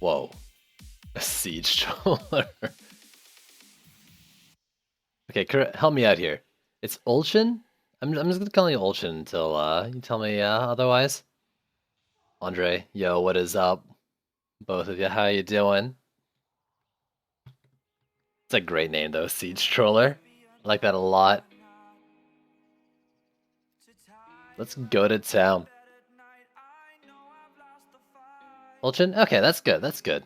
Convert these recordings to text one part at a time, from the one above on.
Whoa. A siege troller. Okay, help me out here. It's Ulchin? I'm just gonna call you Ulchin until you tell me otherwise. Andre, yo, what is up? Both of you, how you doing? It's a great name though, Siege Troller. I like that a lot. Let's go to town. Ulchin? Okay, that's good, that's good.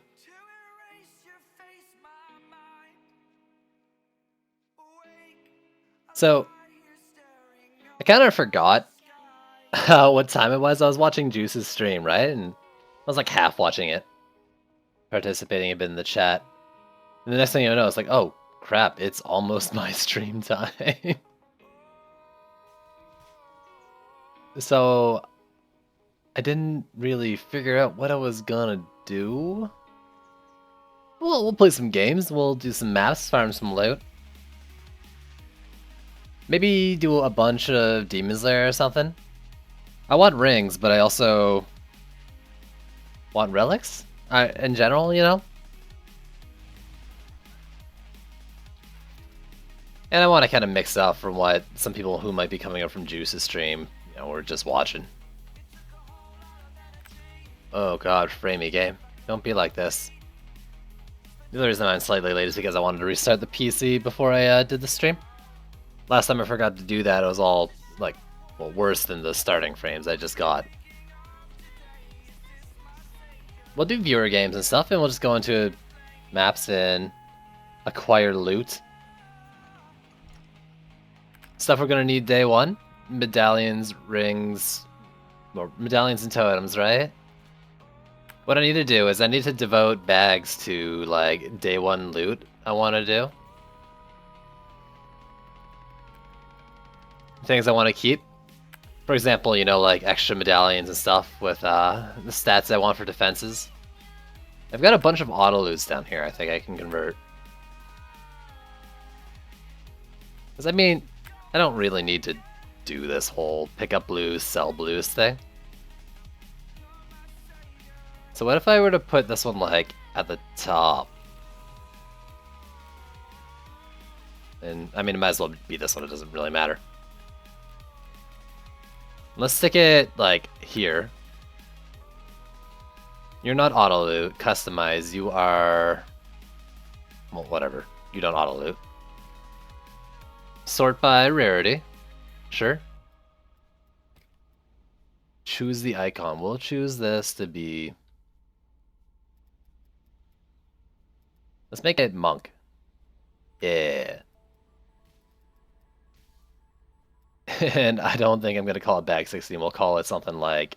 So, I kind of forgot what time it was. I was watching Juice's stream, right? And I was like half watching it. Participating a bit in the chat. And the next thing you know, it's like, oh, crap, it's almost my stream time. So, I didn't really figure out what I was gonna do. Well, we'll play some games, we'll do some maps, farm some loot. Maybe do a bunch of Demon Slayer or something. I want rings, but I also want relics? In general, you know? And I want to kind of mix up from what some people who might be coming up from Juice's stream, you know, or just watching. Oh god, framey game. Don't be like this. The other reason I'm slightly late is because I wanted to restart the PC before I did the stream. Last time I forgot to do that, it was all, like, well, worse than the starting frames I just got. We'll do viewer games and stuff, and we'll just go into maps and acquire loot. Stuff we're gonna need day one. Medallions, rings, or medallions and totems, right? What I need to do is I need to devote bags to, like, day one loot I want to do. Things I want to keep. For example, you know, like extra medallions and stuff with the stats I want for defenses. I've got a bunch of auto loots down here I think I can convert. Because, I mean, I don't really need to do this whole pick up blues, sell blues thing. So what if I were to put this one, like, at the top? And, I mean, it might as well be this one, it doesn't really matter. Let's stick it, like, here. You're not auto-loot, customize, you are... well, whatever. You don't auto-loot. Sort by rarity. Sure. Choose the icon. We'll choose this to be... let's make it monk. Yeah. And I don't think I'm going to call it bag 16. We'll call it something like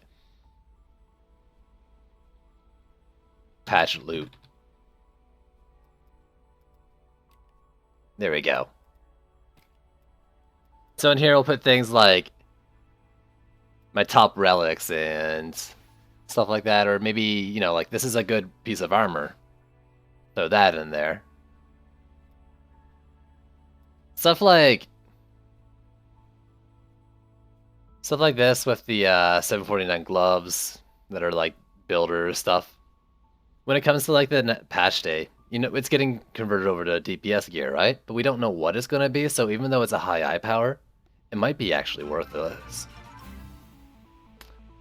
patch loot. There we go. So in here we'll put things like my top relics and stuff like that, or maybe, you know, like this is a good piece of armor. Throw that in there. Stuff like this with the 749 gloves that are like builder stuff. When it comes to like the patch day, you know, it's getting converted over to DPS gear, right? But we don't know what it's going to be, so even though it's a high eye power, it might be actually worthless.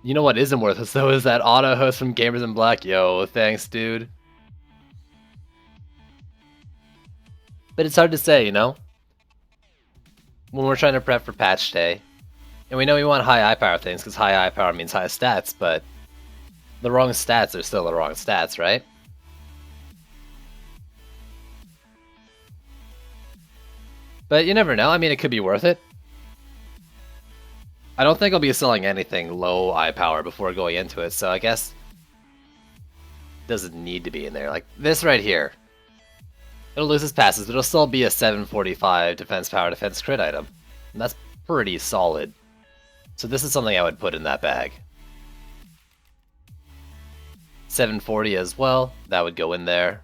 You know what isn't worthless though is that auto host from Gamers in Black. Yo, thanks, dude. But it's hard to say, you know? When we're trying to prep for patch day. And we know we want high eye power things, because high eye power means high stats, but the wrong stats are still the wrong stats, right? But you never know, I mean, it could be worth it. I don't think I'll be selling anything low eye power before going into it, so I guess it doesn't need to be in there. Like this right here. It'll lose its passes, but it'll still be a 745 defense power defense crit item. And that's pretty solid. So this is something I would put in that bag. 740 as well, that would go in there.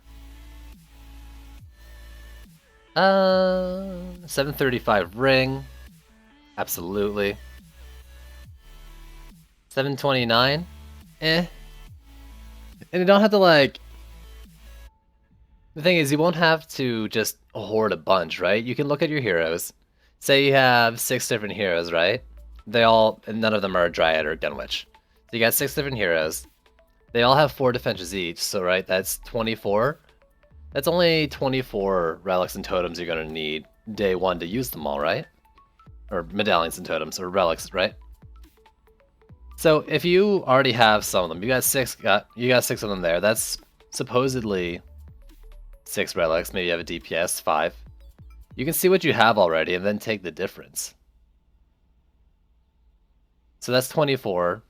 735 ring, absolutely. 729, eh. And you don't have to like The thing is, you won't have to just hoard a bunch, right? You can look at your heroes. Say you have 6 different heroes, right? And none of them are a Dryad or a Gunwitch. So you got 6 different heroes. They all have 4 defenses each, so right, that's 24. That's only 24 relics and totems you're gonna need day 1 to use them all, right? Or medallions and totems, or relics, right? So if you already have some of them, you got 6 of them there. That's supposedly 6 relics. Maybe you have a DPS 5. You can see what you have already and then take the difference. So that's 24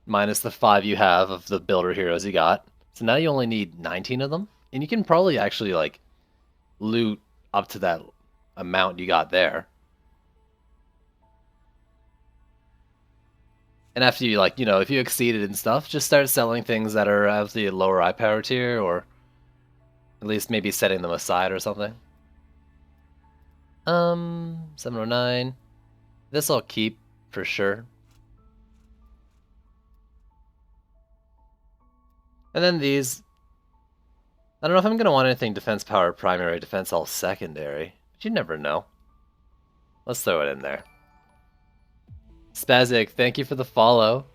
minus the 5 you have of the builder heroes you got. So now you only need 19 of them, and you can probably actually like loot up to that amount you got there. And after you if you exceed it and stuff, just start selling things that are of the lower eye power tier, or at least maybe setting them aside or something. 709. This I'll keep for sure. And then these. I don't know if I'm going to want anything defense power primary, defense all secondary. But you never know. Let's throw it in there. Spazic, thank you for the follow.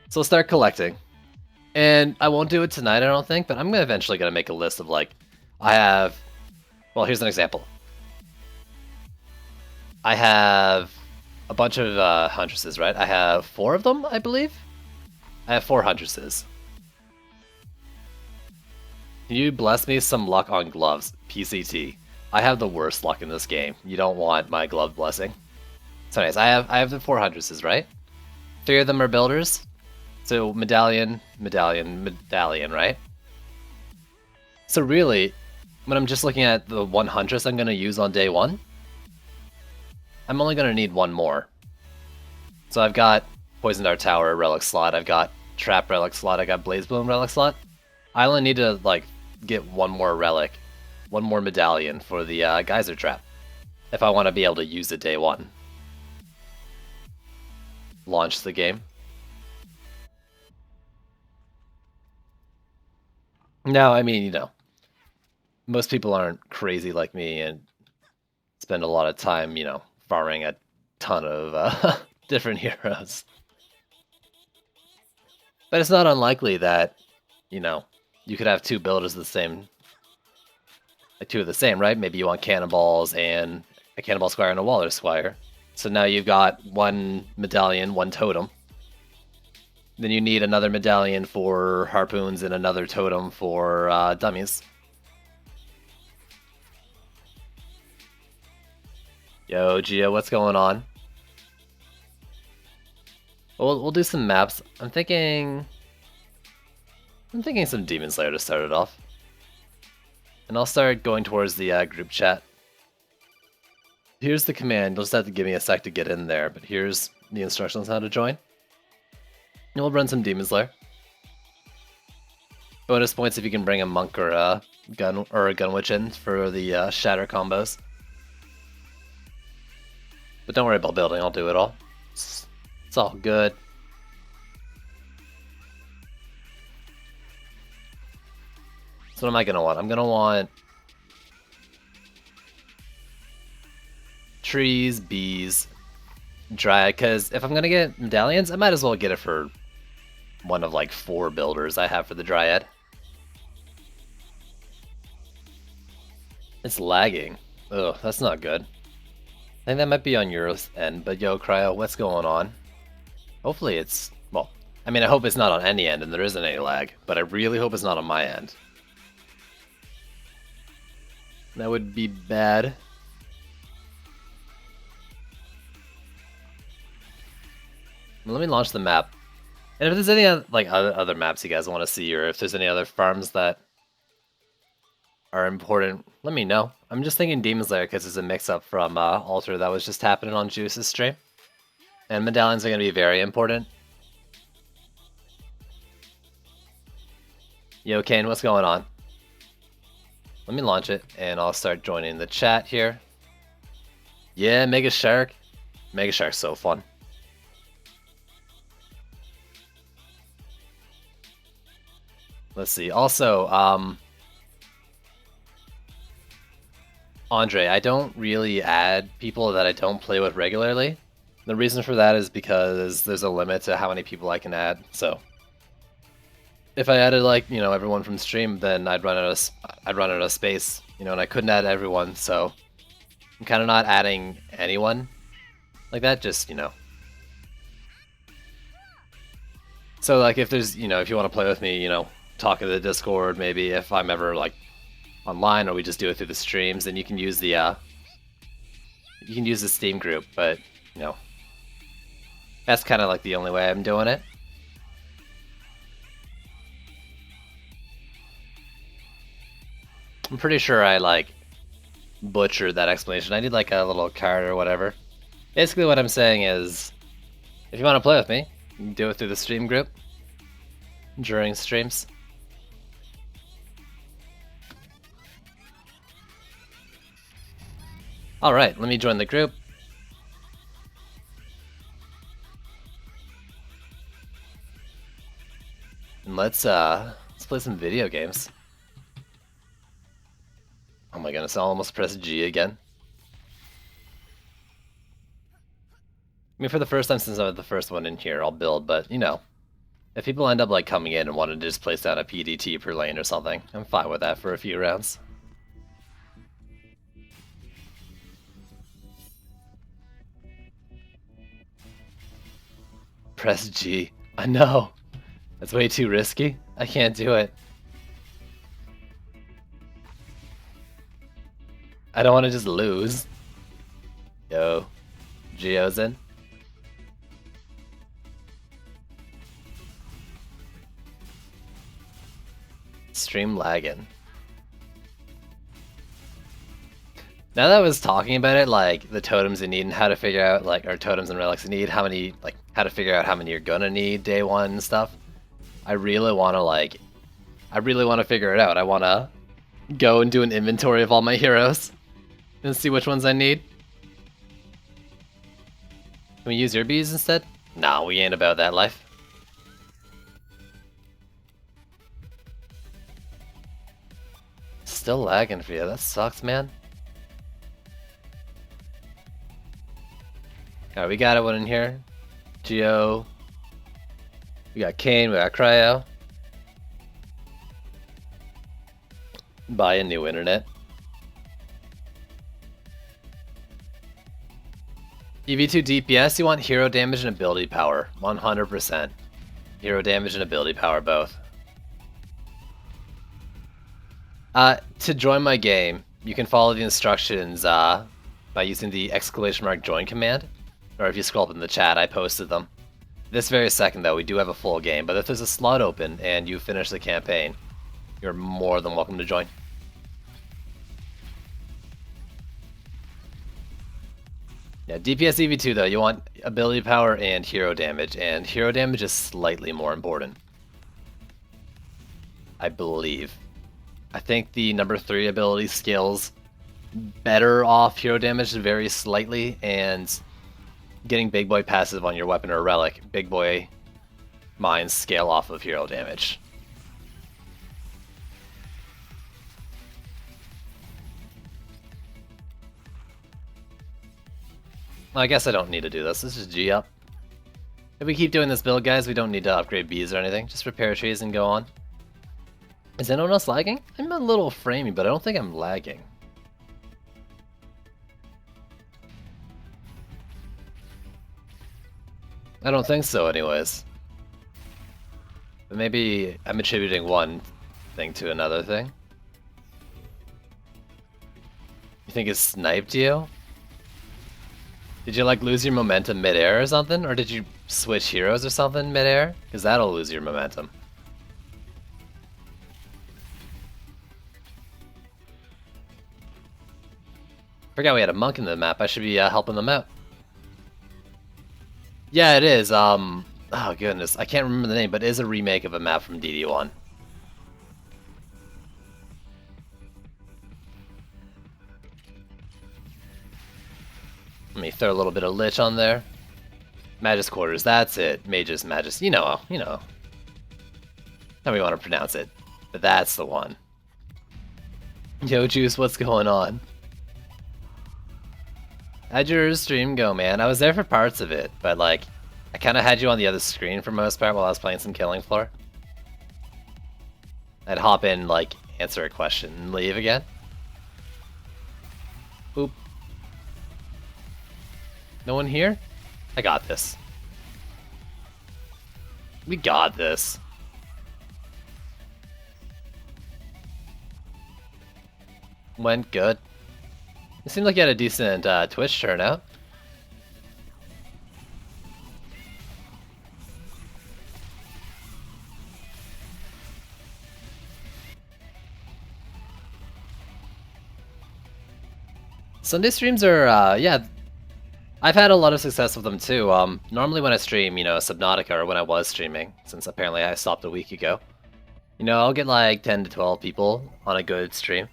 So we'll start collecting. And I won't do it tonight, I don't think, but I'm eventually going to make a list of like, well, here's an example. I have a bunch of Huntresses, right? I have 4 of them, I believe. I have 4 Huntresses. Can you bless me some luck on gloves? PCT. I have the worst luck in this game. You don't want my glove blessing. So anyways, I have the 4 Huntresses, right? 3 of them are builders. So medallion, right? So really, when I'm just looking at the 1 Huntress I'm going to use on day 1, I'm only going to need 1 more. So I've got Poison Dart Tower relic slot, I've got Trap relic slot, I got Blaze Bloom relic slot. I only need to like get 1 more relic, 1 more medallion for the Geyser Trap, if I want to be able to use it day 1. Launch the game. No, I mean, most people aren't crazy like me and spend a lot of time, farming a ton of different heroes. But it's not unlikely that, you could have 2 builders of the same, like 2 of the same, right? Maybe you want cannonballs and a cannonball squire and a waller squire. So now you've got 1 medallion, 1 totem. Then you need another medallion for harpoons and another totem for dummies. Yo, Gia, what's going on? We'll do some maps. I'm thinking some Demon Slayer to start it off. And I'll start going towards the group chat. Here's the command. You'll just have to give me a sec to get in there, but here's the instructions on how to join. And we'll run some Demon Slayer. Bonus points if you can bring a monk or a gunwitch in for the shatter combos. But don't worry about building, I'll do it all. It's all good. So what am I gonna want? I'm gonna want trees, bees, Dryad, because if I'm gonna get medallions, I might as well get it for one of like 4 builders I have for the Dryad. It's lagging. Ugh, that's not good. I think that might be on your end, but yo, Cryo, what's going on? Hopefully it's, well, I mean, I hope it's not on any end and there isn't any lag, but I really hope it's not on my end. That would be bad. Let me launch the map. And if there's any other maps you guys want to see, or if there's any other farms that are important, let me know. I'm just thinking Demon Slayer because it's a mix-up from Altar that was just happening on Juice's stream. And medallions are going to be very important. Yo, Kane, what's going on? Let me launch it, and I'll start joining the chat here. Yeah, Mega Shark. Mega Shark's so fun. Let's see. Also, Andre, I don't really add people that I don't play with regularly. The reason for that is because there's a limit to how many people I can add. So if I added like, you know, everyone from stream, then I'd run out of space, you know, and I couldn't add everyone. So I'm kind of not adding anyone like that, just, you know. So like if there's, you know, if you want to play with me, you know, talk in the Discord, maybe if I'm ever like online or we just do it through the streams, then you can use the Steam group, but you know, that's kind of like the only way I'm doing it. I'm pretty sure I like butchered that explanation. I need like a little card or whatever. Basically what I'm saying is, if you want to play with me, you can do it through the stream group during streams. Alright, let me join the group. And let's play some video games. Oh my goodness, I almost pressed G again. I mean, for the first time since I'm the first one in here, I'll build, but, you know, if people end up, like, coming in and wanting to just place down a PDT per lane or something, I'm fine with that for a few rounds. Press G. I know. That's way too risky. I can't do it. I don't want to just lose. Yo. Geo's in. Stream lagging. Now that I was talking about it, like the totems you need and how to figure out, like, or totems and relics you need, how many, like, how to figure out how many you're gonna need day one and stuff. I really want to figure it out. I want to go and do an inventory of all my heroes and see which ones I need. Can we use your bees instead? Nah, we ain't about that life. Still lagging for you. That sucks, man. Alright, we got everyone in here. Geo. We got Kane, we got Cryo. Buy a new internet. EV2 DPS, you want hero damage and ability power. 100%. Hero damage and ability power, both. To join my game, you can follow the instructions by using the !join command. Or if you scroll up in the chat, I posted them. This very second, though, we do have a full game, but if there's a slot open and you finish the campaign, you're more than welcome to join. Yeah, DPS EV2, though, you want ability power and hero damage is slightly more important. I believe. I think the number 3 ability scales better off hero damage very slightly, and getting big boy passive on your weapon or relic, big boy mines scale off of hero damage. Well, I guess I don't need to do this. Let's just G up. If we keep doing this build, guys, we don't need to upgrade bees or anything. Just repair trees and go on. Is anyone else lagging? I'm a little framey, but I don't think I'm lagging. I don't think so anyways. But maybe I'm attributing one thing to another thing. You think it sniped you? Did you like lose your momentum mid-air or something? Or did you switch heroes or something mid-air? Because that'll lose your momentum. Forgot we had a monk in the map. I should be helping them out. Yeah, it is. Oh goodness, I can't remember the name, but it is a remake of a map from DD1. Let me throw a little bit of Lich on there. Magus Quarters, that's it. Magus, Magus, you know how we want to pronounce it. But that's the one. Yo, Juice, what's going on? How'd your stream go, man? I was there for parts of it, but like, I kind of had you on the other screen for most part while I was playing some Killing Floor. I'd hop in, like, answer a question and leave again. Oop. No one here? I got this. We got this. Went good. It seemed like you had a decent Twitch turnout. Sunday streams are, yeah, I've had a lot of success with them too. Normally when I stream, you know, Subnautica, or when I was streaming, since apparently I stopped a week ago, you know, I'll get like 10 to 12 people on a good stream.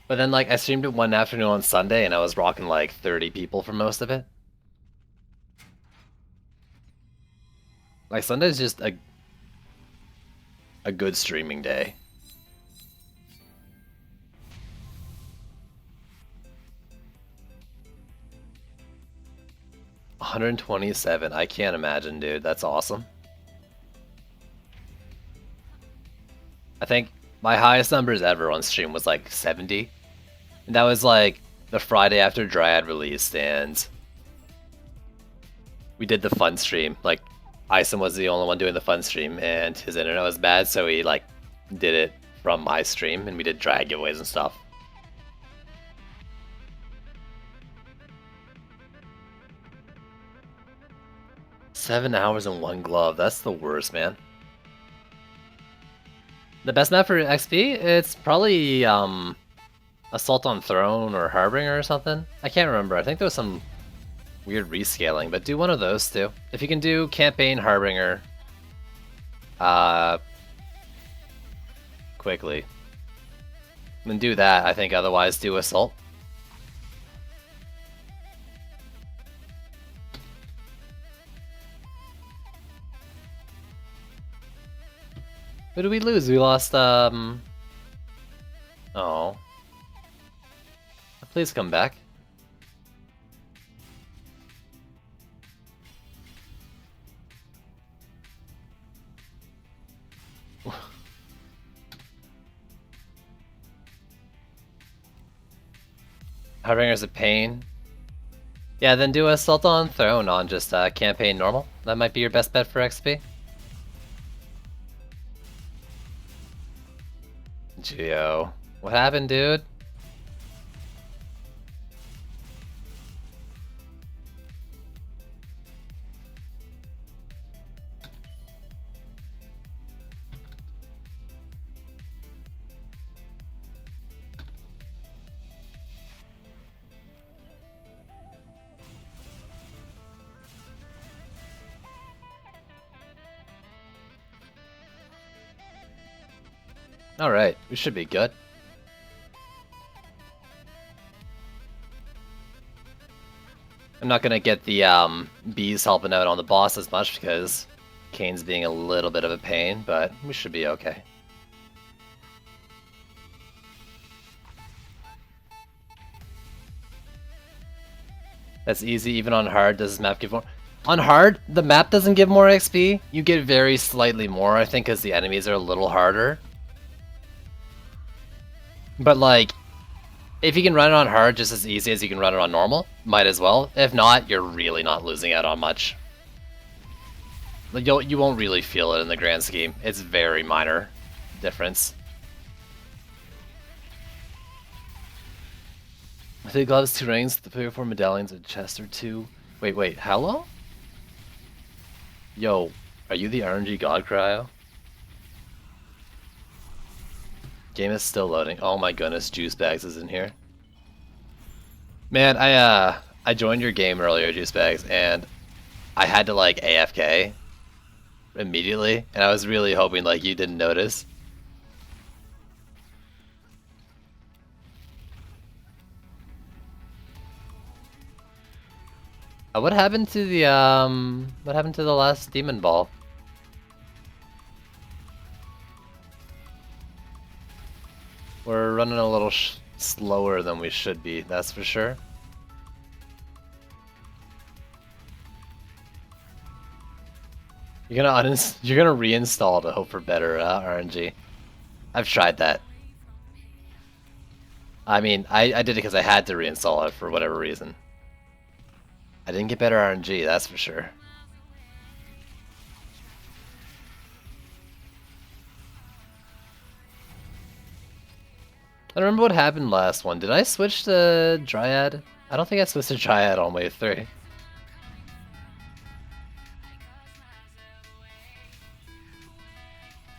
But then, like, I streamed it one afternoon on Sunday, and I was rocking like 30 people for most of it. Like, Sunday's just a good streaming day. $127. I can't imagine, dude. That's awesome. I think my highest numbers ever on stream was like 70. And that was like the Friday after Dryad released, and we did the fun stream. Like, Ison was the only one doing the fun stream, and his internet was bad, so he like did it from my stream, and we did Dryad giveaways and stuff. $7 hours in one glove. That's the worst, man. The best map for XP? It's probably Assault on Throne or Harbinger or something. I can't remember. I think there was some weird rescaling, but do one of those too. If you can do Campaign Harbinger quickly, then do that. I think otherwise do Assault. Who did we lose? We lost, oh. Please come back. Harbinger's a pain. Yeah, then do Assault on Throne on just Campaign Normal. That might be your best bet for XP. Geo. What happened, dude? Alright, we should be good. I'm not gonna get the bees helping out on the boss as much because Kane's being a little bit of a pain, but we should be okay. That's easy, even on hard. Does this map give more? On hard, the map doesn't give more XP. You get very slightly more, I think, because the enemies are a little harder. But like, if you can run it on hard just as easy as you can run it on normal, might as well. If not, you're really not losing out on much. Like, you won't really feel it in the grand scheme. It's very minor difference. I think gloves, 2 rings, the 3 or 4 medallions, a chest or 2. Wait, how long? Yo, are you the RNG god, Cryo? Game is still loading. Oh my goodness, Juice Bags is in here. Man, I joined your game earlier, Juice Bags, and I had to like AFK immediately, and I was really hoping like you didn't notice. What happened to the last demon ball? running a little slower than we should be, that's for sure. You're gonna reinstall to hope for better RNG. I've tried that. I mean, I did it because I had to reinstall it for whatever reason. I didn't get better RNG, that's for sure. I don't remember what happened last one. Did I switch to Dryad? I don't think I switched to Dryad on wave 3.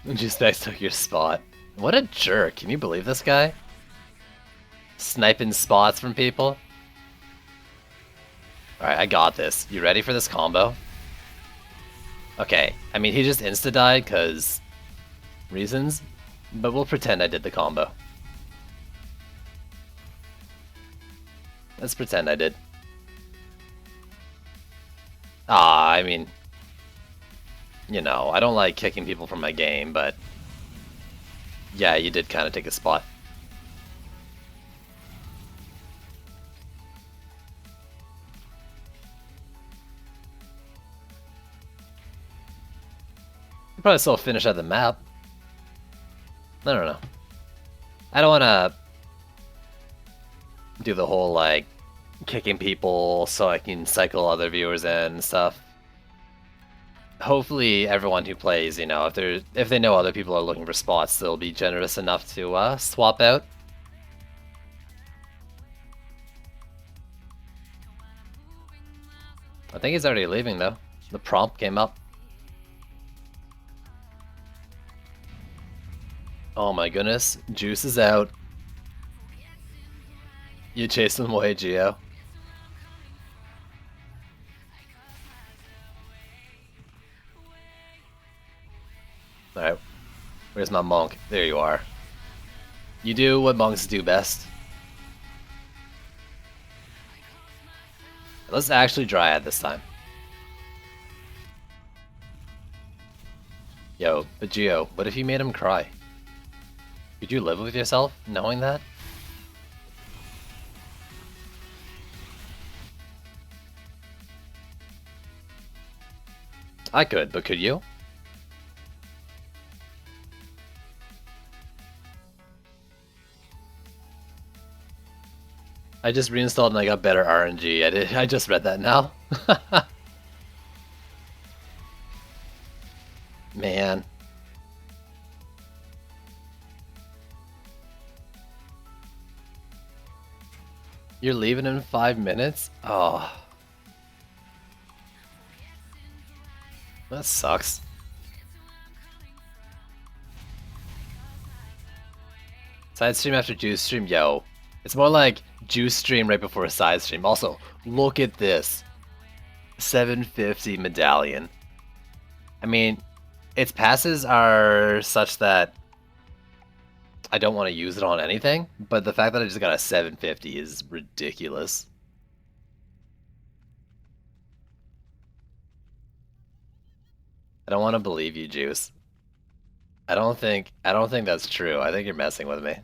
Juicebags took your spot. What a jerk. Can you believe this guy? Sniping spots from people. Alright, I got this. You ready for this combo? Okay, I mean, he just insta-died because reasons, but we'll pretend I did the combo. Let's pretend I did. I mean, you know, I don't like kicking people from my game, but yeah, you did kind of take a spot. You probably still finish at the map. I don't know. I don't want to do the whole, like, kicking people so I can cycle other viewers in and stuff. Hopefully everyone who plays, you know, if they know other people are looking for spots, they'll be generous enough to swap out. I think he's already leaving though. The prompt came up. Oh my goodness, Juice is out. You chased him away, Geo. Alright, where's my monk? There you are. You do what monks do best. Let's actually Dryad this time. Yo, but Geo, what if you made him cry? Could you live with yourself knowing that? I could, but could you? I just reinstalled and I got better RNG. I just read that now. Man. You're leaving in 5 minutes? Oh. That sucks. Side stream after juice stream? Yo. It's more like juice stream right before a side stream. Also, look at this. 750 medallion. I mean, its passes are such that I don't want to use it on anything, but the fact that I just got a 750 is ridiculous. I don't want to believe you, Juice. I don't think that's true. I think you're messing with me.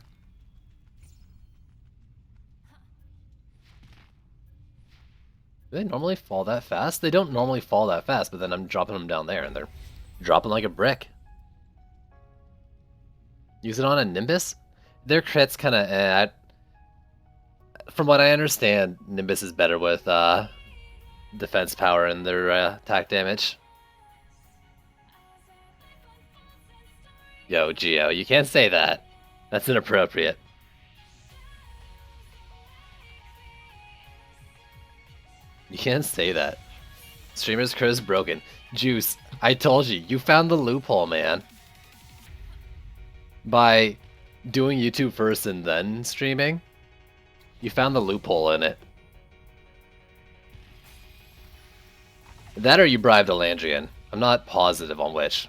Do they normally fall that fast? They don't normally fall that fast, but then I'm dropping them down there and they're dropping like a brick. Use it on a Nimbus? Their crit's kind of from what I understand, Nimbus is better with defense power and their attack damage. Yo, Geo, you can't say that. That's inappropriate. You can't say that. Streamer's crow's broken. Juice, I told you, you found the loophole, man. By doing YouTube first and then streaming, you found the loophole in it. That or you bribed a Landrian. I'm not positive on which.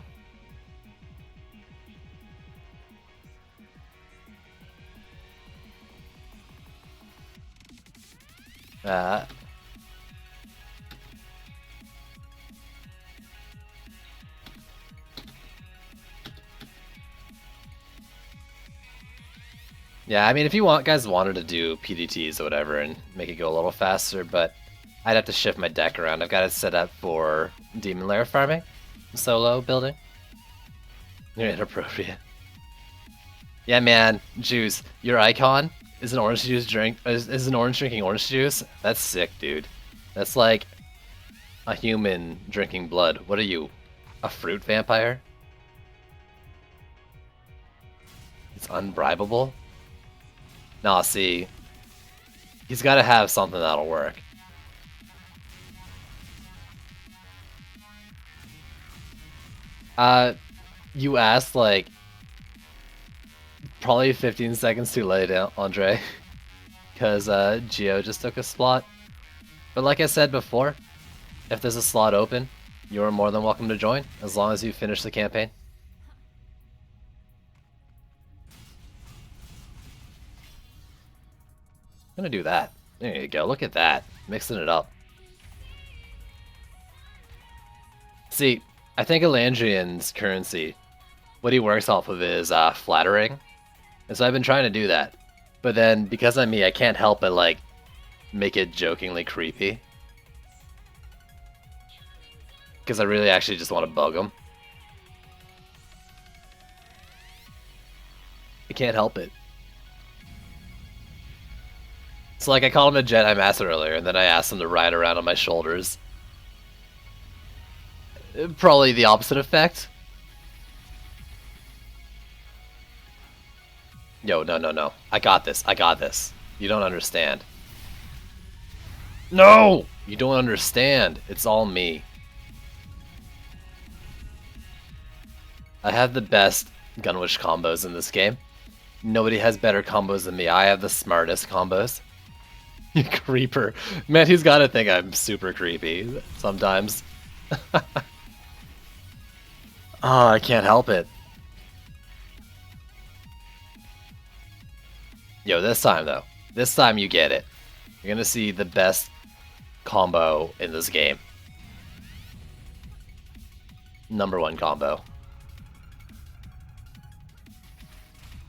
Yeah, I mean, if you guys wanted to do PDTs or whatever and make it go a little faster, but I'd have to shift my deck around. I've got it set up for Demon Lair farming, solo building. You're inappropriate. Yeah, man, Juice, your icon is an orange juice drink. Is an orange drinking orange juice? That's sick, dude. That's like a human drinking blood. What are you, a fruit vampire? It's unbribable? Nah, see, he's got to have something that'll work. You asked like probably 15 seconds too late, Andre, because Geo just took a slot. But like I said before, if there's a slot open, you're more than welcome to join, as long as you finish the campaign. I'm gonna do that. There you go, look at that. Mixing it up. See, I think Elandrian's currency, what he works off of is flattering. And so I've been trying to do that. But then, because I'm me, I can't help but like make it jokingly creepy. Because I really actually just want to bug him. I can't help it. So like I called him a Jedi Master earlier, and then I asked him to ride around on my shoulders. Probably the opposite effect. Yo, no. I got this. You don't understand. No! You don't understand. It's all me. I have the best Gunwish combos in this game. Nobody has better combos than me. I have the smartest combos. You creeper. Man, he's gotta think I'm super creepy sometimes. Oh, I can't help it. Yo, this time though. This time you get it. You're gonna see the best combo in this game. #1 combo.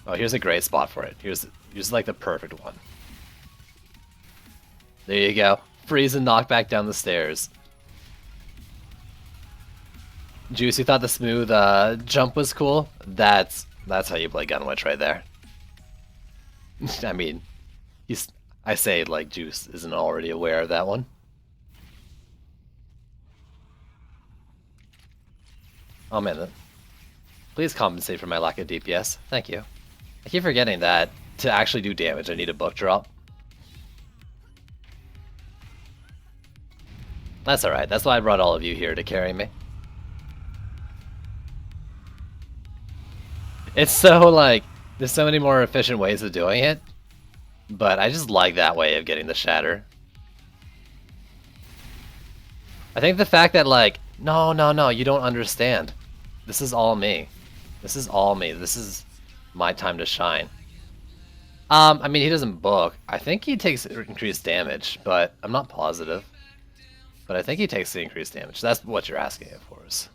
Oh, here's a great spot for it. Here's like the perfect one. There you go. Freeze and knock back down the stairs. Juice, you thought the smooth jump was cool? That's how you play Gunwitch right there. I mean, I say it like Juice isn't already aware of that one. Oh man, please compensate for my lack of DPS. Thank you. I keep forgetting that to actually do damage I need a book drop. That's alright, that's why I brought all of you here to carry me. It's so like, there's so many more efficient ways of doing it, but I just like that way of getting the shatter. I think the fact that like, no, you don't understand. This is all me. This is all me. This is my time to shine. I mean, he doesn't book. I think he takes increased damage, but I'm not positive. But I think he takes the increased damage. That's what you're asking, of course.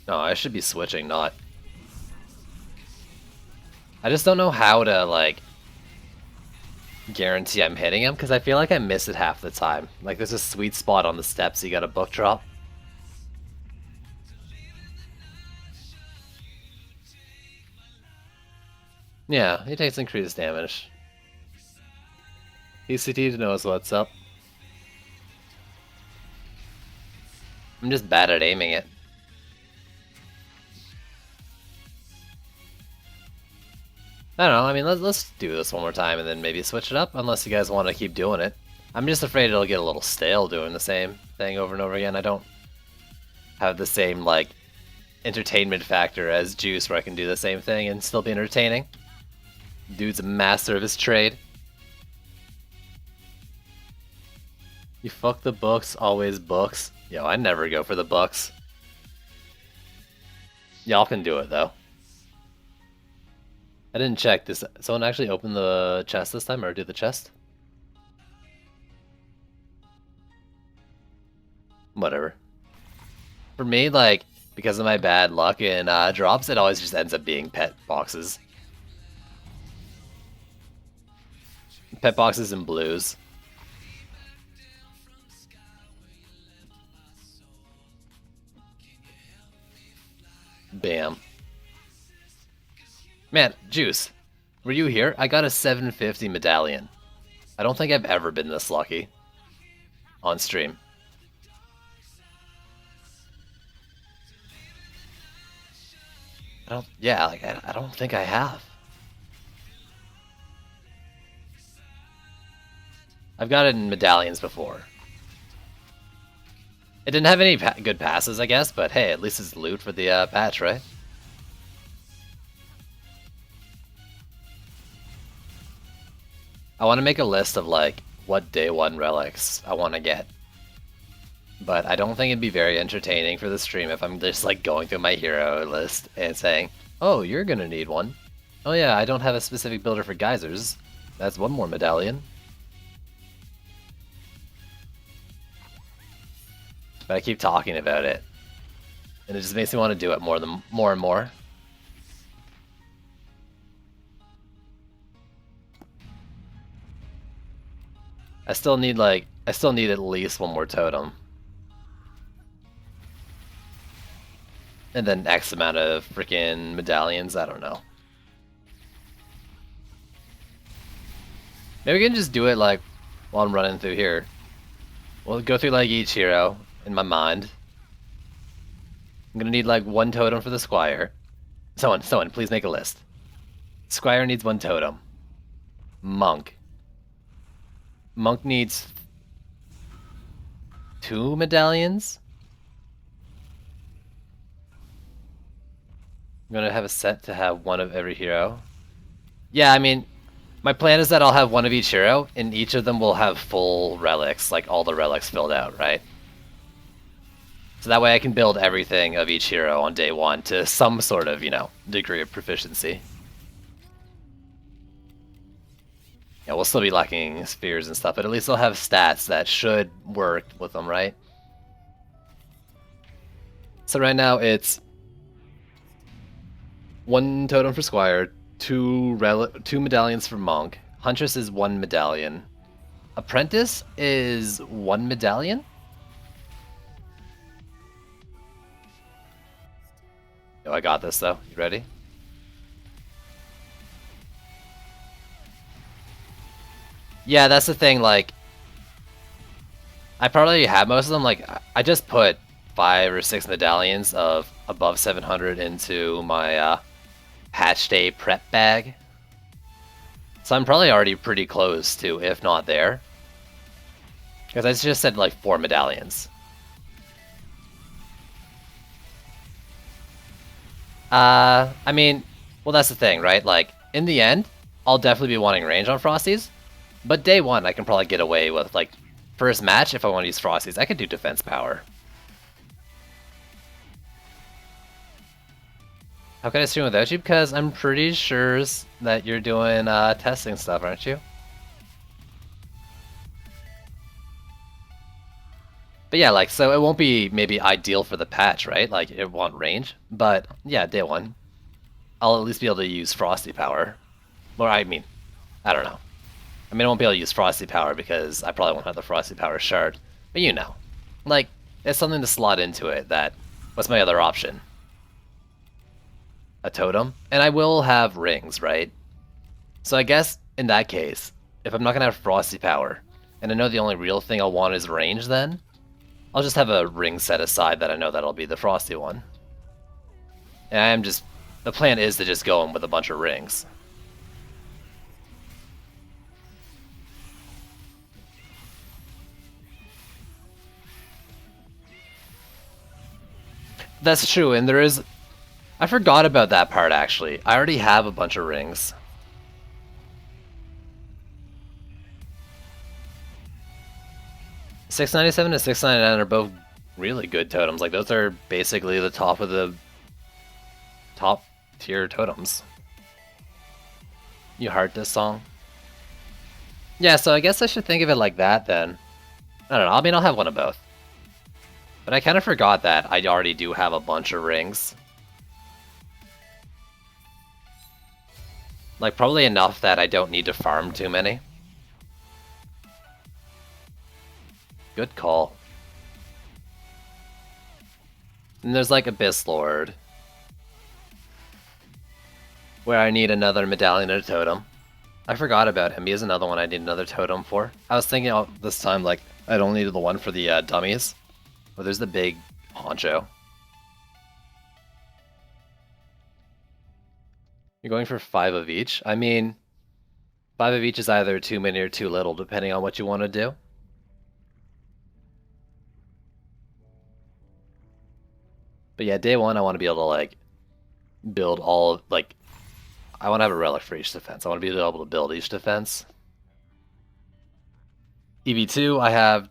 No, I should be switching, not... I just don't know how to, like, guarantee I'm hitting him, because I feel like I miss it half the time. Like, there's a sweet spot on the steps you gotta book drop. Yeah, he takes increased damage. ECT knows what's up. I'm just bad at aiming it. I don't know, I mean, let's do this one more time and then maybe switch it up, unless you guys want to keep doing it. I'm just afraid it'll get a little stale doing the same thing over and over again. I don't have the same, like, entertainment factor as Juice where I can do the same thing and still be entertaining. Dude's a master of his trade. You fuck the books, always books. Yo, I never go for the bucks. Y'all can do it, though. I didn't check. Does someone actually open the chest this time, or do the chest? Whatever. For me, like, because of my bad luck in drops, it always just ends up being pet boxes. Pet boxes and blues. Bam. Man, Juice, were you here? I got a 750 medallion. I don't think I've ever been this lucky on stream. I don't think I have. I've got it in medallions before. It didn't have any good passes, I guess, but hey, at least it's loot for the patch, right? I want to make a list of like what day 1 relics I want to get. But I don't think it'd be very entertaining for the stream if I'm just like going through my hero list and saying, oh, you're gonna need one. Oh yeah, I don't have a specific builder for geysers. That's one more medallion. But I keep talking about it. And it just makes me want to do it more and more. I still need at least one more totem. And then X amount of freaking medallions, I don't know. Maybe we can just do it like while I'm running through here. We'll go through like each hero in my mind. I'm gonna need like 1 totem for the Squire. Someone, please make a list. Squire needs 1 totem. Monk. Monk needs 2 medallions. I'm gonna have a set to have 1 of every hero. Yeah, I mean, my plan is that I'll have 1 of each hero, and each of them will have full relics, like all the relics filled out, right? So that way I can build everything of each hero on day 1 to some sort of, degree of proficiency. Yeah, we'll still be lacking spheres and stuff, but at least I'll have stats that should work with them, right? So right now it's 1 totem for Squire, 2 medallions for Monk. Huntress is 1 medallion. Apprentice is 1 medallion? Yo, I got this though. You ready? Yeah, that's the thing, like, I probably have most of them, like, I just put 5 or 6 medallions of above 700 into my patch day prep bag. So I'm probably already pretty close to, if not there. Because I just said like 4 medallions. I mean, well that's the thing, right? Like, in the end, I'll definitely be wanting range on Frosties. But day 1, I can probably get away with, like, first match, if I want to use Frosties, I could do defense power. How can I stream without you? Because I'm pretty sure that you're doing testing stuff, aren't you? But yeah, like, so it won't be maybe ideal for the patch, right? Like, it won't range. But yeah, day 1, I'll at least be able to use Frosty power. Or, I mean, I don't know. I mean, I won't be able to use Frosty Power because I probably won't have the Frosty Power shard. But you know. Like, there's something to slot into it that... What's my other option? A totem? And I will have rings, right? So I guess, in that case, if I'm not going to have Frosty Power, and I know the only real thing I'll want is range then, I'll just have a ring set aside that I know that'll be the Frosty one. And I am just... The plan is to just go in with a bunch of rings. That's true, and there is... I forgot about that part, actually. I already have a bunch of rings. $697 and $699 are both really good totems. Like, those are basically the top of the top tier totems. You heart this song? Yeah, so I guess I should think of it like that then. I don't know, I mean, I'll have one of both. But I kind of forgot that I already do have a bunch of rings. Like, probably enough that I don't need to farm too many. Good call. And there's like Abyss Lord, where I need another medallion and a totem. I forgot about him. He is another one I need another totem for. I was thinking this time like I'd only need the one for the dummies. Oh, there's the big honcho. You're going for 5 of each? I mean, 5 of each is either too many or too little, depending on what you want to do. But yeah, day 1 I want to be able to like build all like I want to have a relic for each defense. I want to be able to build each defense. EV2 I have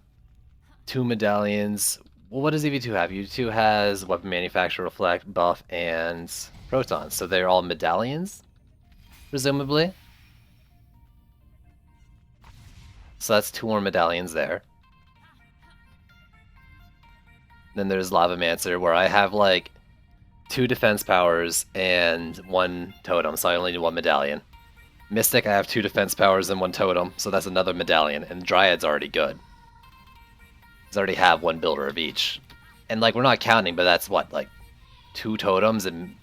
2 medallions. Well, what does EV2 have? EV2 has Weapon Manufacture, Reflect, Buff, and Proton. So they're all medallions, presumably. So that's 2 more medallions there. Then there's Lavamancer, where I have like 2 defense powers and 1 totem, so I only need 1 medallion. Mystic, I have 2 defense powers and 1 totem, so that's another medallion, and Dryad's already good. I already have 1 builder of each. And like, we're not counting, but that's what, like 2 totems and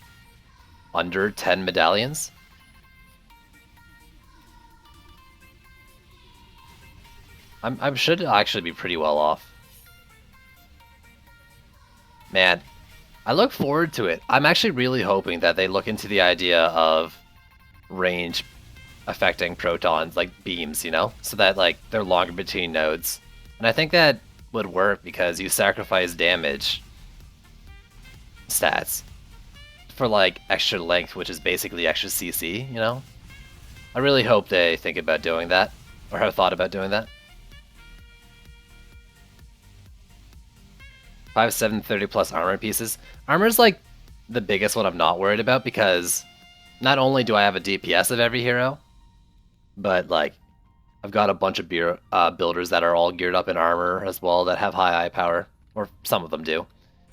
under 10 medallions? I should actually be pretty well off. Man, I look forward to it. I'm actually really hoping that they look into the idea of range affecting protons, like beams, you know? So that like they're longer between nodes. And I think that would work because you sacrifice damage stats for like extra length, which is basically extra CC, you know? I really hope they think about doing that, or have thought about doing that. 5, 7, 30 plus armor pieces. Armor's like the biggest one I'm not worried about because not only do I have a DPS of every hero, but like I've got a bunch of builders that are all geared up in armor as well that have high eye power, or some of them do.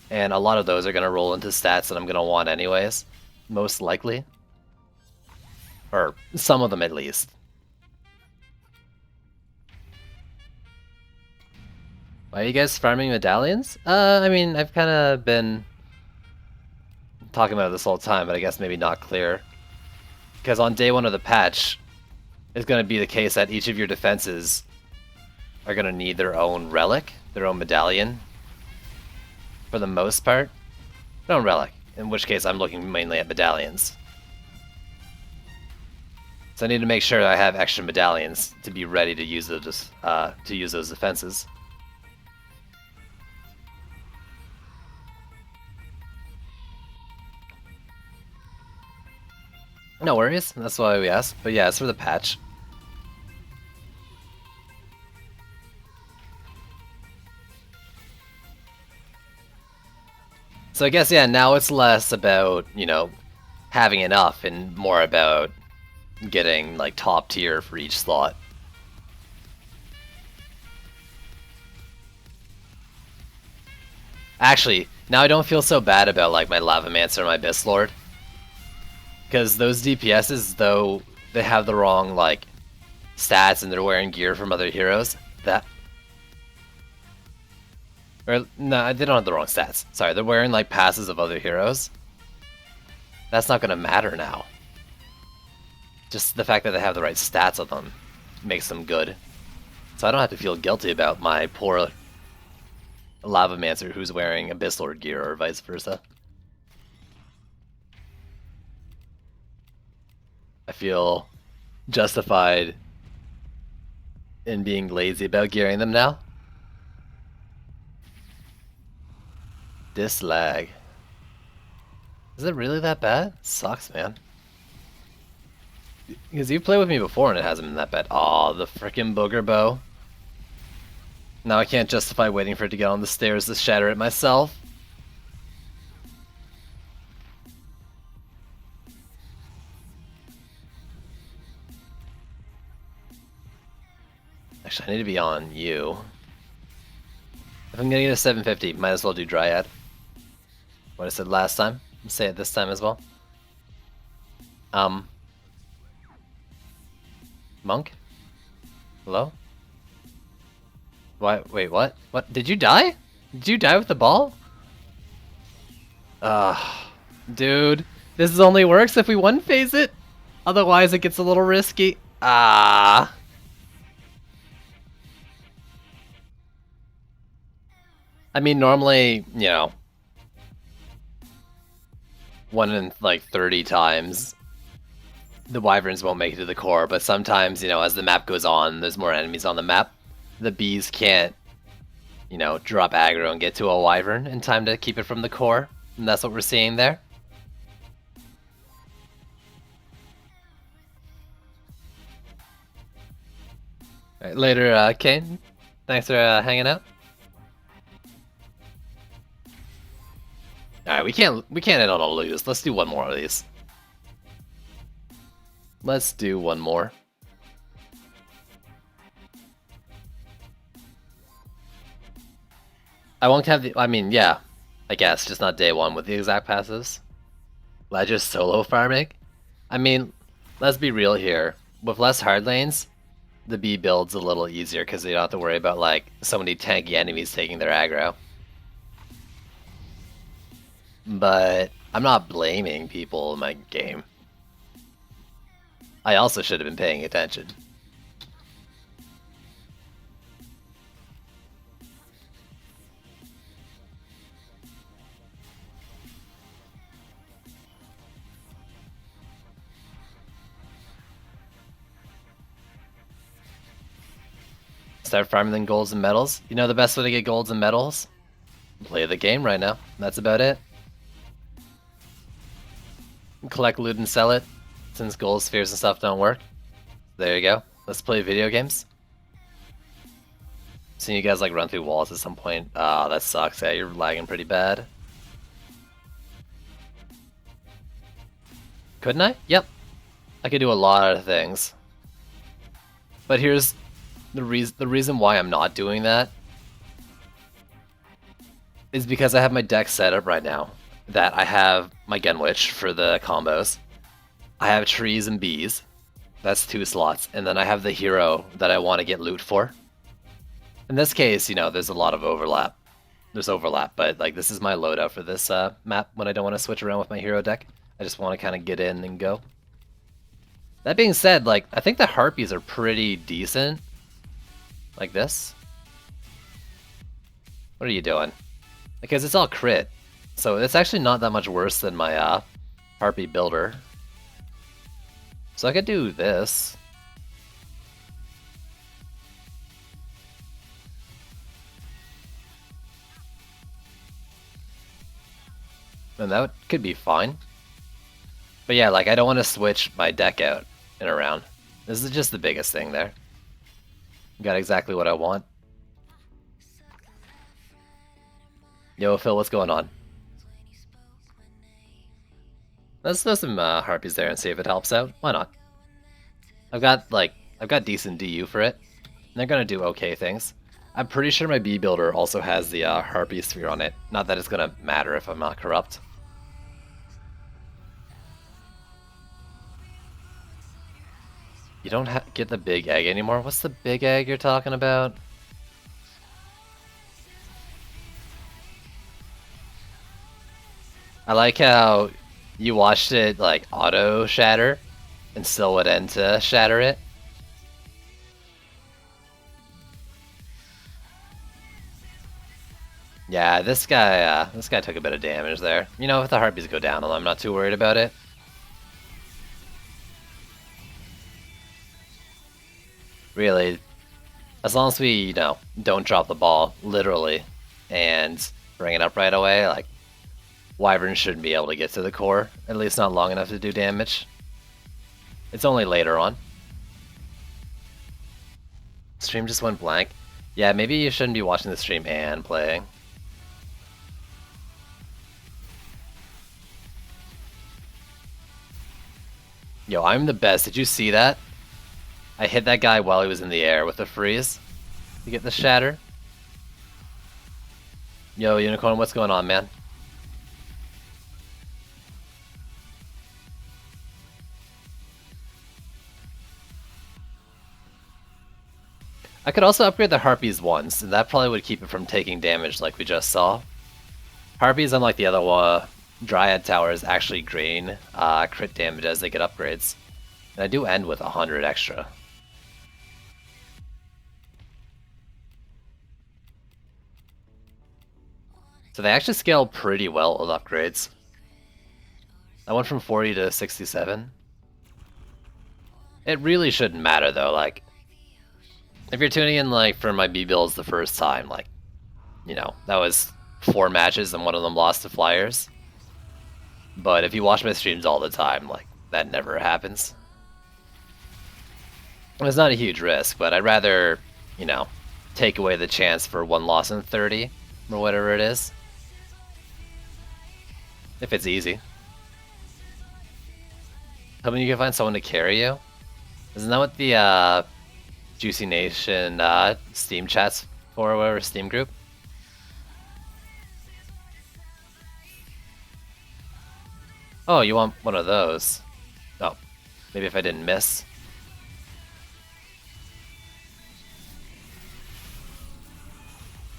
And a lot of those are going to roll into stats that I'm going to want anyways, most likely. Or some of them at least. Why are you guys farming medallions? I mean, I've kind of been talking about this whole time, but I guess maybe not clear. Because on day 1 of the patch, it's going to be the case that each of your defenses are going to need their own relic, their own medallion, for the most part. Their own relic, in which case I'm looking mainly at medallions. So I need to make sure that I have extra medallions to be ready to use those defenses. No worries, that's why we asked. But yeah, it's for the patch. So I guess, yeah, now it's less about, you know, having enough and more about getting, like, top tier for each slot. Actually, now I don't feel so bad about, like, my Lavamancer or my Abyss Lord. Because those DPSs, though they have the wrong, like, stats and they're wearing gear from other heroes, or, no, they don't have the wrong stats. Sorry, they're wearing, like, passes of other heroes. That's not going to matter now. Just the fact that they have the right stats on them makes them good. So I don't have to feel guilty about my poor Lavamancer who's wearing Abyss Lord gear or vice versa. I feel justified in being lazy about gearing them now. Dislag. Is it really that bad? Sucks, man. Because you played with me before and it hasn't been that bad. Aw, the frickin' booger bow. Now I can't justify waiting for it to get on the stairs to shatter it myself. Actually, I need to be on you. If I'm gonna get a 750, might as well do Dryad. What I said last time, I'll say it this time as well. Monk? Hello? What? Wait, what? What? Did you die? Did you die with the ball? Dude. This only works if we one phase it. Otherwise it gets a little risky. Ah. I mean, normally, you know, 1 in like 30 times, the wyverns won't make it to the core, but sometimes, you know, as the map goes on, there's more enemies on the map. The bees can't, you know, drop aggro and get to a wyvern in time to keep it from the core, and that's what we're seeing there. All right, later, Kane. Thanks for hanging out. All right, we can't end on a lose. Let's do one more of these. Let's do one more. I won't have the. I mean, yeah, I guess just not day one with the exact passives. Ledger's solo farming. I mean, let's be real here. With less hard lanes, the B build's a little easier because you don't have to worry about like so many tanky enemies taking their aggro. But I'm not blaming people in my game. I also should have been paying attention. Start farming them golds and medals. You know the best way to get golds and medals? Play the game right now. That's about it. Collect loot and sell it, since gold spheres and stuff don't work. There you go. Let's play video games. Seeing you guys like run through walls at some point. Ah, that sucks. Yeah, you're lagging pretty bad. Couldn't I? Yep. I could do a lot of things. But here's the reason why I'm not doing that is because I have my deck set up right now. That I have my Genwitch for the combos. I have trees and bees. That's 2 slots. And then I have the hero that I want to get loot for. In this case, you know, there's a lot of overlap. There's overlap, but like this is my loadout for this map when I don't want to switch around with my hero deck. I just want to kind of get in and go. That being said, like, I think the harpies are pretty decent. Like this. What are you doing? Because it's all crit. So it's actually not that much worse than my harpy builder. So I could do this. And that could be fine. But yeah, like I don't want to switch my deck out and around. This is just the biggest thing there. Got exactly what I want. Yo, Phil, what's going on? Let's throw some harpies there and see if it helps out. Why not? I've got decent DU for it. And they're gonna do okay things. I'm pretty sure my B builder also has the harpy sphere on it. Not that it's gonna matter if I'm not corrupt. You don't get the big egg anymore? What's the big egg you're talking about? I like how you watched it like auto shatter and still would end to shatter it. Yeah, this guy took a bit of damage there. You know, if the harpies go down, I'm not too worried about it. Really, as long as we, you know, don't drop the ball, literally, and bring it up right away, like, wyverns shouldn't be able to get to the core, at least not long enough to do damage. It's only later on. Stream just went blank. Yeah, maybe you shouldn't be watching the stream and playing. Yo, I'm the best. Did you see that? I hit that guy while he was in the air with a freeze to get the shatter. Yo, Unicorn, what's going on, man? I could also upgrade the Harpies once, and that probably would keep it from taking damage like we just saw. Harpies, unlike the other Dryad towers, actually gain crit damage as they get upgrades. And I do end with 100 extra. So they actually scale pretty well with upgrades. I went from 40 to 67. It really shouldn't matter though, like, if you're tuning in like for my B builds the first time, like, you know, that was 4 matches and one of them lost to Flyers. But if you watch my streams all the time, like, that never happens. It's not a huge risk, but I'd rather, you know, take away the chance for 1 loss in 30, or whatever it is. If it's easy. Hoping you can find someone to carry you? Isn't that what the Juicy Nation Steam chats for, or whatever, Steam group? Oh, you want one of those? Oh, maybe if I didn't miss.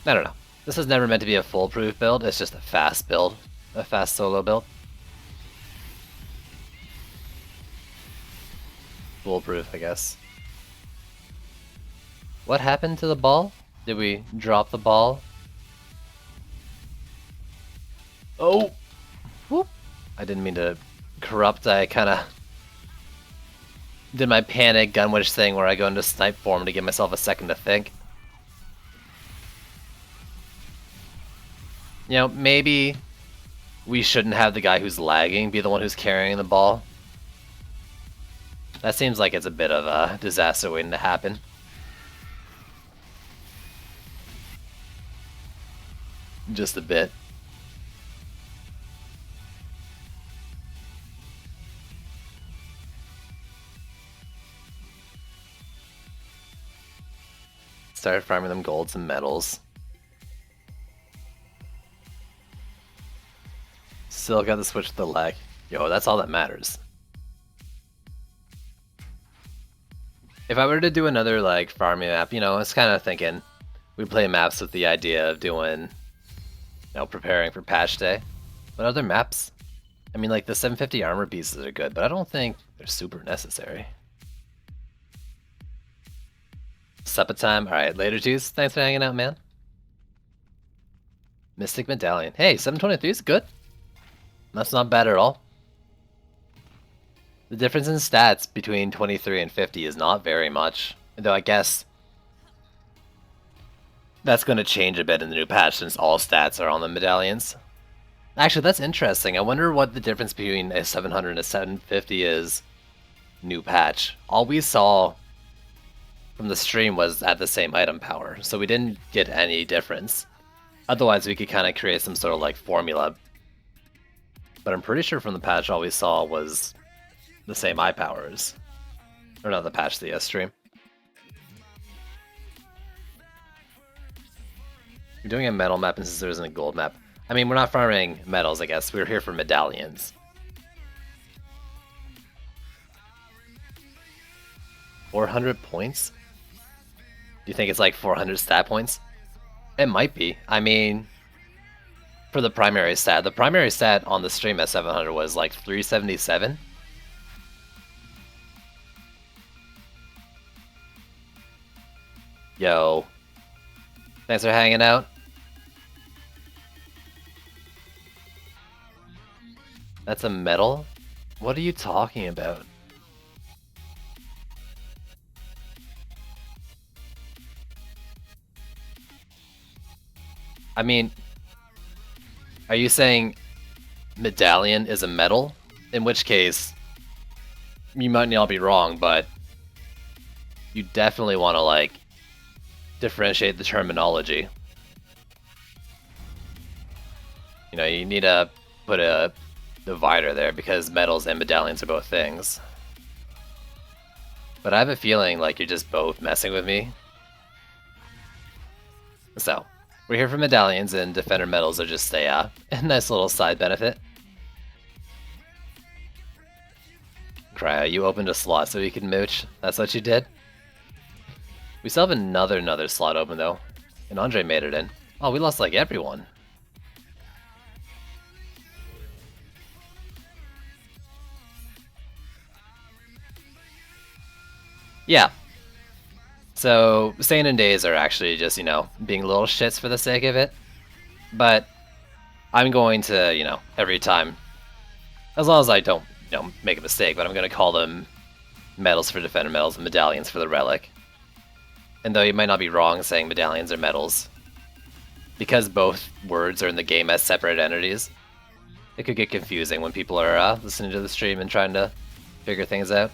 I don't know. This is never meant to be a foolproof build, it's just a fast build. A fast solo build. Foolproof, I guess. What happened to the ball? Did we drop the ball? Oh! Whoop! I didn't mean to corrupt, I kinda did my panic gunwitch thing where I go into snipe form to give myself a second to think. You know, maybe we shouldn't have the guy who's lagging be the one who's carrying the ball. That seems like it's a bit of a disaster waiting to happen. Just a bit. Started farming them golds and metals. Still got the switch to the lag. Yo, that's all that matters. If I were to do another like farming map, you know, I was kind of thinking we play maps with the idea of doing, you know, preparing for patch day. But other maps, I mean, like the 750 armor pieces are good, but I don't think they're super necessary. Supper time. Alright, later, Juice. Thanks for hanging out, man. Mystic Medallion. Hey, 723 is good. That's not bad at all. The difference in stats between 23 and 50 is not very much. Though I guess that's going to change a bit in the new patch since all stats are on the medallions. Actually, that's interesting. I wonder what the difference between a 700 and a 750 is new patch. All we saw from the stream was at the same item power, so we didn't get any difference. Otherwise, we could kind of create some sort of like formula. But I'm pretty sure from the patch all we saw was the same eye powers. Or not the patch, the stream. We're doing a metal map and since there isn't a gold map. I mean, we're not farming metals, I guess. We're here for medallions. 400 points? Do you think it's like 400 stat points? It might be. I mean, for the primary stat. The primary stat on the stream at 700 was like 377. Yo. Thanks for hanging out. That's a medal? What are you talking about? I mean, are you saying medallion is a medal? In which case, you might not be wrong, but you definitely want to, like, differentiate the terminology. You know, you need to put a divider there because medals and medallions are both things. But I have a feeling like you're just both messing with me. So, we're here for medallions and defender medals are just a nice little side benefit. Cryo, you opened a slot so you can mooch? That's what you did? We still have another slot open though. And Andre made it in. Oh, we lost like everyone. Yeah. So, Seinen days are actually just, you know, being little shits for the sake of it. But I'm going to, you know, every time, as long as I don't, you know, make a mistake, but I'm going to call them medals for defender medals and medallions for the relic. And though you might not be wrong saying medallions are medals, because both words are in the game as separate entities, it could get confusing when people are listening to the stream and trying to figure things out.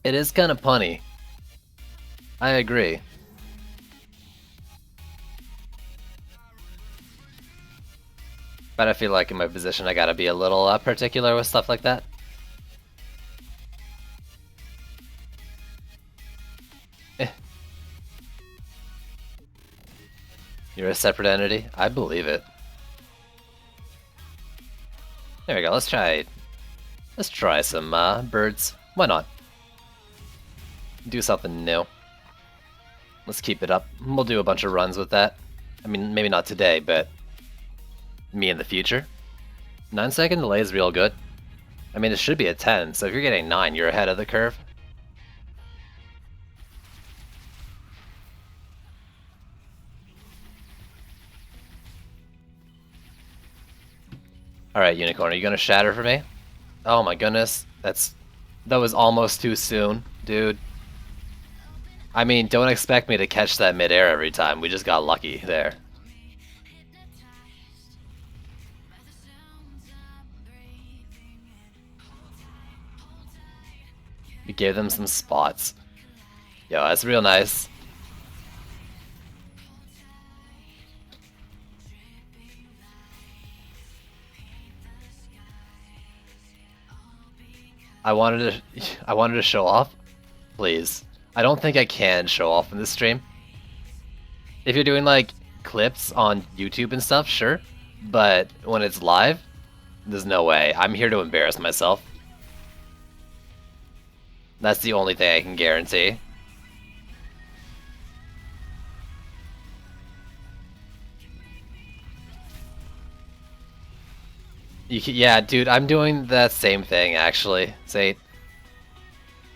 It is kind of punny. I agree. But I feel like in my position I gotta be a little particular with stuff like that. You're a separate entity? I believe it. There we go, let's try some birds. Why not? Do something new. Let's keep it up. We'll do a bunch of runs with that. I mean, maybe not today, but me in the future. 9-second delay is real good. I mean, it should be a 10, so if you're getting 9, you're ahead of the curve. Alright, Unicorn, are you gonna shatter for me? Oh my goodness, that was almost too soon, dude. I mean, don't expect me to catch that midair every time, we just got lucky there. We gave them some spots. Yo, that's real nice. I wanted to show off. Please. I don't think I can show off in this stream. If you're doing like clips on YouTube and stuff, sure. But when it's live, there's no way. I'm here to embarrass myself. That's the only thing I can guarantee. Yeah, dude, I'm doing that same thing, actually.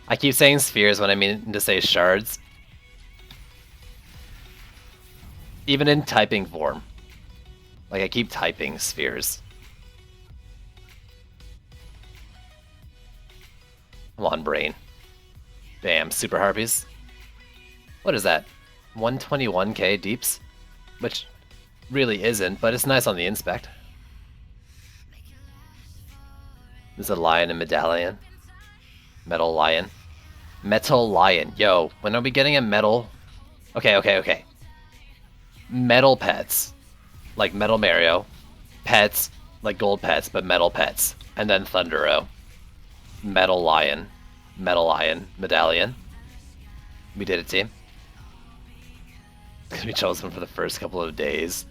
I keep saying spheres when I mean to say shards. Even in typing form. Like, I keep typing spheres. Come on, brain. Bam, super harpies. What is that? 121k deeps? Which really isn't, but it's nice on the inspect. There's a lion and medallion. Metal lion. Metal lion. Yo, when are we getting a metal? Okay. Metal pets. Like Metal Mario. Pets. Like gold pets, but metal pets. And then Thundero. Metal lion. Metal lion. Medallion. We did it, team. We chose him for the first couple of days.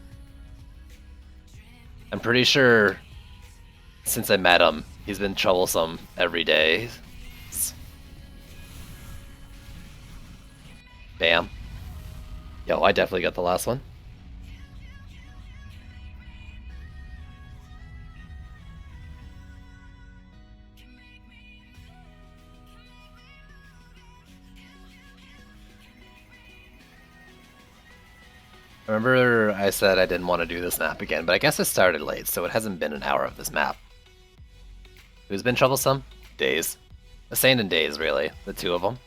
I'm pretty sure since I met him, he's been troublesome every day. Bam. Yo, I definitely got the last one. Remember I said I didn't want to do this map again, but I guess it started late, so it hasn't been an hour of this map. Who's been troublesome? Days. Sane and Days, really. The two of them.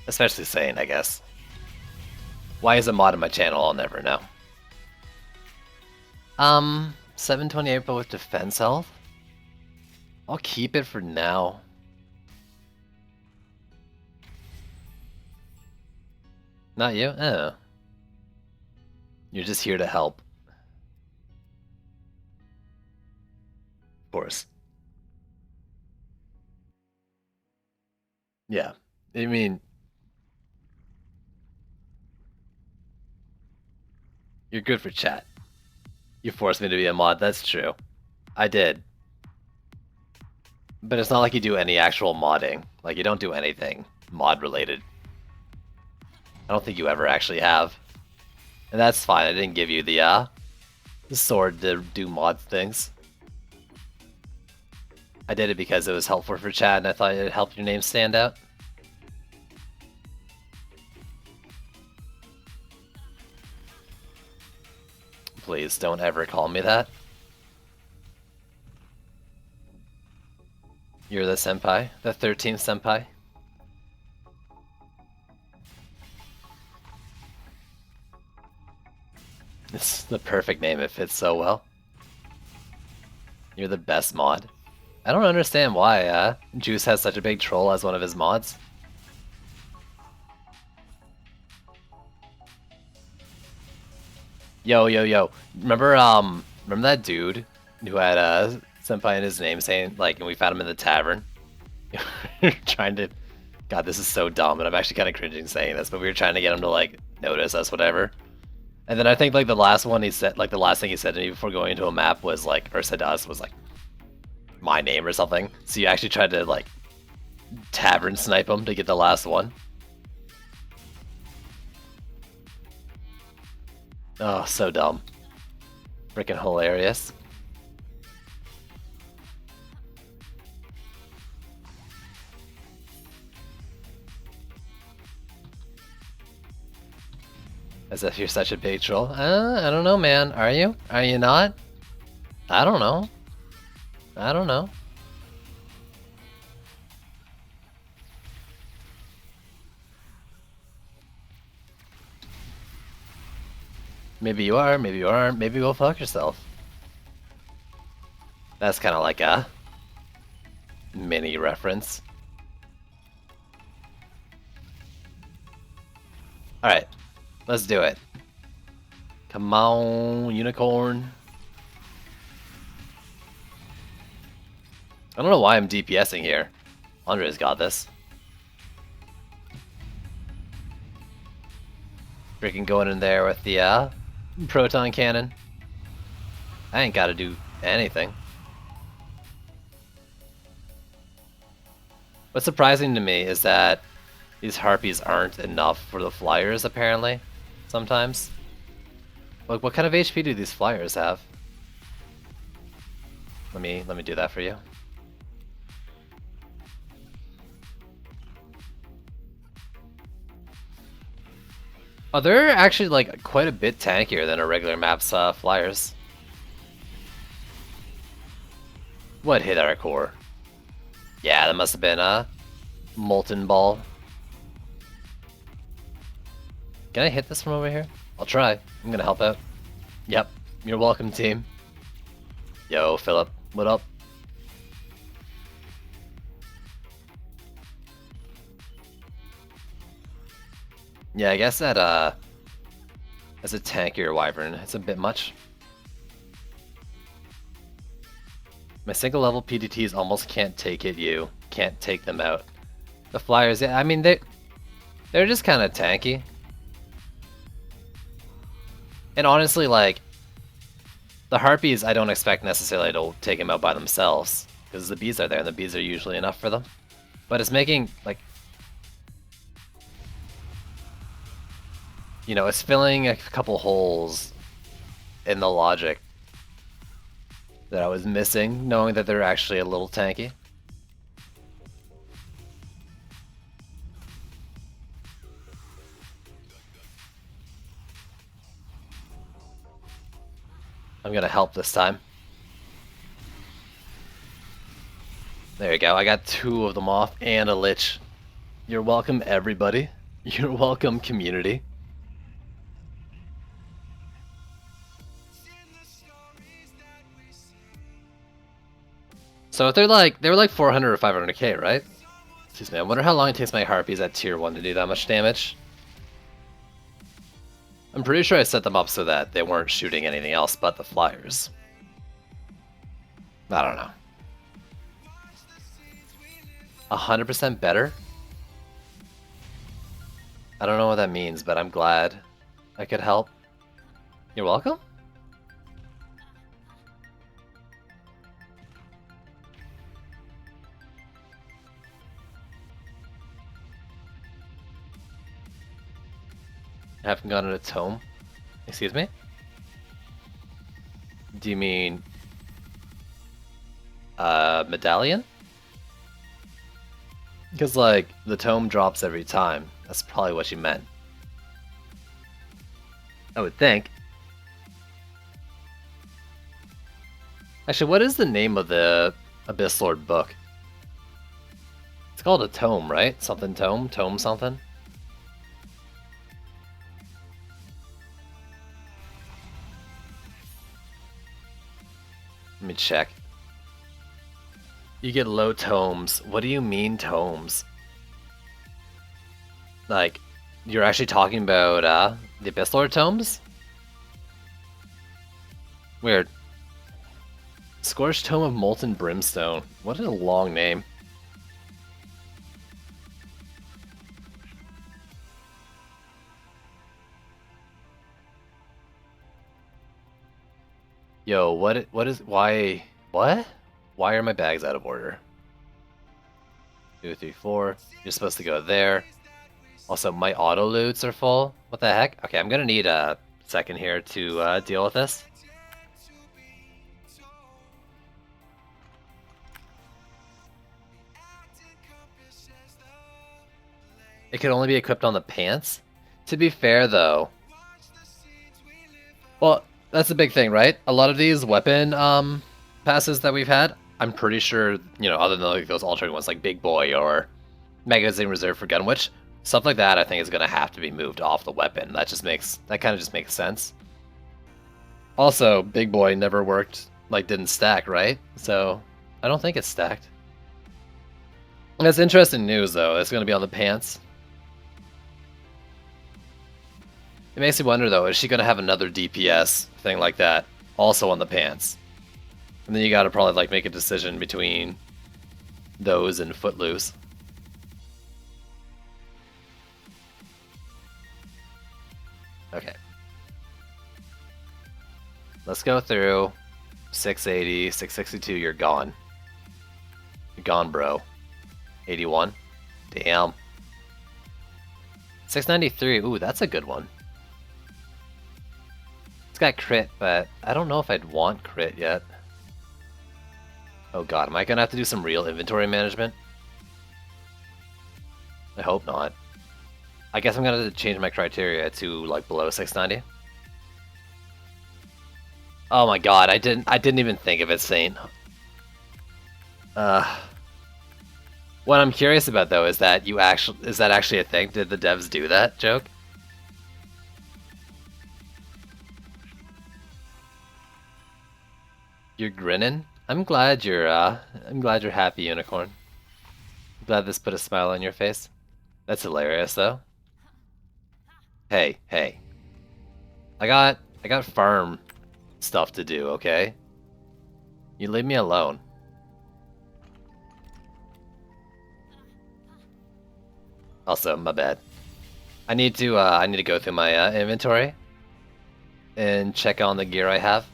Especially Sane, I guess. Why is a mod on my channel? I'll never know. 728 but with defense health? I'll keep it for now. Not you? Oh. You're just here to help. Of course. Yeah. I mean, you're good for chat. You forced me to be a mod, that's true. I did. But it's not like you do any actual modding. Like, you don't do anything mod related. I don't think you ever actually have. And that's fine, I didn't give you the sword to do mod things. I did it because it was helpful for chat and I thought it helped your name stand out. Please don't ever call me that. You're the senpai, the 13th senpai. It's the perfect name, it fits so well. You're the best mod. I don't understand why Juice has such a big troll as one of his mods. Yo, yo, yo. Remember that dude who had senpai in his name saying, like, and we found him in the tavern? Trying to... God, this is so dumb, and I'm actually kind of cringing saying this, but we were trying to get him to, like, notice us, whatever. And then I think, like, the last one he said, like, the last thing he said to me before going into a map was, like, or said to us was, like, my name or something. So you actually tried to, like, tavern snipe him to get the last one. Oh, so dumb. Freaking hilarious. As if you're such a big troll. I don't know, man. Are you? Are you not? I don't know. I don't know. Maybe you are, maybe you aren't, maybe go fuck yourself. That's kind of like a mini reference. Alright, let's do it. Come on, unicorn. I don't know why I'm DPSing here. Andre's got this. Freaking going in there with the proton cannon. I ain't gotta do anything. What's surprising to me is that these harpies aren't enough for the flyers, apparently, sometimes. Like, what kind of HP do these flyers have? Let me do that for you. Oh, they're actually, like, quite a bit tankier than a regular map's flyers. What hit our core? Yeah, that must have been a molten ball. Can I hit this from over here? I'll try. I'm gonna help out. Yep, you're welcome, team. Yo, Philip, what up? Yeah, I guess that, as a tankier wyvern, it's a bit much. My single level PDTs almost can't take it, you. Can't take them out. The flyers, yeah, I mean, they're just kind of tanky. And honestly, like, the harpies, I don't expect necessarily to take them out by themselves, because the bees are there, and the bees are usually enough for them. But it's making, like, you know, it's filling a couple holes in the logic that I was missing, knowing that they're actually a little tanky. I'm gonna help this time. There you go, I got 2 of them off and a lich. You're welcome, everybody. You're welcome, community. So if they were like 400 or 500k, right? Excuse me, I wonder how long it takes my harpies at tier 1 to do that much damage. I'm pretty sure I set them up so that they weren't shooting anything else but the flyers. I don't know. 100% better? I don't know what that means, but I'm glad I could help. You're welcome? Haven't gotten a tome? Excuse me? Do you mean... medallion? Because, like, the tome drops every time. That's probably what you meant. I would think. Actually, what is the name of the Abyss Lord book? It's called a tome, right? Something tome? Tome something? Let me check. You get low tomes. What do you mean tomes? Like, you're actually talking about the Abyss Lord tomes? Weird. Scorched Tome of Molten Brimstone. What a long name. Yo, what is, why, what? Why are my bags out of order? 2, 3, 4. You're supposed to go there. Also, my auto loots are full. What the heck? Okay, I'm gonna need a second here to deal with this. It could only be equipped on the pants? To be fair, though... Well, that's the big thing, right? A lot of these weapon passes that we've had, I'm pretty sure, you know, other than like those alternate ones like Big Boy or Magazine Reserve for Gunwitch, stuff like that I think is going to have to be moved off the weapon. That kind of just makes sense. Also, Big Boy never worked, like didn't stack, right? So, I don't think it's stacked. That's interesting news though, it's going to be on the pants. It makes me wonder though, is she going to have another DPS thing like that also on the pants? And then you got to probably like make a decision between those and Footloose. Okay. Let's go through 680, 662, you're gone. You're gone, bro. 81. Damn. 693, ooh, that's a good one. It's got crit, but I don't know if I'd want crit yet. Oh god, am I gonna have to do some real inventory management? I hope not. I guess I'm gonna have to change my criteria to like below 690. Oh my god, I didn't even think of it, Saint. What I'm curious about though is that is that actually a thing? Did the devs do that joke? You're grinning? I'm glad you're happy, Unicorn. I'm glad this put a smile on your face. That's hilarious though. Hey, hey. I got farm stuff to do, okay? You leave me alone. Also, my bad. I need to go through my inventory and check on the gear I have.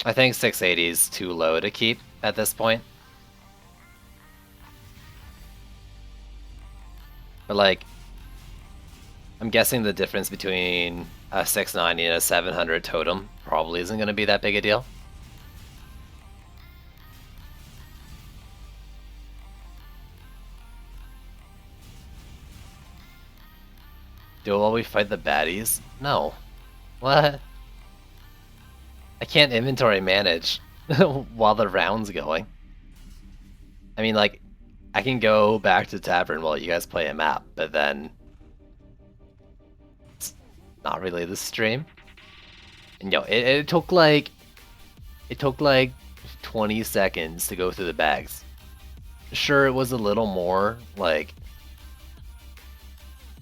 I think 680 is too low to keep at this point. But like, I'm guessing the difference between a 690 and a 700 totem probably isn't going to be that big a deal. Do while we fight the baddies? No. What? I can't inventory manage while the round's going. I mean, like, I can go back to Tavern while you guys play a map, but then it's not really the stream. And yo, it took like 20 seconds to go through the bags. Sure, it was a little more like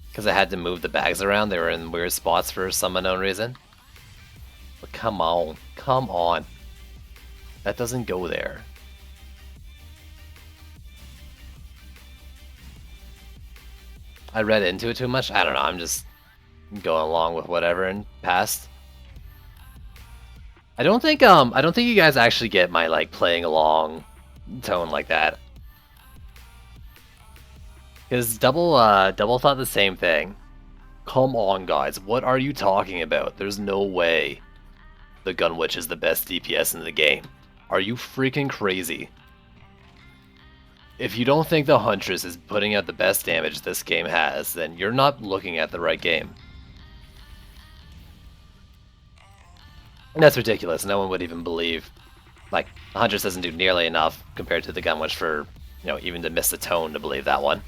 because I had to move the bags around. They were in weird spots for some unknown reason. But come on, come on. That doesn't go there. I read into it too much. I don't know. I'm just going along with whatever and past. I don't think you guys actually get my like playing along tone like that. Because double thought the same thing. Come on, guys. What are you talking about? There's no way the Gun Witch is the best DPS in the game. Are you freaking crazy? If you don't think the Huntress is putting out the best damage this game has, then you're not looking at the right game. And that's ridiculous. No one would even believe. Like, the Huntress doesn't do nearly enough compared to the Gun Witch for, even to miss the tone to believe that one.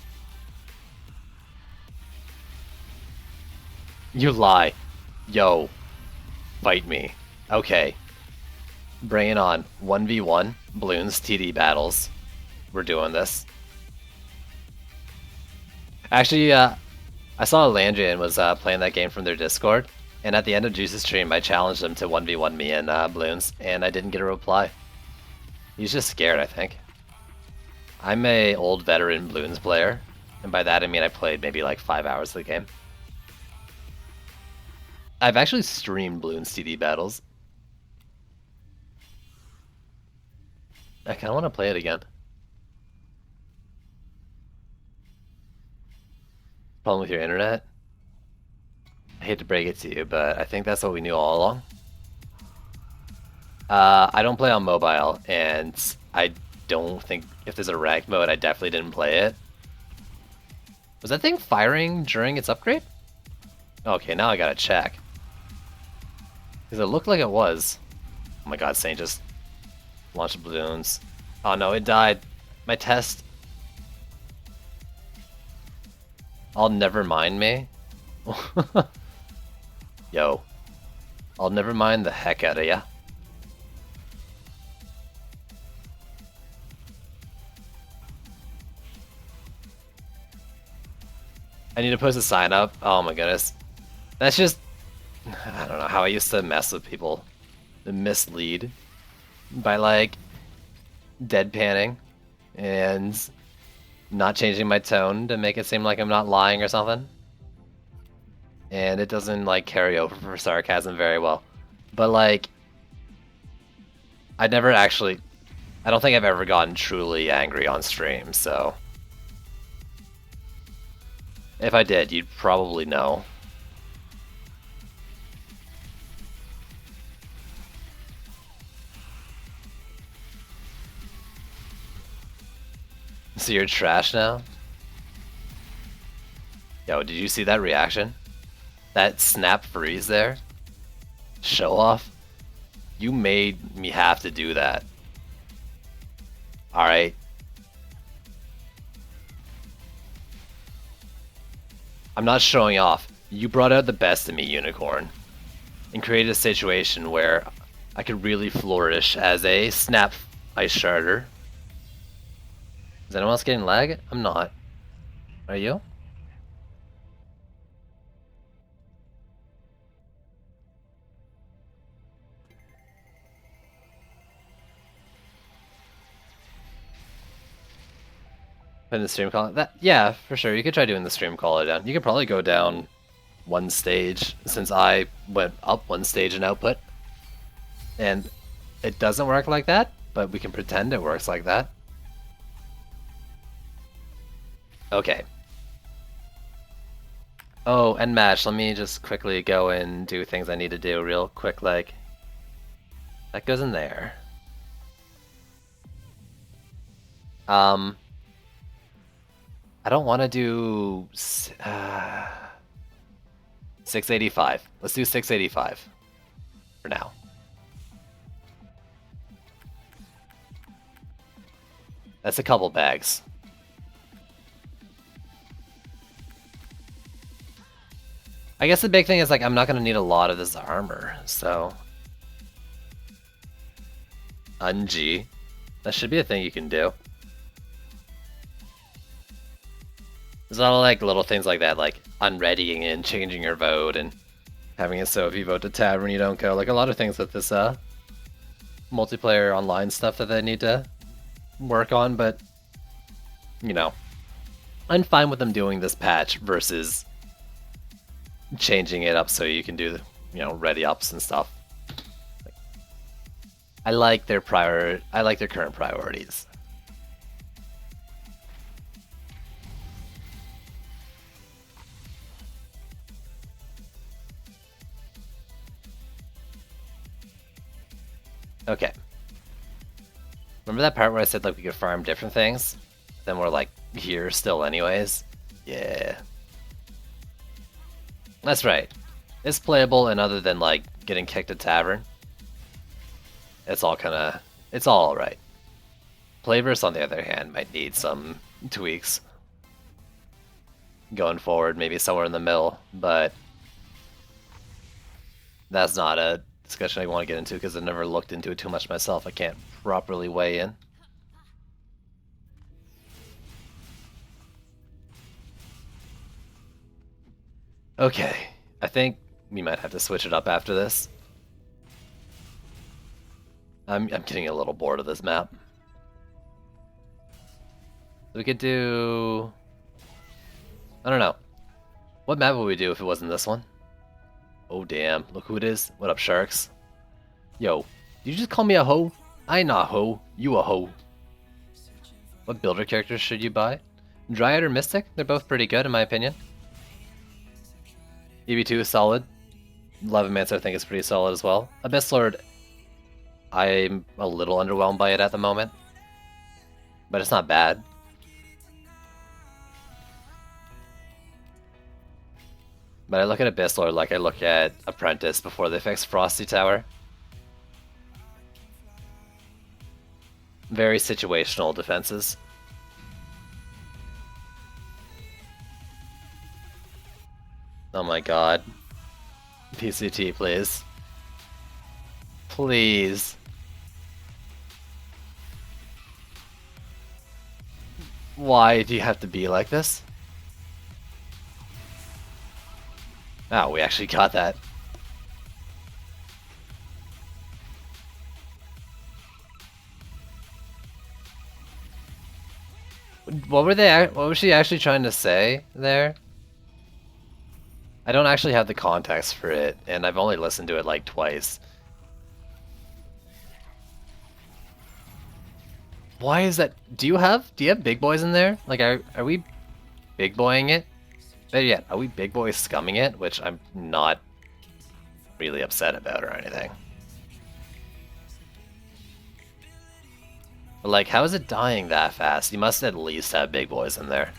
You lie. Yo. Fight me. Okay. Bring it on. 1v1. Bloons, TD battles. We're doing this. Actually, I saw Landrian was playing that game from their Discord, and at the end of Juice's stream, I challenged him to 1v1 me and Bloons, and I didn't get a reply. He's just scared, I think. I'm a old veteran Bloons player, and by that I mean I played maybe like 5 hours of the game. I've actually streamed Bloons TD battles. I kind of want to play it again. Problem with your internet? I hate to break it to you, but I think that's what we knew all along. I don't play on mobile, and I don't think if there's a ranked mode, I definitely didn't play it. Was that thing firing during its upgrade? Okay, now I gotta check. Because it looked like it was. Oh my god, Saint just launched balloons. Oh no, it died. My test. I'll never mind me. Yo. I'll never mind the heck out of ya. I need to post a sign up. Oh my goodness. That's just... I don't know how I used to mess with people. Mislead. By like... deadpanning. And... not changing my tone to make it seem like I'm not lying or something. And it doesn't like carry over for sarcasm very well. But like... I never actually... I don't think I've ever gotten truly angry on stream, so... If I did, you'd probably know. So you're trash now? Yo, did you see that reaction? That snap freeze there? Show off? You made me have to do that. Alright. I'm not showing off. You brought out the best in me, Unicorn, and created a situation where I could really flourish as a snap ice shardder. Is anyone else getting lag? I'm not. Are you? Put in the stream call? Yeah, for sure. You could try doing the stream caller down. You could probably go down one stage, since I went up one stage in output. And it doesn't work like that, but we can pretend it works like that. Okay. Oh, and match. Let me just quickly go and do things I need to do real quick, like... That goes in there. I don't want to do 685. Let's do 685 for now. That's a couple bags. I guess the big thing is like I'm not going to need a lot of this armor, so... Ungi. That should be a thing you can do. There's a lot of like little things like that, like unreadying and changing your vote and having it so if you vote to tab when you don't go. Like a lot of things with this multiplayer online stuff that they need to work on, but you know, I'm fine with them doing this patch versus changing it up so you can do the, ready ups and stuff. I like their current priorities. Okay. Remember that part where I said like we could farm different things? Then we're like here still anyways? Yeah. That's right. It's playable, and other than like getting kicked at tavern, it's all alright. Playverse, on the other hand, might need some tweaks going forward, maybe somewhere in the middle, but that's not a discussion I want to get into because I've never looked into it too much myself. I can't properly weigh in. Okay, I think we might have to switch it up after this. I'm getting a little bored of this map. We could do... I don't know. What map would we do if it wasn't this one? Oh damn, look who it is. What up, sharks? Yo, did you just call me a hoe? I ain't not a hoe, you a hoe. What builder characters should you buy? Dryad or Mystic? They're both pretty good in my opinion. DD2 is solid. Levimancer I think is pretty solid as well. Abyss Lord, I'm a little underwhelmed by it at the moment. But it's not bad. But I look at Abyss Lord like I look at Apprentice before they fixed Frosty Tower. Very situational defenses. Oh my god. PCT, please. Please. Why do you have to be like this? Oh, we actually got that. What was she actually trying to say there? I don't actually have the context for it, and I've only listened to it like twice. Why is that? Do you have big boys in there? Like, are we big boying it? Better yet, are we big boys scumming it? Which I'm not really upset about or anything. But like, how is it dying that fast? You must at least have big boys in there.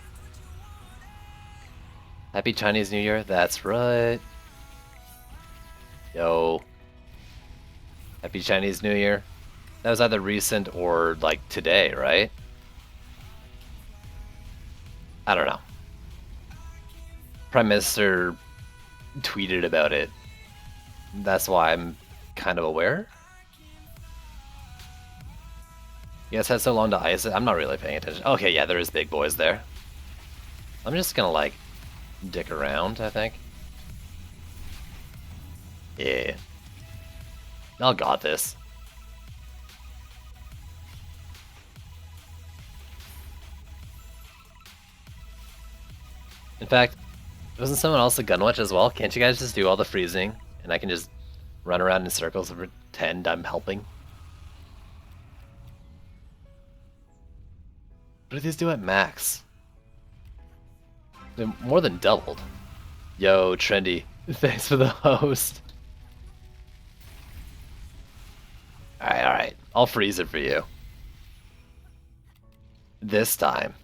Happy Chinese New Year, that's right. Yo. Happy Chinese New Year. That was either recent or like today, right? I don't know. Prime Minister tweeted about it. That's why I'm kind of aware. You guys had so long to ice it. I'm not really paying attention. Okay, yeah, there is big boys there. I'm just gonna like dick around, I think. Yeah. Y'all got this. In fact, wasn't someone else a gunwatch as well? Can't you guys just do all the freezing and I can just run around in circles and pretend I'm helping? What do these do at max? They're more than doubled. Yo, Trendy. Thanks for the host. Alright. I'll freeze it for you. This time.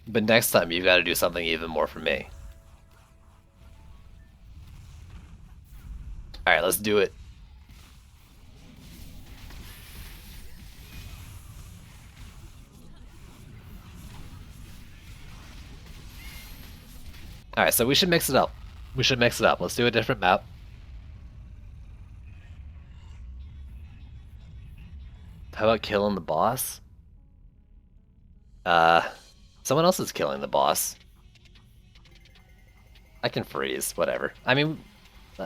But next time you've got to do something even more for me. Alright, let's do it. Alright, so we should mix it up. Let's do a different map. How about killing the boss? Someone else is killing the boss. I can freeze, whatever. I mean,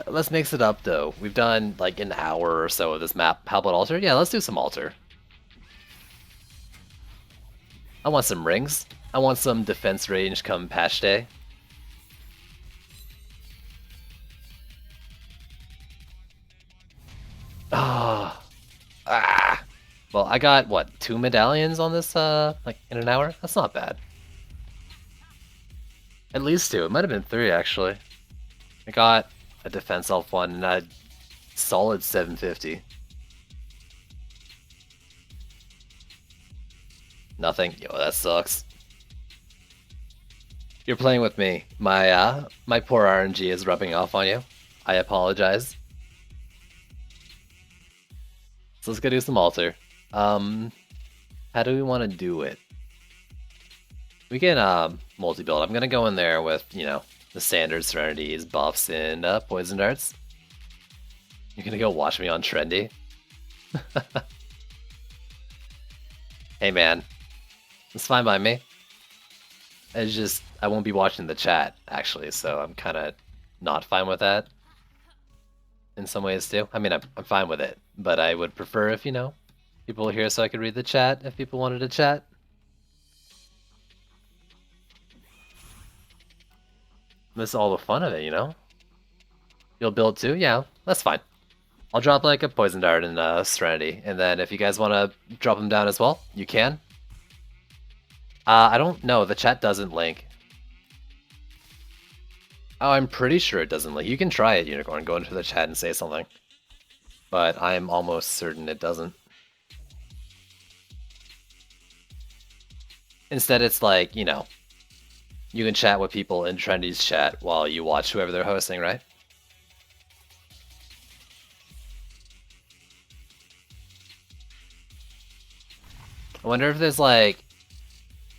let's mix it up though. We've done like an hour or so of this map. How about altar? Yeah, let's do some altar. I want some rings. I want some defense range come patch day. Ah. Ah. Well, I got, what, 2 medallions on this, like, in an hour? That's not bad. At least 2. It might have been 3, actually. I got a defense elf one and a solid 750. Nothing? Yo, that sucks. You're playing with me. My poor RNG is rubbing off on you. I apologize. So let's go do some altar. How do we want to do it? We can multi-build. I'm gonna go in there with, you know, the standard Serenities, buffs, and poison darts. You're gonna go watch me on Trendy? Hey man, it's fine by me. It's just, I won't be watching the chat, actually, so I'm kind of not fine with that. In some ways, too. I mean, I'm fine with it, but I would prefer if, you know, people were here so I could read the chat, if people wanted to chat. Miss all the fun of it, you know? You'll build too? Yeah, that's fine. I'll drop like a poison dart and Serenity, and then if you guys want to drop them down as well, you can. I don't know, the chat doesn't link. Oh, I'm pretty sure it doesn't link. You can try it, Unicorn, go into the chat and say something. But I'm almost certain it doesn't. Instead, it's like, you know, you can chat with people in Trendy's chat while you watch whoever they're hosting, right? I wonder if there's like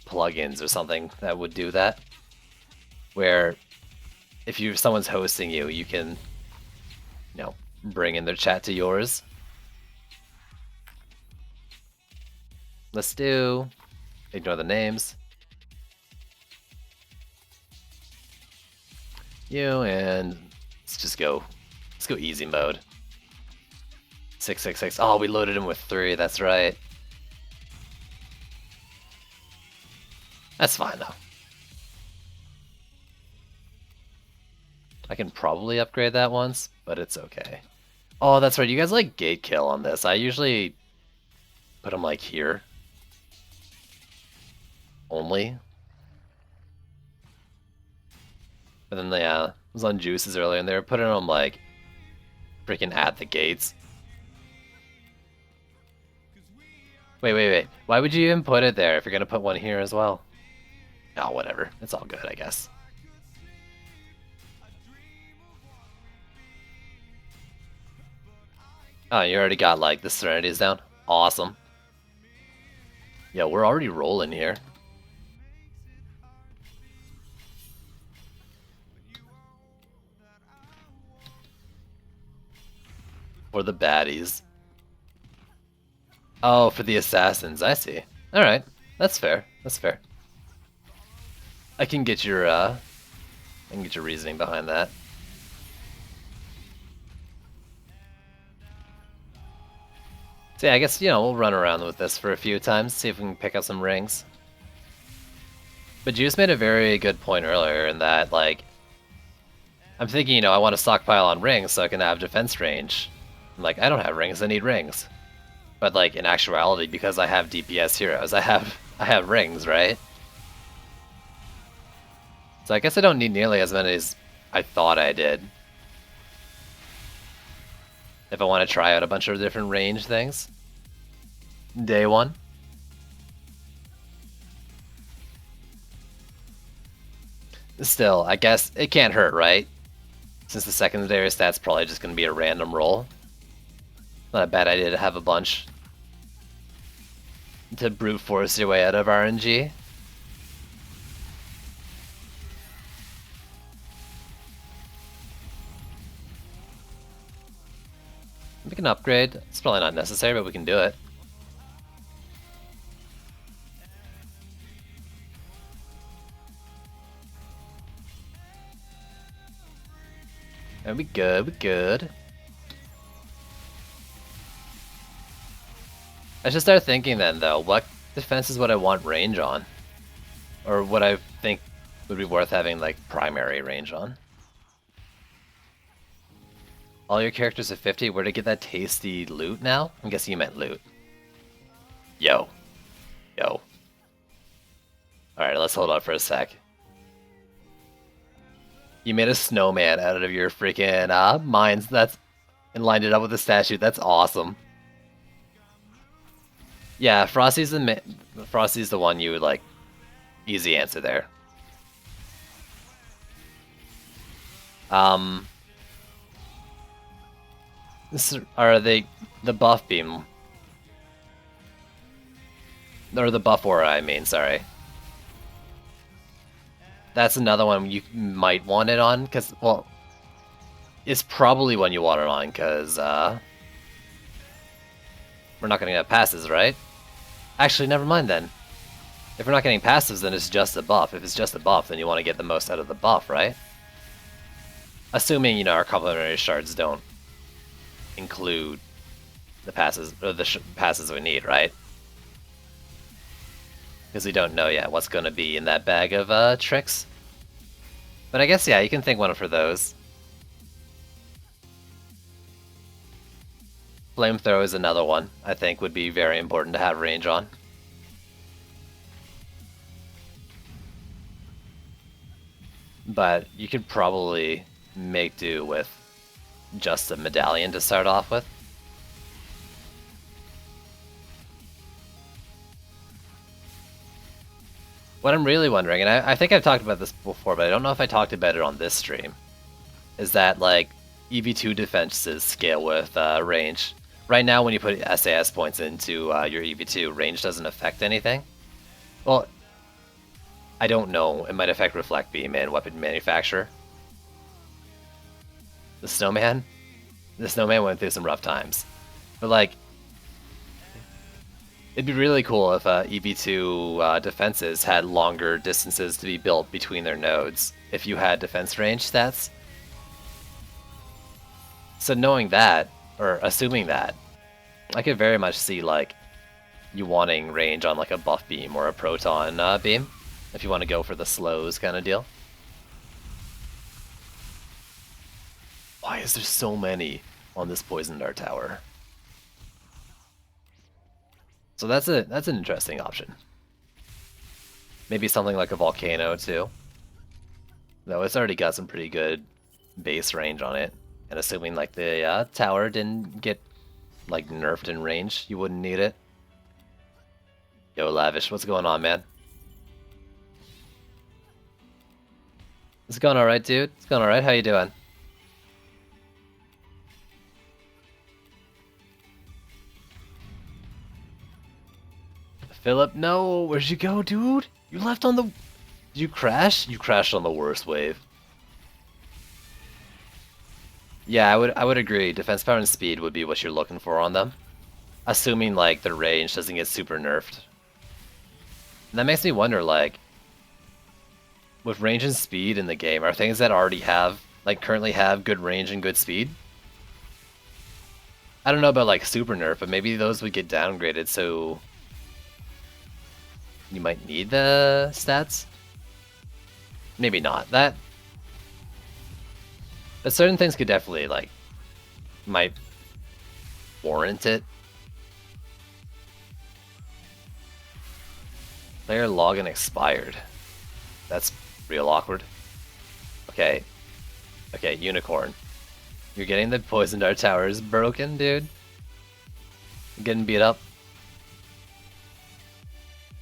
plugins or something that would do that, where if someone's hosting you, you can, you know, bring in their chat to yours. Let's do, ignore the names. You, and let's go easy mode. 666. Oh, we loaded him with 3. That's right. That's fine though. I can probably upgrade that once, but it's okay. Oh, that's right. You guys like gate kill on this. I usually put them like here. Only. But then they was on juices earlier and they were putting them like freaking at the gates. Wait. Why would you even put it there if you're gonna put one here as well? Oh, whatever. It's all good, I guess. Oh, you already got like the Serenities down? Awesome. Yeah, we're already rolling here. For the baddies. Oh, for the assassins, I see. Alright, that's fair. That's fair. I can get your reasoning behind that. So yeah, I guess, you know, we'll run around with this for a few times, see if we can pick up some rings. But Juice made a very good point earlier in that, like, I'm thinking, you know, I want to stockpile on rings so I can have defense range. I'm like, I don't have rings, I need rings. But like, in actuality, because I have DPS heroes, I have rings, right? So I guess I don't need nearly as many as I thought I did. If I want to try out a bunch of different range things. Day one. Still, I guess it can't hurt, right? Since the secondary stat's probably just going to be a random roll. Not a bad idea to have a bunch. To brute force your way out of RNG. We can upgrade. It's probably not necessary, but we can do it. And we good, we good. I should start thinking then, though, what defense is what I want range on? Or what I think would be worth having, like, primary range on. All your characters are 50, where to get that tasty loot now? I'm guessing you meant loot. Yo. Alright, let's hold up for a sec. You made a snowman out of your freaking mines, and lined it up with a statue. That's awesome. Yeah, Frosty's the one you would like. Easy answer there. Are they the buff beam or the buff aura? I mean, sorry. That's another one you might want it on because, well, it's probably one you want it on because we're not gonna get passes, right? Actually, never mind then. If we're not getting passives, then it's just a buff. If it's just a buff, then you want to get the most out of the buff, right? Assuming, you know, our complementary shards don't include the passes or the passes we need, right? Because we don't know yet what's going to be in that bag of tricks. But I guess, yeah, you can think one for those. Flamethrower is another one I think would be very important to have range on. But you could probably make do with just a medallion to start off with. What I'm really wondering, and I think I've talked about this before, but I don't know if I talked about it on this stream, is that like EV2 defenses scale with range. Right now, when you put SAS points into your EV2, range doesn't affect anything. Well, I don't know. It might affect Reflect Beam and Weapon Manufacturer. The Snowman? The Snowman went through some rough times. But like, it'd be really cool if EV2 defenses had longer distances to be built between their nodes if you had defense range stats. So knowing that, or assuming that, I could very much see like you wanting range on like a buff beam or a proton beam if you want to go for the slows kind of deal. Why is there so many on this poison dart tower? So that's an interesting option. Maybe something like a volcano too. Though it's already got some pretty good base range on it. And assuming like the tower didn't get like nerfed in range, you wouldn't need it. Yo, Lavish, what's going on, man? It's going alright, dude. It's going alright. How you doing? Philip, no! Where'd you go, dude? You left on the... Did you crash? You crashed on the worst wave. Yeah, I would agree. Defense power and speed would be what you're looking for on them. Assuming, like, the range doesn't get super nerfed. And that makes me wonder, like... With range and speed in the game, are things that already have... Like, currently have good range and good speed? I don't know about, like, super nerf, but maybe those would get downgraded, so... You might need the stats? Maybe not. But certain things could definitely, like, might warrant it. Player login expired. That's real awkward. Okay. Okay, Unicorn. You're getting the Poison Dart Towers broken, dude. You're getting beat up.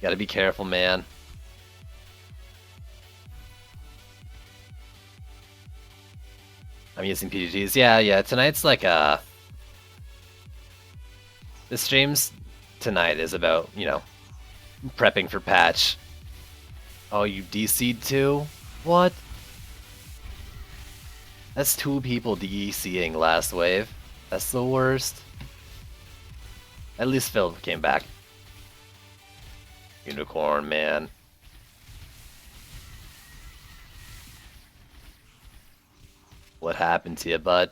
Gotta be careful, man. I'm using PGGs. Yeah, tonight's like the streams tonight is about, you know, prepping for patch. Oh, you DC'd too? What? That's 2 people DCing last wave. That's the worst. At least Phil came back. Unicorn, man. What happened to you, bud?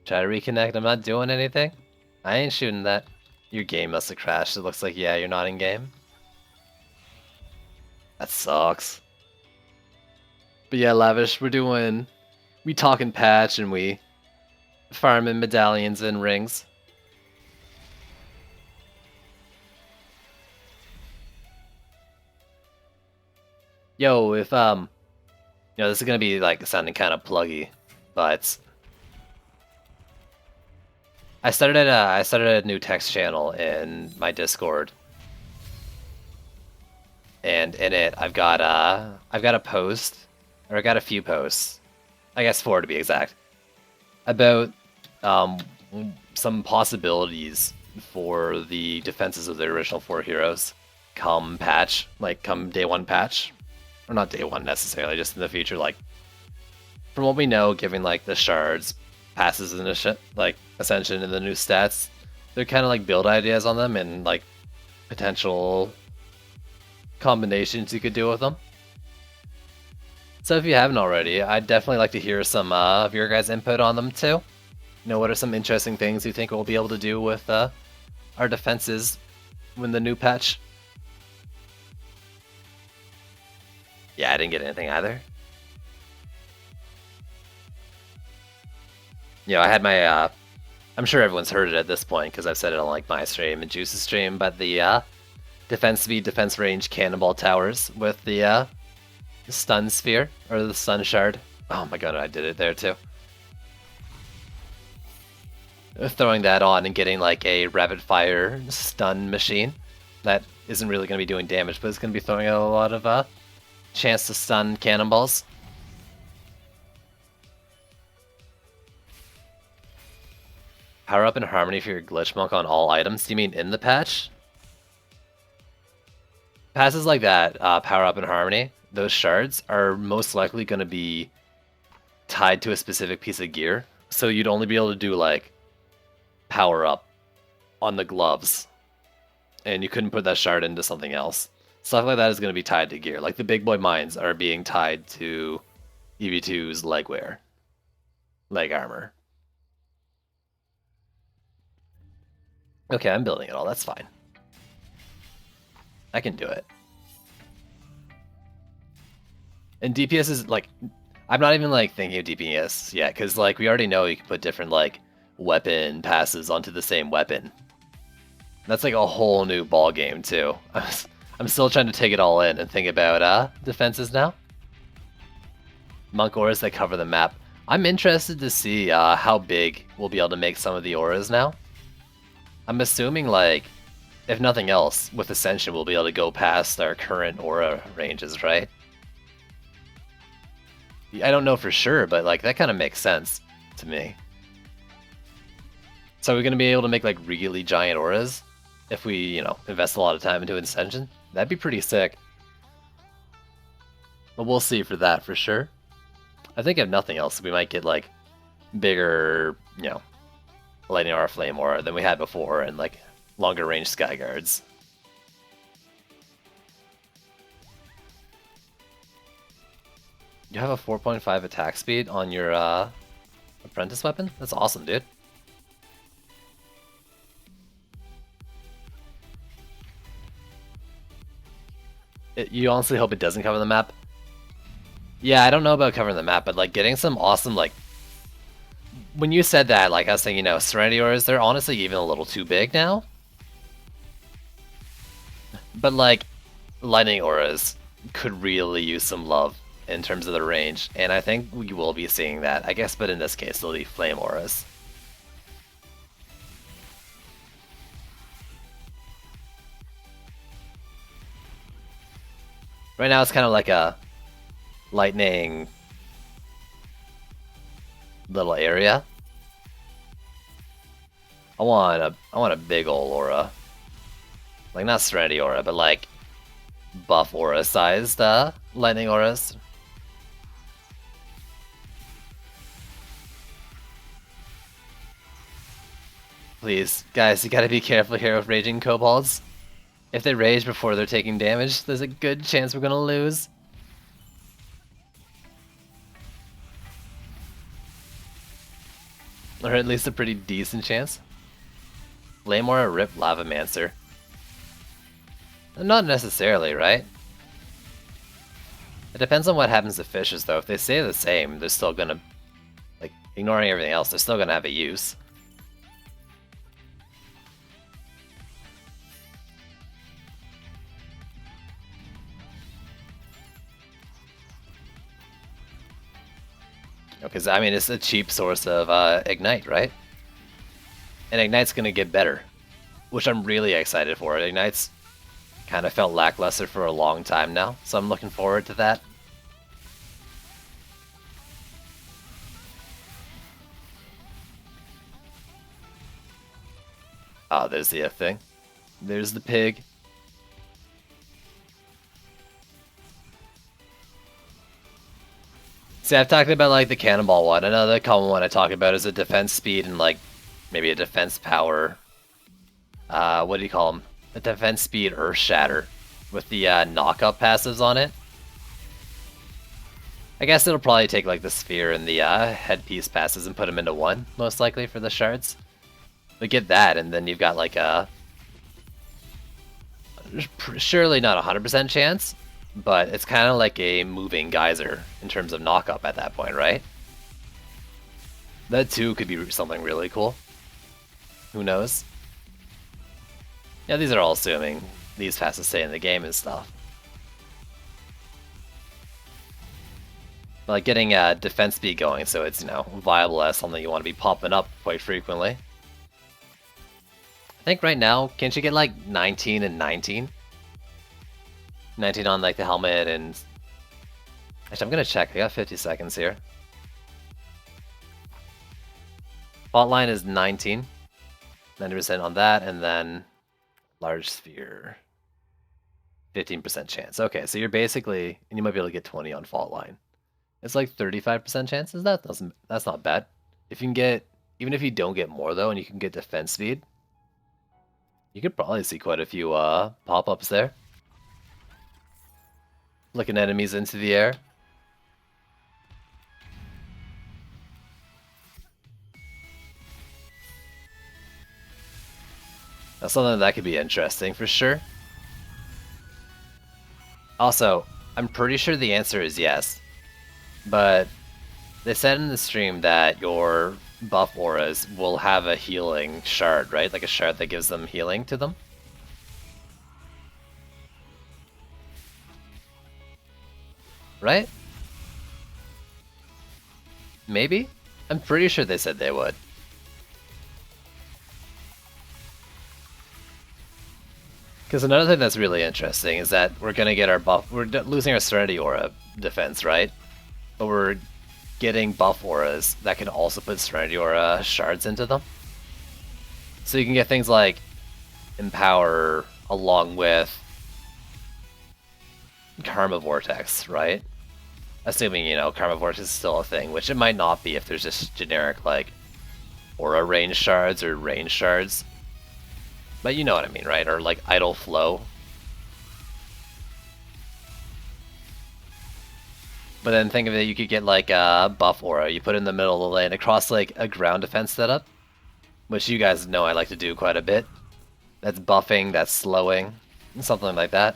Try to reconnect. I'm not doing anything. I ain't shooting that. Your game must have crashed. It looks like, yeah, you're not in game. That sucks. But yeah, Lavish, we talking patch and we farming medallions and rings. Yo, if, you know, this is gonna be, like, sounding kind of pluggy, but... I started a new text channel in my Discord, and in it I've got a post, or I got a few posts, I guess 4 to be exact, about some possibilities for the defenses of the original 4 heroes come patch, like come day 1 patch, or not day 1 necessarily, just in the future. Like from what we know, giving like the shards, passes, and like ascension and the new stats, they're kind of like build ideas on them and like potential combinations you could do with them. So if you haven't already, I'd definitely like to hear some of your guys' input on them too. You know, what are some interesting things you think we'll be able to do with our defenses when the new patch? Yeah, I didn't get anything either. You know, I had my, I'm sure everyone's heard it at this point because I've said it on like my stream and Juice's stream, but the defense speed, defense range cannonball towers with the stun sphere, or the stun shard. Oh my god, I did it there too. Throwing that on and getting like a rapid fire stun machine that isn't really going to be doing damage, but it's going to be throwing out a lot of chance to stun cannonballs. Power up in Harmony for your glitch monk on all items. Do you mean in the patch? Passes like that, power up in Harmony, those shards are most likely going to be tied to a specific piece of gear. So you'd only be able to do like power up on the gloves, and you couldn't put that shard into something else. Stuff like that is going to be tied to gear. Like the big boy mines are being tied to DD2's leg wear, leg armor. Okay, I'm building it all. That's fine. I can do it. And DPS is like, I'm not even like thinking of DPS yet, because like we already know you can put different like weapon passes onto the same weapon. That's like a whole new ball game too. I'm still trying to take it all in and think about defenses now. Monk auras that cover the map. I'm interested to see how big we'll be able to make some of the auras now. I'm assuming like, if nothing else, with Ascension we'll be able to go past our current aura ranges, right? I don't know for sure, but like that kind of makes sense to me. So we're going to be able to make like really giant auras if we, you know, invest a lot of time into Ascension. That'd be pretty sick. But we'll see for that for sure. I think if nothing else, we might get like bigger, you know, lightning aura, flame aura than we had before, and like longer range sky guards. You have a 4.5 attack speed on your apprentice weapon? That's awesome, dude. You honestly hope it doesn't cover the map? Yeah, I don't know about covering the map, but like getting some awesome, like, when you said that, like I was thinking, you know, Serenity auras, they're honestly even a little too big now. But like, lightning auras could really use some love in terms of the range, and I think we will be seeing that, I guess, but in this case, they'll be flame auras. Right now it's kind of like a lightning little area. I want a big ol' aura. Like not Serenity aura, but like buff aura sized lightning auras. Please, guys, you gotta be careful here with raging kobolds. If they rage before they're taking damage, there's a good chance we're gonna lose. Or at least a pretty decent chance. Flame aura, rip Lavamancer. Not necessarily, right? It depends on what happens to fishes, though. If they stay the same, they're still gonna, like, ignoring everything else, they're still gonna have a use. Because, I mean, it's a cheap source of Ignite, right? And Ignite's gonna get better, which I'm really excited for. Ignite's kind of felt lackluster for a long time now, so I'm looking forward to that. Oh, there's the thing. There's the pig. See, I've talked about like the cannonball one. Another common one I talk about is a defense speed and like maybe a defense power. What do you call them? A defense speed Earth Shatter with the knockup passives on it. I guess it'll probably take like the sphere and the headpiece passes and put them into one, most likely for the shards. But get that, and then you've got like a surely not 100% chance, but it's kind of like a moving geyser in terms of knockup at that point, right? That too could be something really cool. Who knows? Yeah, these are all assuming these passes stay in the game and stuff. Like getting defense speed going, so it's, you know, viable as something you want to be popping up quite frequently. I think right now, can't you get like 19 and 19? 19 on like the helmet and... Actually, I'm gonna check. I got 50 seconds here. Fault line is 19. 90% on that, and then large sphere. 15% chance. Okay, so you're basically... And you might be able to get 20 on fault line. It's like 35% chances. That's not bad. If you can get... Even if you don't get more though, and you can get defense speed, you could probably see quite a few pop-ups there. Flicking enemies into the air. That's something that could be interesting for sure. Also, I'm pretty sure the answer is yes. But they said in the stream that your buff auras will have a healing shard, right? Like a shard that gives them healing to them. Right? Maybe? I'm pretty sure they said they would. Because another thing that's really interesting is that we're gonna get our buff. We're losing our Serenity Aura defense, right? But we're getting buff auras that can also put Serenity Aura shards into them. So you can get things like Empower along with Karma Vortex, right? Assuming, you know, Karma Vortex is still a thing, which it might not be if there's just generic, like, Aura range shards or range shards. But you know what I mean, right? Or, like, Idle Flow. But then think of it, you could get, like, a buff aura. You put it in the middle of the lane across, like, a ground defense setup. Which you guys know I like to do quite a bit. That's buffing, that's slowing, something like that.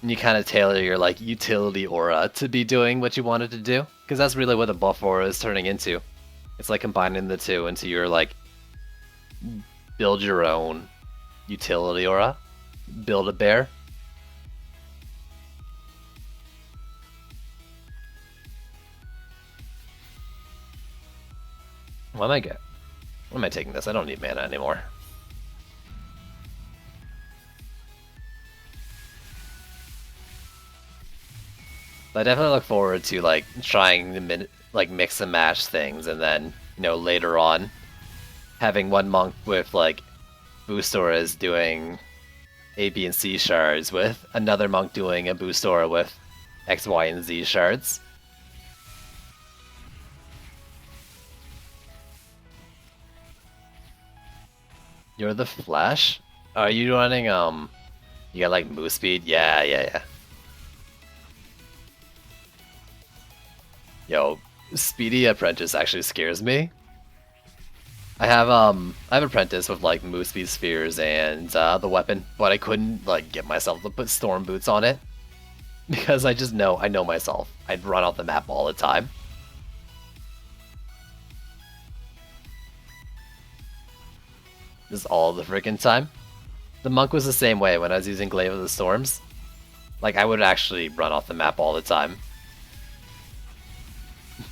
And you kind of tailor your like utility aura to be doing what you wanted to do, because that's really what the buff aura is turning into. It's like combining the two into your like build your own utility aura, build a bear. What am I taking this? I don't need mana anymore. But I definitely look forward to like trying to like mix and match things, and then, you know, later on having one monk with like boost auras doing A, B, and C shards, with another monk doing a boost aura with X, Y, and Z shards. You're the Flash? Are you running you got like move speed? Yeah. Yo, Speedy Apprentice actually scares me. I have Apprentice with like move speed spheres and the weapon, but I couldn't like get myself to put storm boots on it because I know myself. I'd run off the map all the time. Just all the freaking time. The monk was the same way when I was using Glaive of the Storms. Like I would actually run off the map all the time.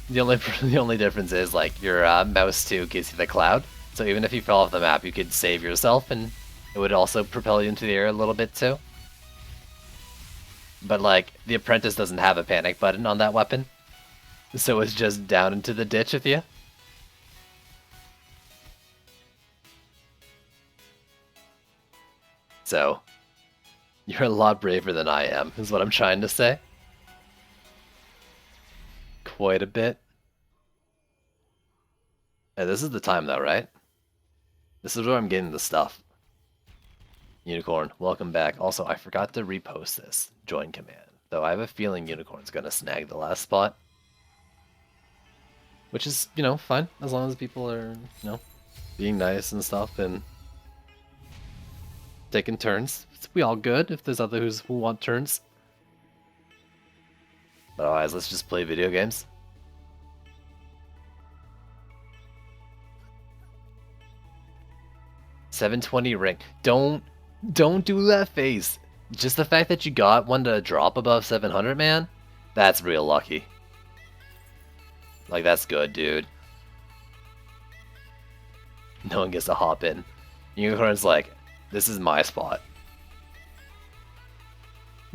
The only difference is like your mouse 2 gives you the cloud, so even if you fell off the map, you could save yourself, and it would also propel you into the air a little bit too. But like the apprentice doesn't have a panic button on that weapon, so it's just down into the ditch with you. So you're a lot braver than I am, is what I'm trying to say. Quite a bit. Hey, this is the time though, right? This is where I'm getting the stuff. Unicorn, welcome back. Also, I forgot to repost this. Join command. Though I have a feeling Unicorn's gonna snag the last spot. Which is, you know, fine. As long as people are, you know, being nice and stuff and taking turns. We all good if there's others who want turns. But otherwise, let's just play video games. $720 ring. Don't do that face. Just the fact that you got one to drop above 700, man, that's real lucky. Like, that's good, dude. No one gets to hop in. Unicorn's like, this is my spot.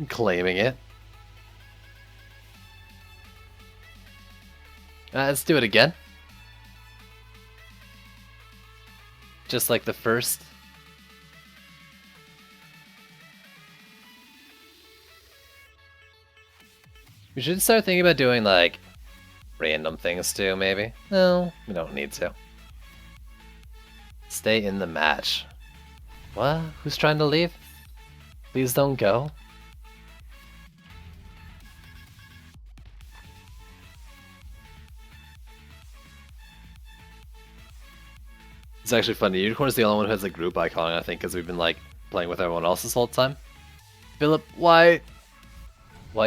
Claiming it. Let's do it again. Just like the first. We should start thinking about doing like random things too, maybe. No, we don't need to. Stay in the match. What? Who's trying to leave? Please don't go. It's actually funny. Unicorn's the only one who has a group icon, I think, because we've been like playing with everyone else this whole time. Philip, why'd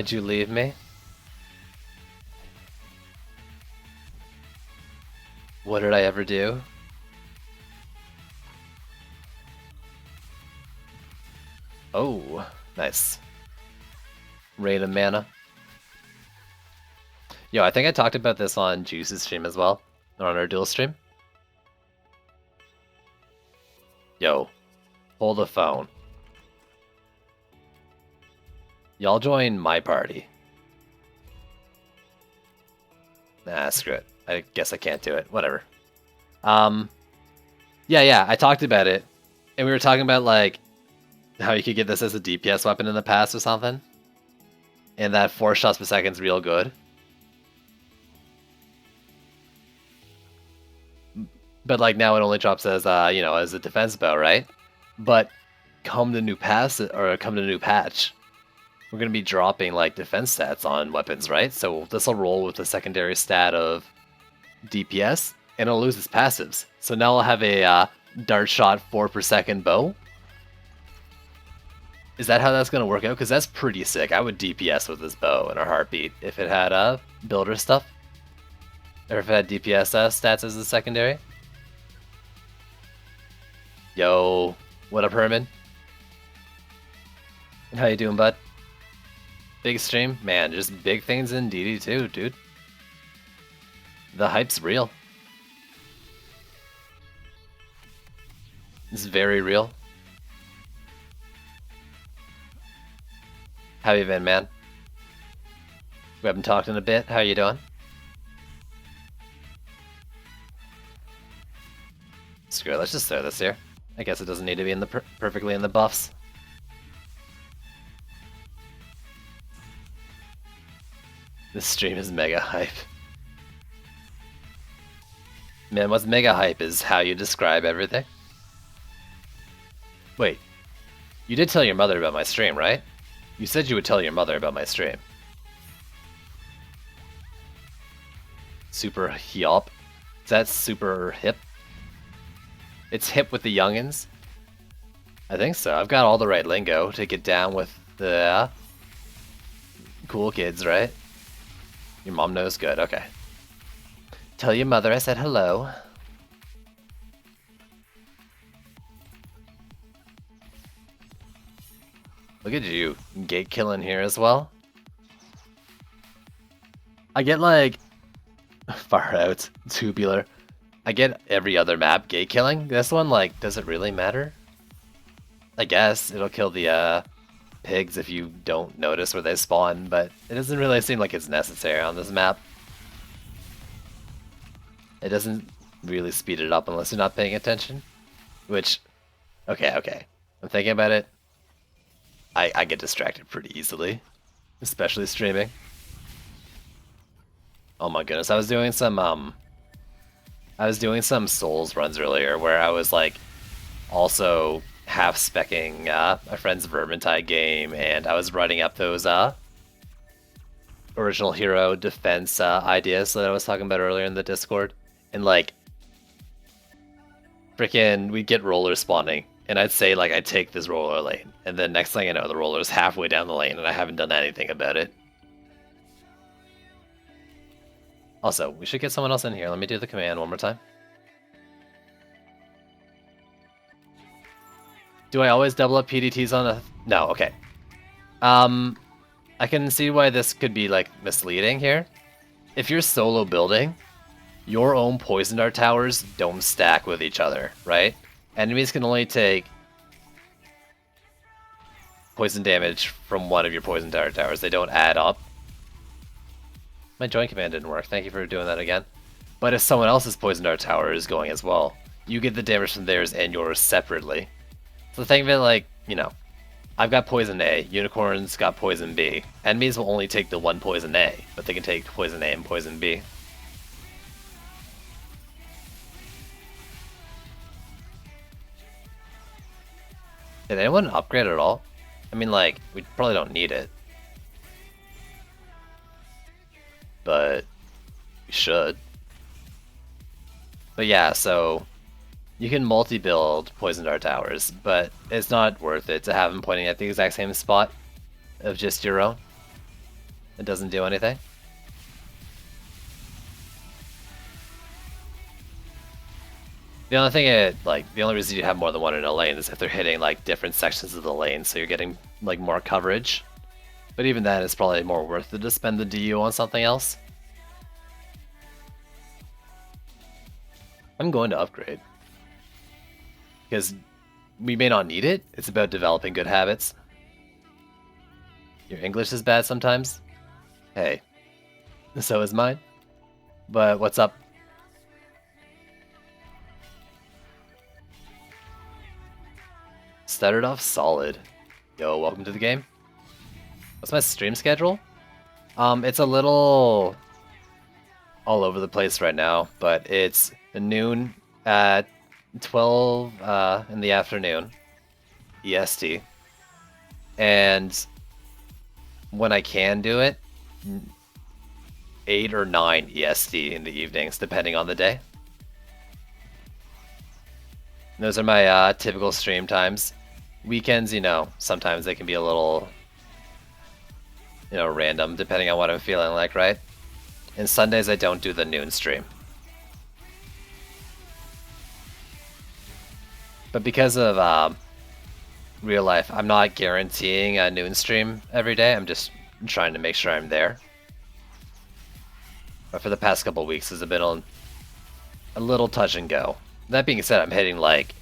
you leave me? What did I ever do? Oh, nice. Rain of mana. Yo, I think I talked about this on Juice's stream as well, or on our dual stream. Yo, hold the phone. Y'all join my party. Nah, screw it. I guess I can't do it. Whatever. Yeah, I talked about it. And we were talking about, like, how you could get this as a DPS weapon in the past or something. And that 4 shots per second is real good. But, like, now it only drops as, you know, as a defense bow, right? But come the new patch, we're going to be dropping, like, defense stats on weapons, right? So this will roll with the secondary stat of DPS, and it'll lose its passives. So now I'll have a dart shot 4 per second bow. Is that how that's going to work out? Because that's pretty sick. I would DPS with this bow in a heartbeat if it had builder stuff. Or if it had DPS stats as a secondary. Yo, what up, Herman? How you doing, bud? Big stream? Man, just big things in DD2, dude. The hype's real. It's very real. How you been, man? We haven't talked in a bit. How you doing? Screw it, let's just throw this here. I guess it doesn't need to be in the perfectly in the buffs. This stream is mega hype. Man, what's mega hype is how you describe everything. Wait, you did tell your mother about my stream, right? You said you would tell your mother about my stream. Super hip? Is that super hip? It's hip with the youngins? I think so. I've got all the right lingo to get down with the cool kids, right? Your mom knows? Good, okay. Tell your mother I said hello. Look at you, gate killing here as well. I get like Far out. Tubular. I get every other map gate killing. This one, like, does it really matter? I guess it'll kill the pigs if you don't notice where they spawn, but it doesn't really seem like it's necessary on this map. It doesn't really speed it up unless you're not paying attention. Which, okay. I'm thinking about it. I get distracted pretty easily, especially streaming. Oh my goodness, I was doing some Souls runs earlier where I was like also half specking my friend's Vermintide game, and I was writing up those original hero defense ideas that I was talking about earlier in the Discord, and like freaking we'd get rollers spawning, and I'd say like I take this roller lane, and then next thing I know the roller's halfway down the lane and I haven't done anything about it. Also, we should get someone else in here. Let me do the command one more time. Do I always double up PDTs on a... No, okay. I can see why this could be, like, misleading here. If you're solo building, your own poison dart towers don't stack with each other, right? Enemies can only take poison damage from one of your poison dart towers. They don't add up. My join command didn't work. Thank you for doing that again. But if someone else's poison dart tower is going as well, you get the damage from theirs and yours separately. So think of it like, you know, I've got poison A, Unicorn's got poison B. Enemies will only take the one poison A, but they can take poison A and poison B. Did anyone upgrade at all? I mean, like, we probably don't need it. But we should. But yeah, so you can multi-build poison dart towers, but it's not worth it to have them pointing at the exact same spot of just your own. It doesn't do anything. The only thing the only reason you have more than one in a lane is if they're hitting like different sections of the lane, so you're getting like more coverage. But even then, it's probably more worth it to spend the DU on something else. I'm going to upgrade. Because we may not need it. It's about developing good habits. Your English is bad sometimes. Hey, so is mine. But what's up? Started off solid. Yo, welcome to the game. What's my stream schedule? It's a little all over the place right now, but it's noon at 12 in the afternoon, EST. And when I can do it, 8 or 9 EST in the evenings, depending on the day. Those are my typical stream times. Weekends, you know, sometimes they can be a little, you know, random, depending on what I'm feeling like, right? And Sundays I don't do the noon stream. But because of real life, I'm not guaranteeing a noon stream every day. I'm just trying to make sure I'm there. But for the past couple weeks, it's been a little touch and go. That being said, I'm hitting like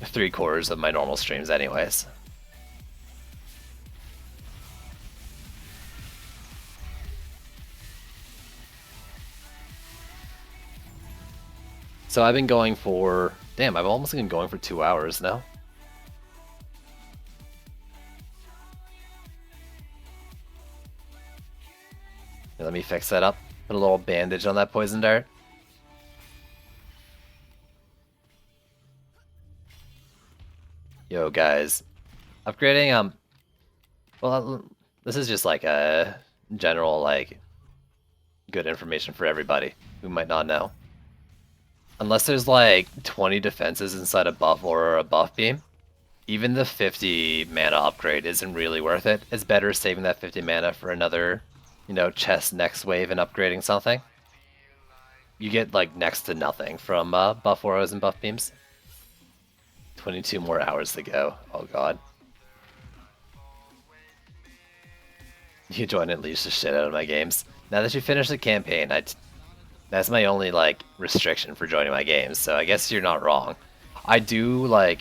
3/4 of my normal streams anyways. So I've been going for... Damn, I've almost been going for 2 hours now. Here, let me fix that up. Put a little bandage on that poison dart. Yo, guys. Upgrading, well, this is just like a general, like, good information for everybody who might not know. Unless there's like 20 defenses inside a buff or a buff beam, even the 50 mana upgrade isn't really worth it. It's better saving that 50 mana for another, you know, chest next wave and upgrading something. You get like next to nothing from buff auras and buff beams. 22 more hours to go. Oh god. You join and leash the shit out of my games. Now that you finish the campaign, That's my only like restriction for joining my games, so I guess you're not wrong. I do like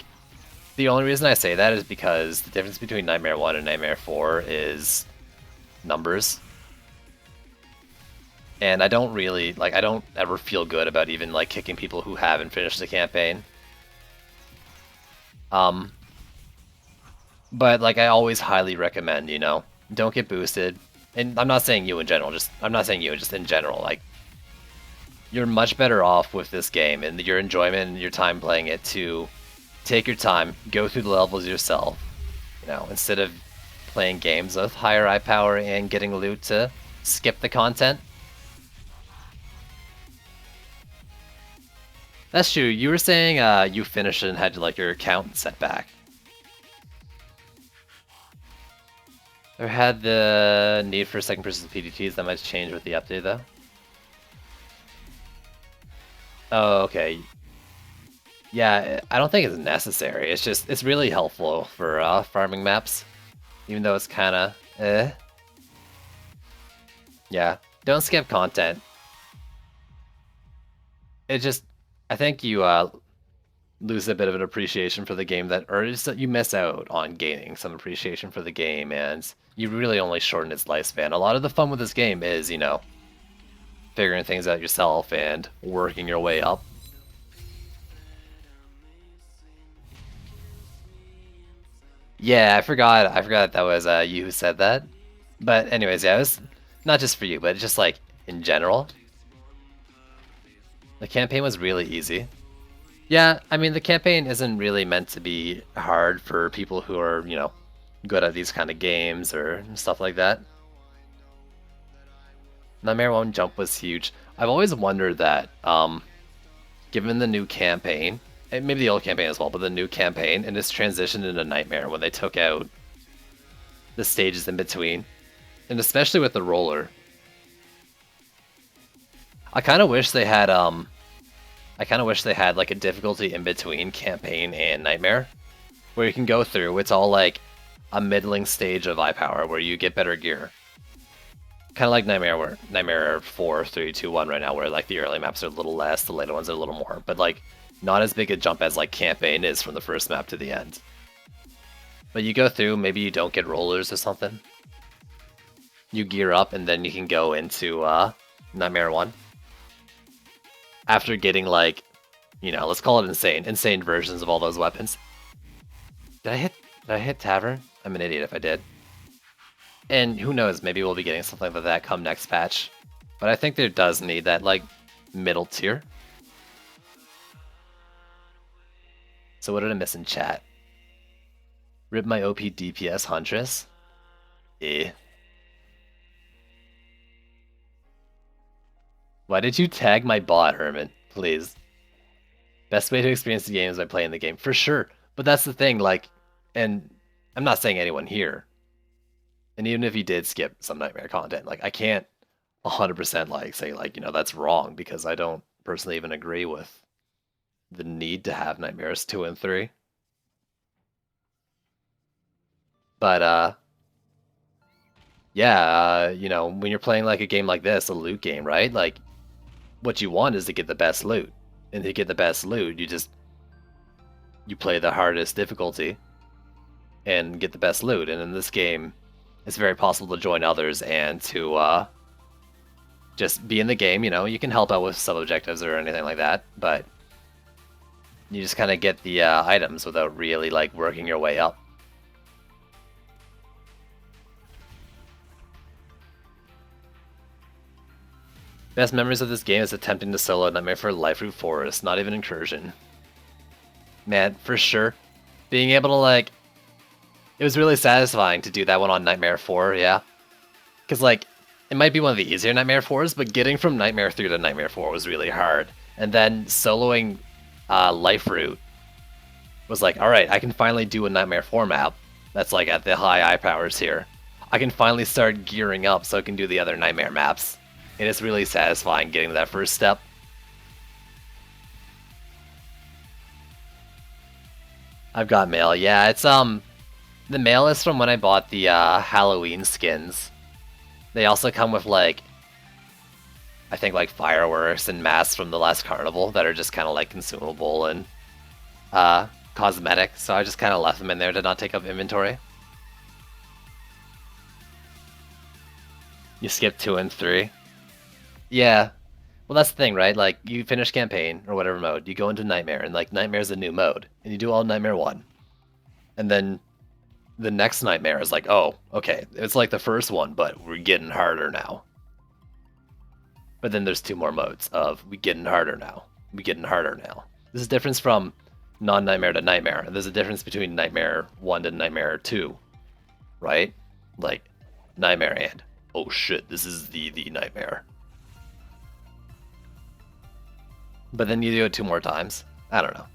the only reason I say that is because the difference between Nightmare 1 and Nightmare 4 is numbers. And I don't really like I don't ever feel good about even like kicking people who haven't finished the campaign. But like I always highly recommend, you know, don't get boosted. And I'm not saying you in general, I'm not saying you, just in general, like you're much better off with this game and your enjoyment and your time playing it to take your time, go through the levels yourself, you know, instead of playing games with higher eye power and getting loot to skip the content. That's true. You were saying you finished and had like your account set back. Or had the need for second person PDTs that might change with the update though. Oh, okay. Yeah, I don't think it's necessary. It's just, it's really helpful for farming maps. Even though it's kinda, eh. Yeah, don't skip content. It just, I think you lose a bit of an appreciation for the game that, or just that you miss out on gaining some appreciation for the game, and you really only shorten its lifespan. A lot of the fun with this game is, you know, figuring things out yourself and working your way up. Yeah, I forgot that was you who said that. But anyways, yeah, it was not just for you, but just like in general. The campaign was really easy. Yeah, I mean, the campaign isn't really meant to be hard for people who are, you know, good at these kind of games or stuff like that. Nightmare 1 jump was huge. I've always wondered that, given the new campaign, and maybe the old campaign as well, but the new campaign and its transition into Nightmare when they took out the stages in between, and especially with the roller. I kind of wish they had like a difficulty in between campaign and Nightmare, where you can go through. It's all like a middling stage of eye power where you get better gear. Kind of like Nightmare 4, 3, 2, 1 right now, where like the early maps are a little less, the later ones are a little more, but like not as big a jump as like campaign is from the first map to the end. But you go through, maybe you don't get rollers or something. You gear up and then you can go into Nightmare 1. After getting like, you know, let's call it insane versions of all those weapons. Did I hit Tavern? I'm an idiot if I did. And who knows, maybe we'll be getting something like that come next patch. But I think there does need that like middle tier. So what did I miss in chat? Rip my OP DPS Huntress? Eh. Why did you tag my bot, Herman? Please. Best way to experience the game is by playing the game. For sure. But that's the thing, like, and I'm not saying anyone here. And even if you did skip some Nightmare content, like, I can't 100% like say like, you know, that's wrong, because I don't personally even agree with the need to have Nightmares 2 and 3. But yeah, you know, when you're playing like a game like this, a loot game, right? Like, what you want is to get the best loot. And to get the best loot, you play the hardest difficulty and get the best loot. And in this game, it's very possible to join others and to just be in the game. You know, you can help out with sub-objectives or anything like that, but you just kind of get the items without really like working your way up. Best memories of this game is attempting to solo Nightmare for Life Root Forest, not even Incursion. Man, for sure. Being able to like... It was really satisfying to do that one on Nightmare 4, yeah. Because like, it might be one of the easier Nightmare 4s, but getting from Nightmare 3 to Nightmare 4 was really hard. And then soloing Life Root was like, alright, I can finally do a Nightmare 4 map that's like at the high eye powers here. I can finally start gearing up so I can do the other Nightmare maps. And it's really satisfying getting that first step. I've got mail. Yeah, it's the mail is from when I bought the Halloween skins. They also come with like I think like fireworks and masks from the last carnival that are just kind of like consumable and cosmetic. So I just kind of left them in there to not take up inventory. You skip 2 and 3. Yeah. Well, that's the thing, right? Like, you finish campaign, or whatever mode, you go into Nightmare, and, like, Nightmare's a new mode, and you do all Nightmare 1. And then the next Nightmare is like, oh, okay, it's like the first one, but we're getting harder now. But then there's 2 more modes of, we getting harder now, we getting harder now. There's a difference from non-Nightmare to Nightmare, and there's a difference between Nightmare 1 to Nightmare 2, right? Like, Nightmare and, oh shit, this is the Nightmare. But then you do it 2 more times. I don't know.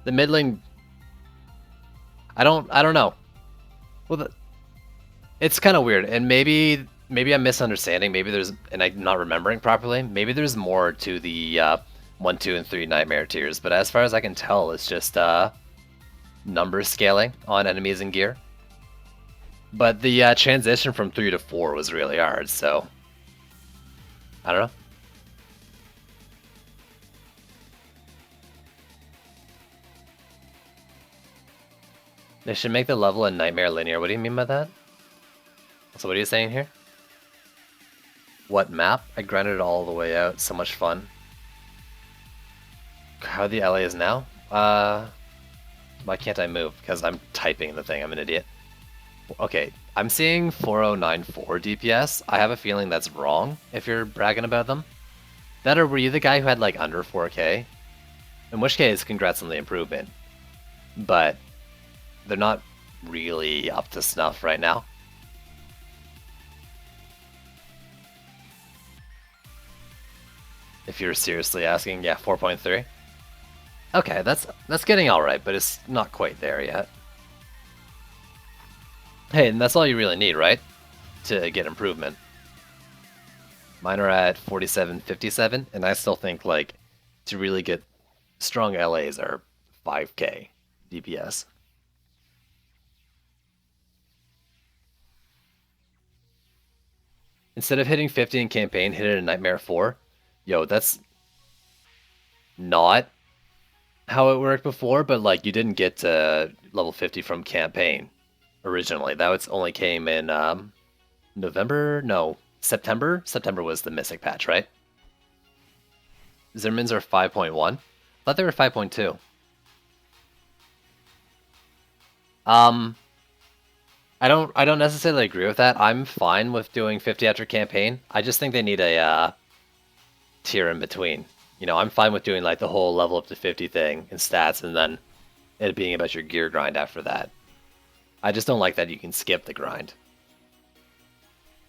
The middling, I don't know. Well, it's kind of weird, and maybe I'm misunderstanding. Maybe there's, and I'm not remembering properly. Maybe there's more to the 1, 2, and 3 Nightmare tiers. But as far as I can tell, it's just number scaling on enemies and gear. But the transition from 3 to 4 was really hard. So I don't know. They should make the level in Nightmare linear. What do you mean by that? So what are you saying here? What map? I grinded it all the way out. So much fun. How the LA is now? Why can't I move? Because I'm typing the thing. I'm an idiot. Okay, I'm seeing 4094 DPS. I have a feeling that's wrong if you're bragging about them. That, or were you the guy who had like under 4K? In which case, congrats on the improvement. But they're not really up to snuff right now. If you're seriously asking, yeah, 4.3. Okay, that's getting alright, but it's not quite there yet. Hey, and that's all you really need, right? To get improvement. Mine are at 4757, and I still think, like, to really get strong LAs are 5k DPS. Instead of hitting 50 in campaign, hit it in Nightmare 4. Yo, that's not how it worked before, but like you didn't get to level 50 from campaign originally. That was only came in November? No, September? September was the Mystic patch, right? Zimmermans are 5.1. I thought they were 5.2. I don't necessarily agree with that. I'm fine with doing 50 after campaign. I just think they need a tier in between. You know, I'm fine with doing like the whole level up to 50 thing in stats and then it being about your gear grind after that. I just don't like that you can skip the grind.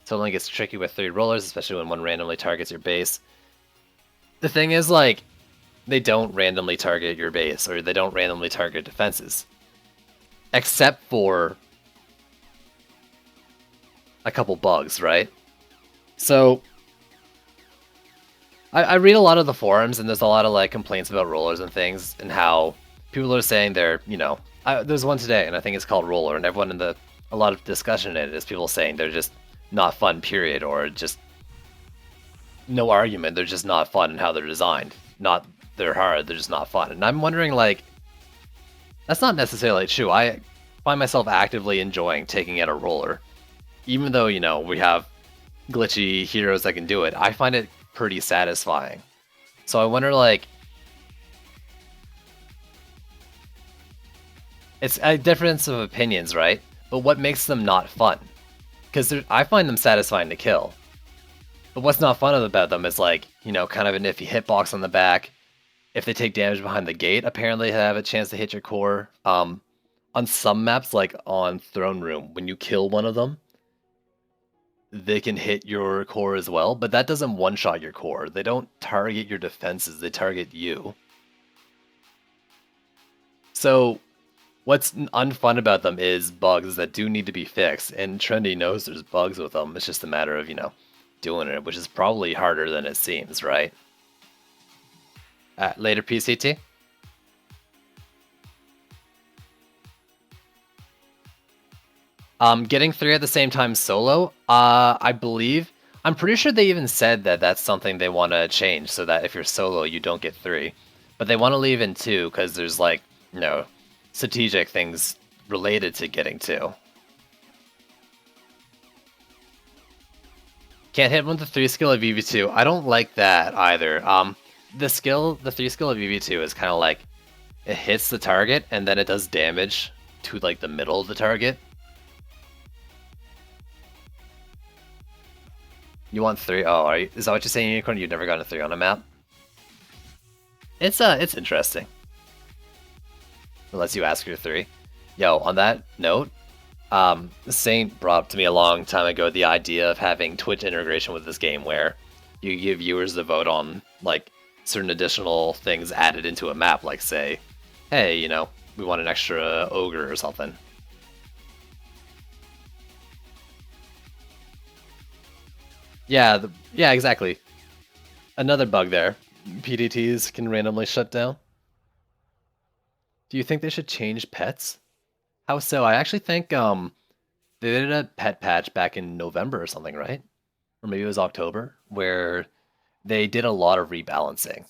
So it only gets tricky with 3 rollers, especially when one randomly targets your base. The thing is, like, they don't randomly target your base, or they don't randomly target defenses. Except for a couple bugs, right? So I read a lot of the forums, and there's a lot of like complaints about rollers and things, and how people are saying they're, you know, there's one today, and I think it's called roller, and everyone in a lot of discussion in it is people saying they're just not fun, period, or just no argument, they're just not fun in how they're designed. Not they're hard, they're just not fun. And I'm wondering, like, that's not necessarily true. I find myself actively enjoying taking out a roller. Even though, you know, we have glitchy heroes that can do it, I find it pretty satisfying. So I wonder, like, it's a difference of opinions, right? But what makes them not fun? Because I find them satisfying to kill. But what's not fun about them is, like, you know, kind of an iffy hitbox on the back. If they take damage behind the gate, apparently they have a chance to hit your core. On some maps, like on Throne Room, when you kill one of them, they can hit your core as well, but that doesn't one-shot your core. They don't target your defenses, they target you. So what's unfun about them is bugs that do need to be fixed, and Trendy knows there's bugs with them. It's just a matter of, you know, doing it, which is probably harder than it seems, right? Later PCT? Getting 3 at the same time solo, I believe I'm pretty sure they even said that that's something they want to change so that if you're solo, you don't get 3. But they want to leave in 2 because there's like, you know, strategic things related to getting 2. Can't hit him with the 3 skill of EV2. I don't like that either. The 3 skill of EV2 is kind of like, it hits the target and then it does damage to like the middle of the target. You want 3? Oh, is that what you're saying, Unicorn? You've never gotten a 3 on a map? It's interesting. It lets you ask your 3. Yo, on that note, Saint brought up to me a long time ago the idea of having Twitch integration with this game where you give viewers the vote on like certain additional things added into a map, like say, hey, you know, we want an extra ogre or something. Yeah, yeah, exactly. Another bug there. PDTs can randomly shut down. Do you think they should change pets? How so? I actually think they did a pet patch back in November or something, right? Or maybe it was October, where they did a lot of rebalancing.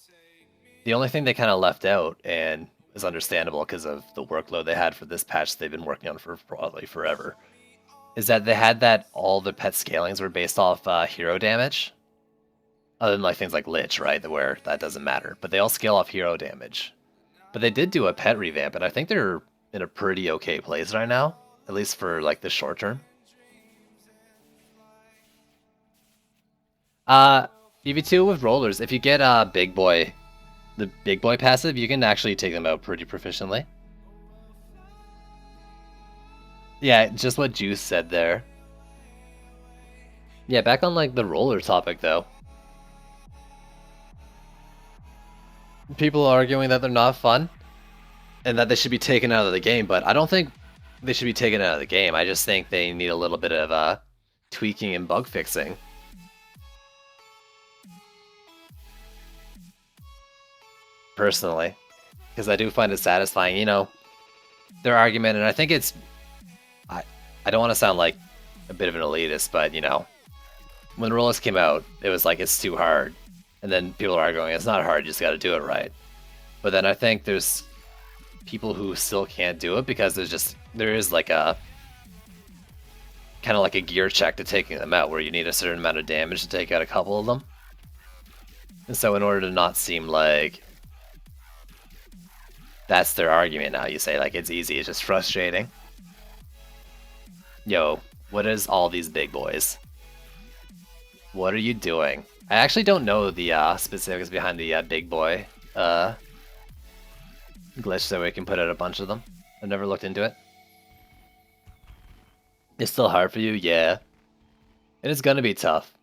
The only thing they kind of left out, and is understandable because of the workload they had for this patch they've been working on for probably forever, is that they had that all the pet scalings were based off hero damage. Other than like things like Lich, right, where that doesn't matter. But they all scale off hero damage. But they did do a pet revamp, and I think they're in a pretty okay place right now, at least for like the short term. EV2 with rollers, if you get Big Boy, the Big Boy passive, you can actually take them out pretty proficiently. Yeah, just what Juice said there. Yeah, back on like the roller topic though. People are arguing that they're not fun and that they should be taken out of the game, but I don't think they should be taken out of the game. I just think they need a little bit of tweaking and bug fixing. Personally, because I do find it satisfying, you know, their argument, and I think it's, I don't want to sound like a bit of an elitist, but you know, when Rollers came out, it was like, it's too hard. And then people are arguing, it's not hard, you just gotta do it right. But then I think there's people who still can't do it because there is like a, kind of like a gear check to taking them out where you need a certain amount of damage to take out a couple of them. And so in order to not seem like that's their argument now, you say like, it's easy, it's just frustrating. Yo, what is all these big boys? What are you doing? I actually don't know the specifics behind the big boy glitch so we can put out a bunch of them. I've never looked into it. It's still hard for you? Yeah. It is gonna be tough.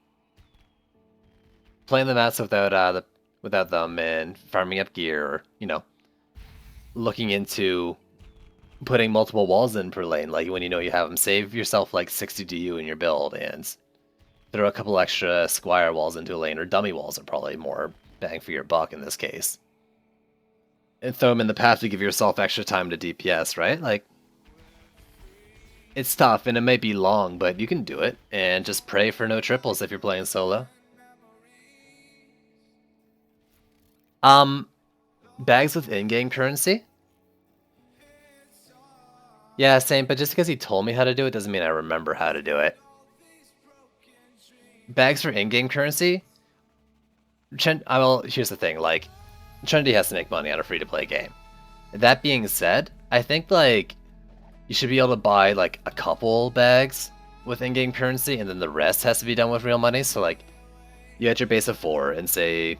Playing the maps without them and farming up gear, or, you know, looking into putting multiple walls in per lane, like when you know you have them, save yourself like 60 DU in your build and throw a couple extra squire walls into a lane, or dummy walls are probably more bang for your buck in this case. And throw them in the path to give yourself extra time to DPS, right? Like, it's tough and it may be long, but you can do it, and just pray for no triples if you're playing solo. Bags with in-game currency? Yeah, same, but just because he told me how to do it doesn't mean I remember how to do it. Bags for in-game currency? Well, here's the thing, like, Trinity has to make money on a free-to-play game. That being said, I think, like, you should be able to buy, like, a couple bags with in-game currency, and then the rest has to be done with real money, so, like, you had your base of 4, and say,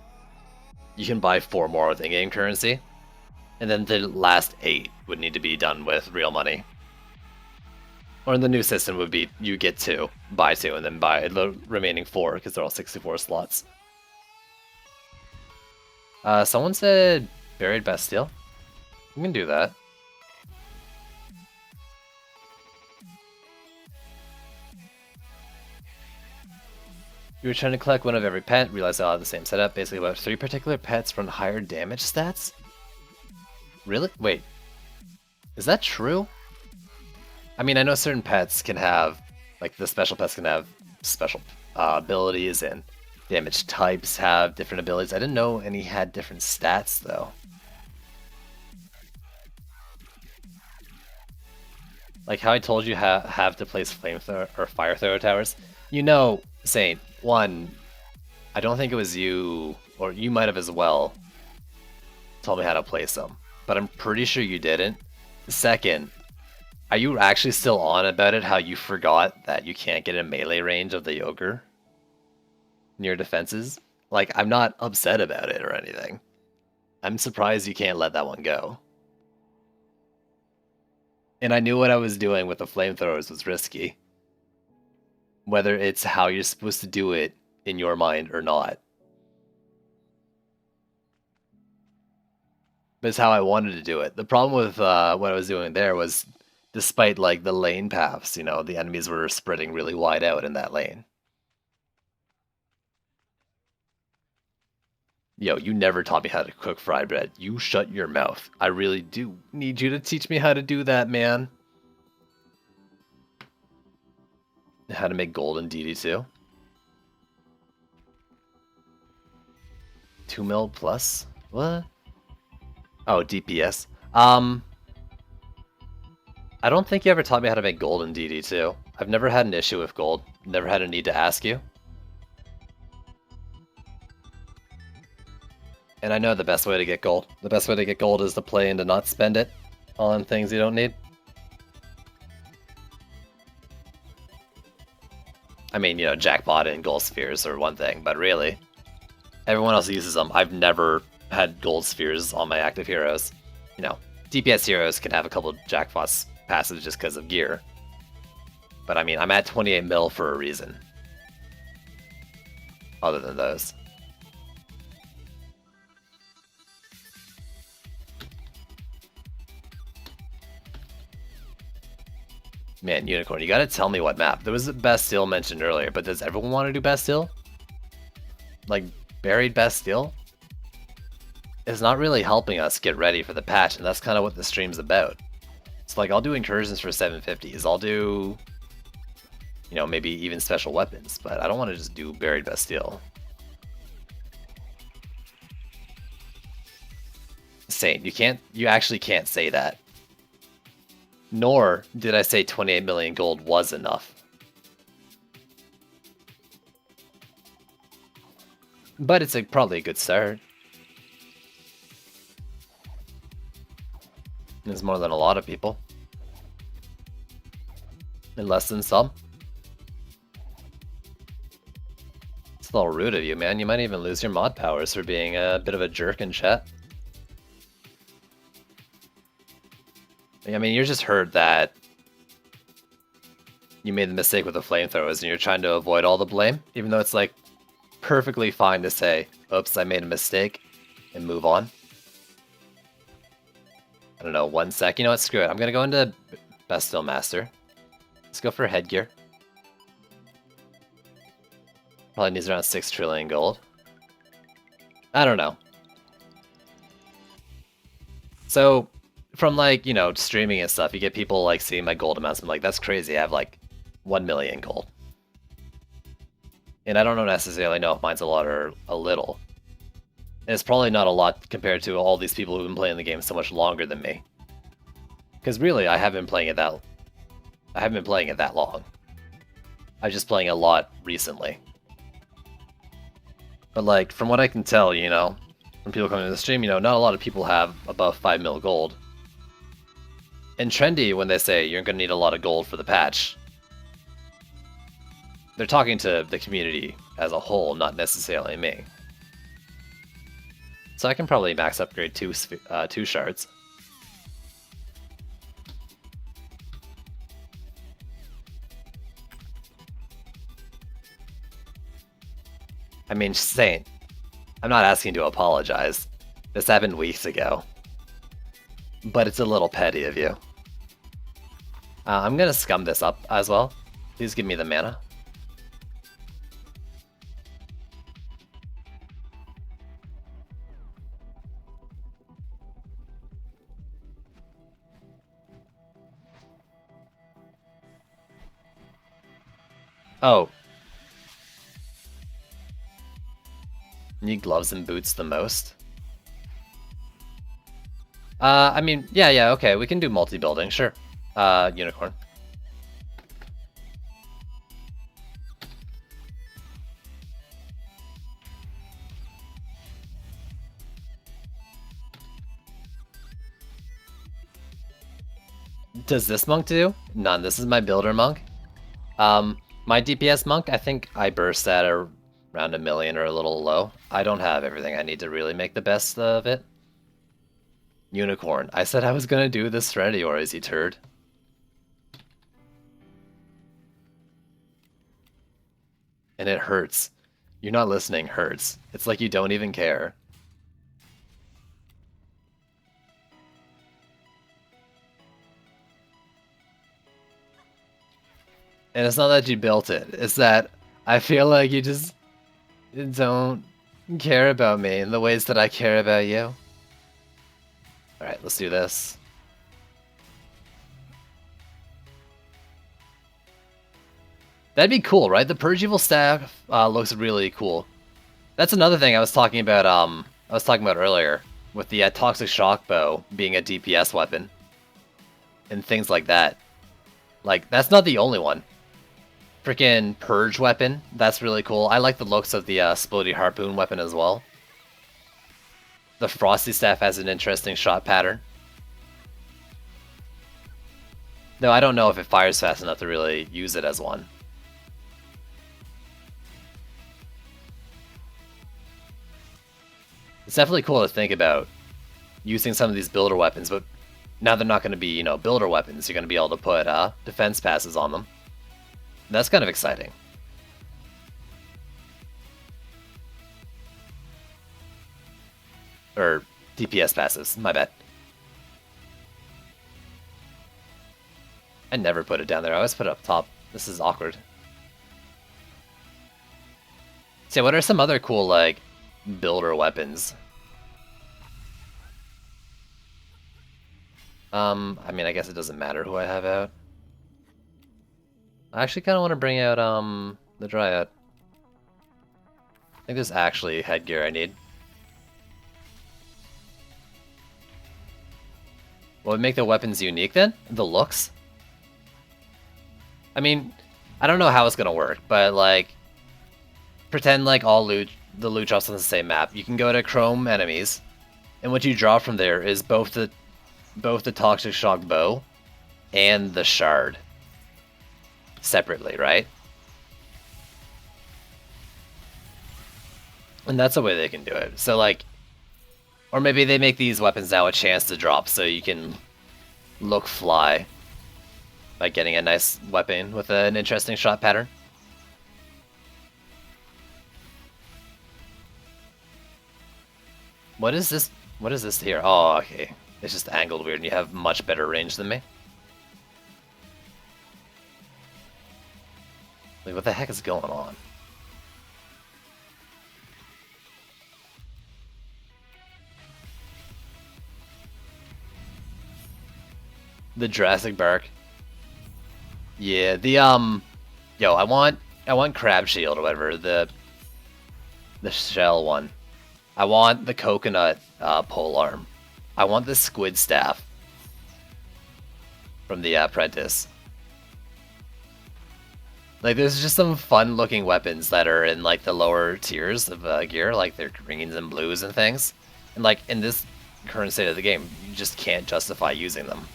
you can buy 4 more with in-game currency, and then the last 8 would need to be done with real money. Or in the new system would be, you get 2, buy 2, and then buy the remaining 4, because they're all 64 slots. Someone said Buried Bastille? We can do that. You were trying to collect one of every pet, realized they all have the same setup, basically about 3 particular pets run higher damage stats? Really? Wait. Is that true? I mean, I know certain pets can have, like the special pets can have special abilities and damage types have different abilities. I didn't know any had different stats though. Like how I told you have to place flamethrower or fire thrower towers. You know, Saint, one, I don't think it was you, or you might have as well, told me how to place them. But I'm pretty sure you didn't. Second, are you actually still on about it, how you forgot that you can't get in melee range of the ogre near defenses? Like, I'm not upset about it or anything. I'm surprised you can't let that one go. And I knew what I was doing with the flamethrowers was risky. Whether it's how you're supposed to do it in your mind or not. But it's how I wanted to do it. The problem with what I was doing there was, despite like the lane paths, you know, the enemies were spreading really wide out in that lane. Yo, you never taught me how to cook fried bread. You shut your mouth. I really do need you to teach me how to do that, man. How to make gold in DD2. 2 mil plus? What? Oh, DPS. I don't think you ever taught me how to make gold in DD2. I've never had an issue with gold. Never had a need to ask you. And I know the best way to get gold. The best way to get gold is to play and to not spend it on things you don't need. I mean, you know, jackpot and gold spheres are one thing, but really, everyone else uses them. I've never had gold spheres on my active heroes. You know, DPS heroes can have a couple of jackpots passive just because of gear. But I mean, I'm at 28 mil for a reason. Other than those. Man, Unicorn, you gotta tell me what map. There was Bastille mentioned earlier, but does everyone want to do Bastille? Like, buried Bastille? It's not really helping us get ready for the patch, and that's kind of what the stream's about. So like, I'll do incursions for 750s, I'll do, you know, maybe even special weapons, but I don't want to just do buried Bastille. Saint, you actually can't say that. Nor did I say 28 million gold was enough. But it's probably a good start. It's more than a lot of people. And less than some. It's a little rude of you, man. You might even lose your mod powers for being a bit of a jerk in chat. I mean, you just heard that you made the mistake with the flamethrowers and you're trying to avoid all the blame, even though it's like perfectly fine to say, oops, I made a mistake, and move on. I don't know, 1 sec. You know what, screw it. I'm gonna go into Bastille Master. Let's go for headgear. Probably needs around 6 trillion gold. I don't know. So, from like, you know, streaming and stuff, you get people like seeing my gold amounts. I'm like, that's crazy. I have like 1 million gold. And I don't necessarily know if mine's a lot or a little. And it's probably not a lot compared to all these people who've been playing the game so much longer than me. Because really, I haven't been playing it that long. I'm just playing a lot recently. But like, from what I can tell, you know, from people coming to the stream, you know, not a lot of people have above 5 mil gold. And trendy, when they say you're going to need a lot of gold for the patch, they're talking to the community as a whole, not necessarily me. So I can probably max upgrade two shards. I mean, Saint, I'm not asking you to apologize. This happened weeks ago. But it's a little petty of you. I'm gonna scum this up as well. Please give me the mana. Oh. need gloves and boots the most. I mean, yeah, okay, we can do multi-building, sure. Unicorn. Does this monk do? None. This is my builder monk. My DPS monk, I think I burst at around 1 million or a little low. I don't have everything I need to really make the best of it. Unicorn. I said I was gonna do the Serenity Auras, you turd. And it hurts. You're not listening, hurts. It's like you don't even care. And it's not that you built it, it's that I feel like you just don't care about me in the ways that I care about you. Alright, let's do this. That'd be cool, right? The Purge Evil staff looks really cool. That's another thing I was talking about earlier, with the Toxic Shock Bow being a DPS weapon. And things like that. Like, that's not the only one. Freaking Purge weapon, that's really cool. I like the looks of the Splody Harpoon weapon as well. The Frosty staff has an interesting shot pattern. Though I don't know if it fires fast enough to really use it as one. It's definitely cool to think about using some of these builder weapons, but now they're not going to be, you know, builder weapons. You're going to be able to put defense passes on them. That's kind of exciting. Or DPS passes, my bad. I never put it down there, I always put it up top. This is awkward. So what are some other cool, like, builder weapons? I mean, I guess it doesn't matter who I have out. I actually kind of want to bring out, the Dryad. I think this is actually headgear I need. What would make the weapons unique then? The looks? I mean, I don't know how it's gonna work, but like, pretend like all loot, the loot drops on the same map. You can go to Chrome enemies, and what you draw from there is both the Toxic Shock Bow and the Shard. Separately, right? And that's the way they can do it. So like, or maybe they make these weapons now a chance to drop so you can look fly by getting a nice weapon with an interesting shot pattern. What is this? What is this here? Oh, okay. It's just angled weird and you have much better range than me. Like, what the heck is going on? The Jurassic Bark. Yeah, the yo, I want Crab Shield or whatever, the shell one. I want the coconut pole arm. I want the squid staff from the Apprentice. Like, there's just some fun-looking weapons that are in, like, the lower tiers of gear, like their greens and blues and things. And, like, in this current state of the game, you just can't justify using them.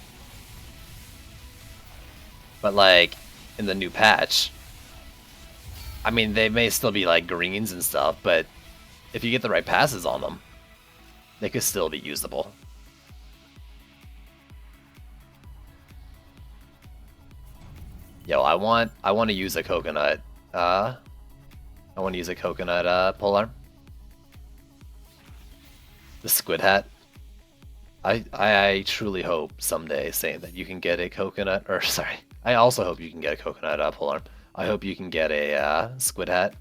But, like, in the new patch, I mean, they may still be, like, greens and stuff, but if you get the right passes on them, they could still be usable. Yo, I want to use a coconut. I want to use a coconut polearm. The squid hat. I truly hope someday, saying that you can get a coconut, or sorry, I also hope you can get a coconut polearm. I hope you can get a squid hat.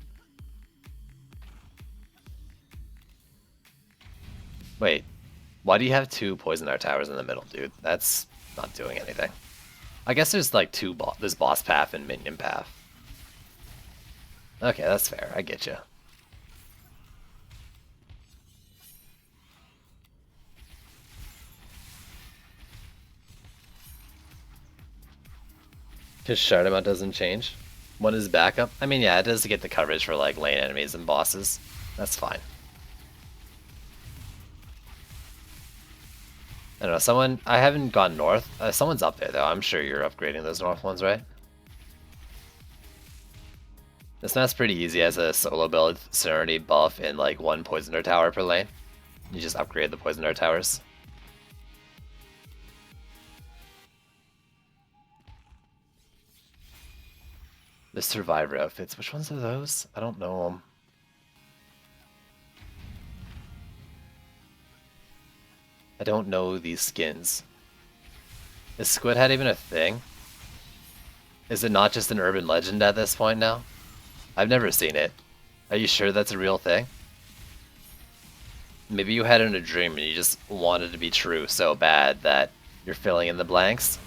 Wait, why do you have 2 poison dart towers in the middle, dude? That's not doing anything. I guess there's like there's boss path and minion path. Okay, that's fair. I get you. His shard amount doesn't change. One is backup. I mean, yeah, it does get the coverage for like lane enemies and bosses. That's fine. I don't know, someone... I haven't gone north. Someone's up there, though. I'm sure you're upgrading those north ones, right? This map's pretty easy as a solo build, Serenity buff, and like one Poisoner tower per lane. You just upgrade the Poisoner towers. The Survivor outfits. Which ones are those? I don't know them. I don't know these skins. Is Squid Head even a thing? Is it not just an urban legend at this point now? I've never seen it. Are you sure that's a real thing? Maybe you had it in a dream and you just wanted it to be true so bad that you're filling in the blanks?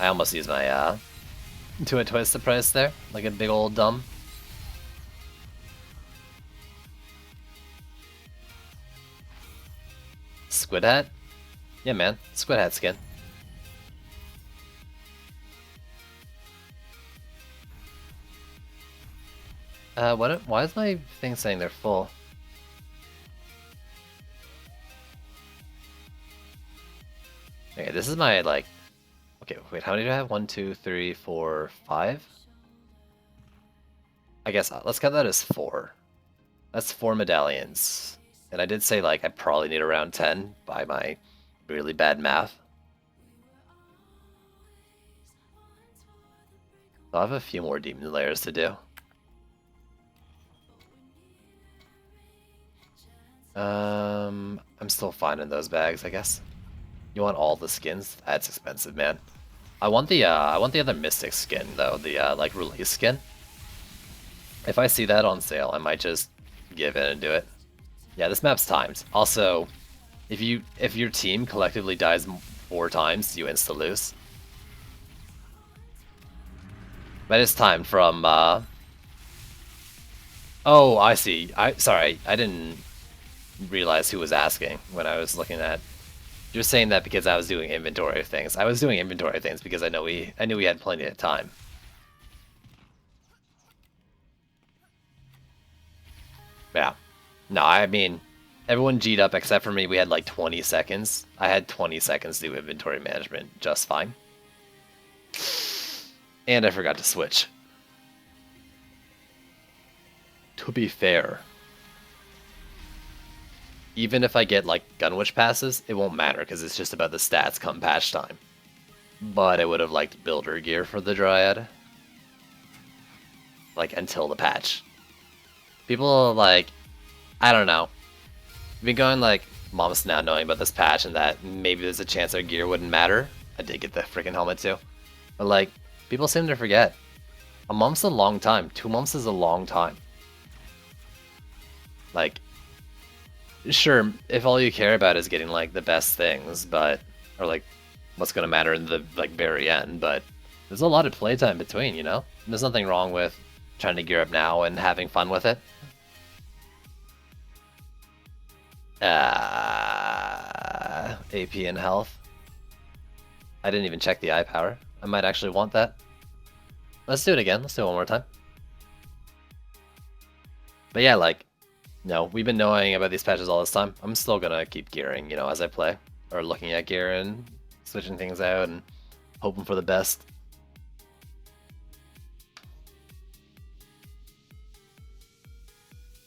I almost used my to a twist the price there, like a big old dumb. Squid Hat? Yeah, man, Squid Hat skin. Why is my thing saying they're full? Okay, this is my, like... Okay, wait, how many do I have? 1, 2, 3, 4, 5? I guess, let's count that as 4. That's 4 medallions. And I did say, like, I probably need around 10 by my really bad math. So I have a few more demon layers to do. I'm still finding those bags, I guess. You want all the skins? That's expensive, man. I want the other Mystic skin though, the like release skin. If I see that on sale, I might just give in and do it. Yeah, this map's timed. Also, if your team collectively dies 4 times, you insta lose. But it's timed from Oh, I see. Sorry, I didn't realize who was asking when I was looking at. You're saying that because I was doing inventory of things. I was doing inventory things because I knew we had plenty of time. Yeah. No, I mean, everyone G'd up except for me. We had like 20 seconds. I had 20 seconds to do inventory management just fine. And I forgot to switch. To be fair, even if I get like Gunwitch passes, it won't matter because it's just about the stats come patch time. But I would have liked builder gear for the Dryad. Like until the patch. People are like, I don't know. I've been going like months now knowing about this patch and that maybe there's a chance our gear wouldn't matter. I did get the freaking helmet too. But like, people seem to forget. A month's a long time. 2 months is a long time. Like, sure, if all you care about is getting like the best things, but or like what's gonna matter in the like very end, but there's a lot of playtime between, you know? There's nothing wrong with trying to gear up now and having fun with it. AP and health. I didn't even check the eye power. I might actually want that. Let's do it again. Let's do it one more time. But yeah, like, no, we've been knowing about these patches all this time. I'm still gonna keep gearing, you know, as I play. Or looking at Gearin, switching things out, and hoping for the best.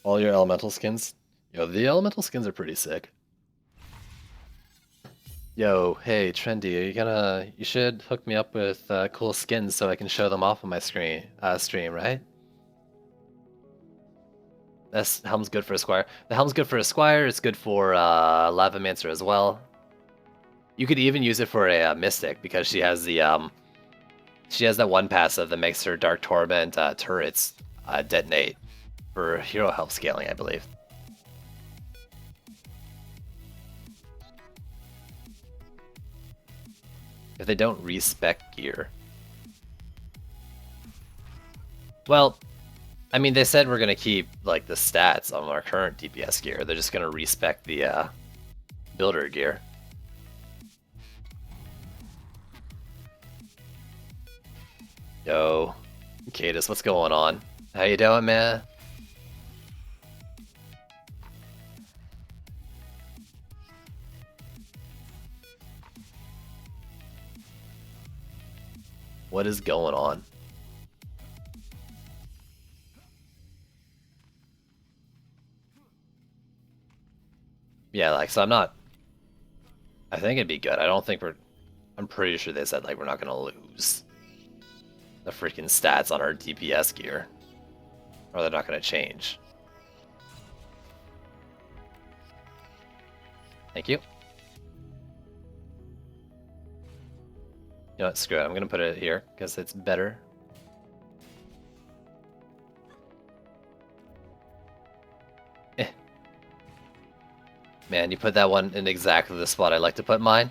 All your elemental skins? Yo, the elemental skins are pretty sick. Yo, hey, Trendy, you should hook me up with cool skins so I can show them off on my stream, right? This helm's good for a squire. The helm's good for a squire. It's good for Lavamancer as well. You could even use it for a mystic because she has the she has that one passive that makes her Dark Torment turrets detonate for hero health scaling, I believe. If they don't respec gear. Well, I mean, they said we're gonna keep like the stats on our current DPS gear. They're just gonna respec the builder gear. Yo, Cadus, what's going on? How you doing, man? What is going on? Yeah, like, so I think it'd be good. I don't think I'm pretty sure they said, like, we're not gonna lose the freaking stats on our DPS gear. Or they're not gonna change. Thank you. You know what, screw it. I'm gonna put it here, because it's better. Man, you put that one in exactly the spot I like to put mine.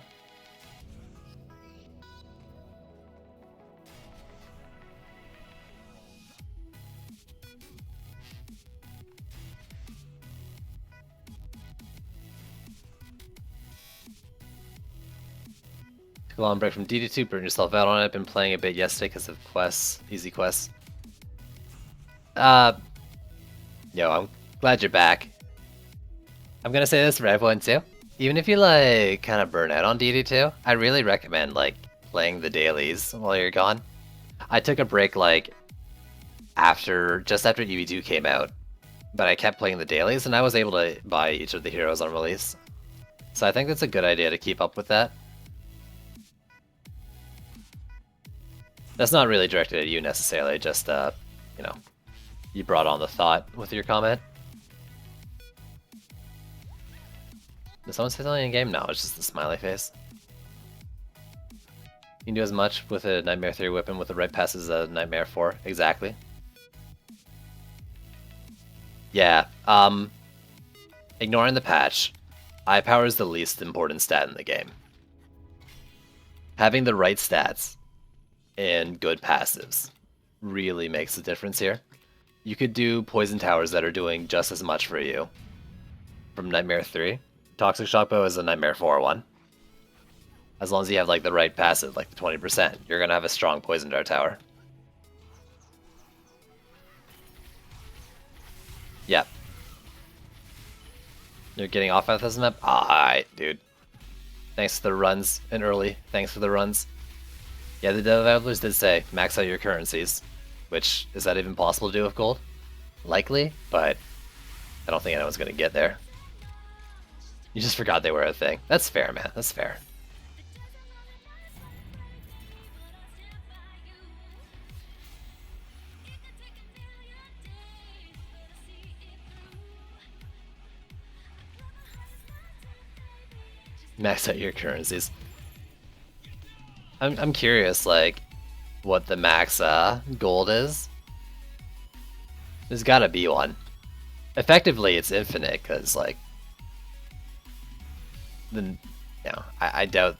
Took a long break from DD2, burn yourself out on it. Been playing a bit yesterday because of quests, easy quests. Yo, I'm glad you're back. I'm gonna say this for everyone too. Even if you like kind of burn out on DD2, I really recommend like playing the dailies while you're gone. I took a break like just after EV2 came out, but I kept playing the dailies and I was able to buy each of the heroes on release. So I think that's a good idea to keep up with that. That's not really directed at you necessarily, just you know, you brought on the thought with your comment. Did someone say something in game? No, it's just the smiley face. You can do as much with a Nightmare 3 weapon with the right pass as a Nightmare 4. Exactly. Yeah, ignoring the patch, eye power is the least important stat in the game. Having the right stats and good passives really makes a difference here. You could do poison towers that are doing just as much for you from Nightmare 3. Toxic Shock Bow is a Nightmare 4 one. As long as you have like the right passive, like the 20%, you're gonna have a strong Poison Dart tower. Yep. You're getting off at this map? Alright, dude. Thanks for the runs in early. Thanks for the runs. Yeah, the developers did say max out your currencies. Which, is that even possible to do with gold? Likely, but I don't think anyone's gonna get there. You just forgot they were a thing. That's fair, man. That's fair. Max out your currencies. I'm curious, like, what the max gold is. There's gotta be one. Effectively, it's infinite, because, like, I doubt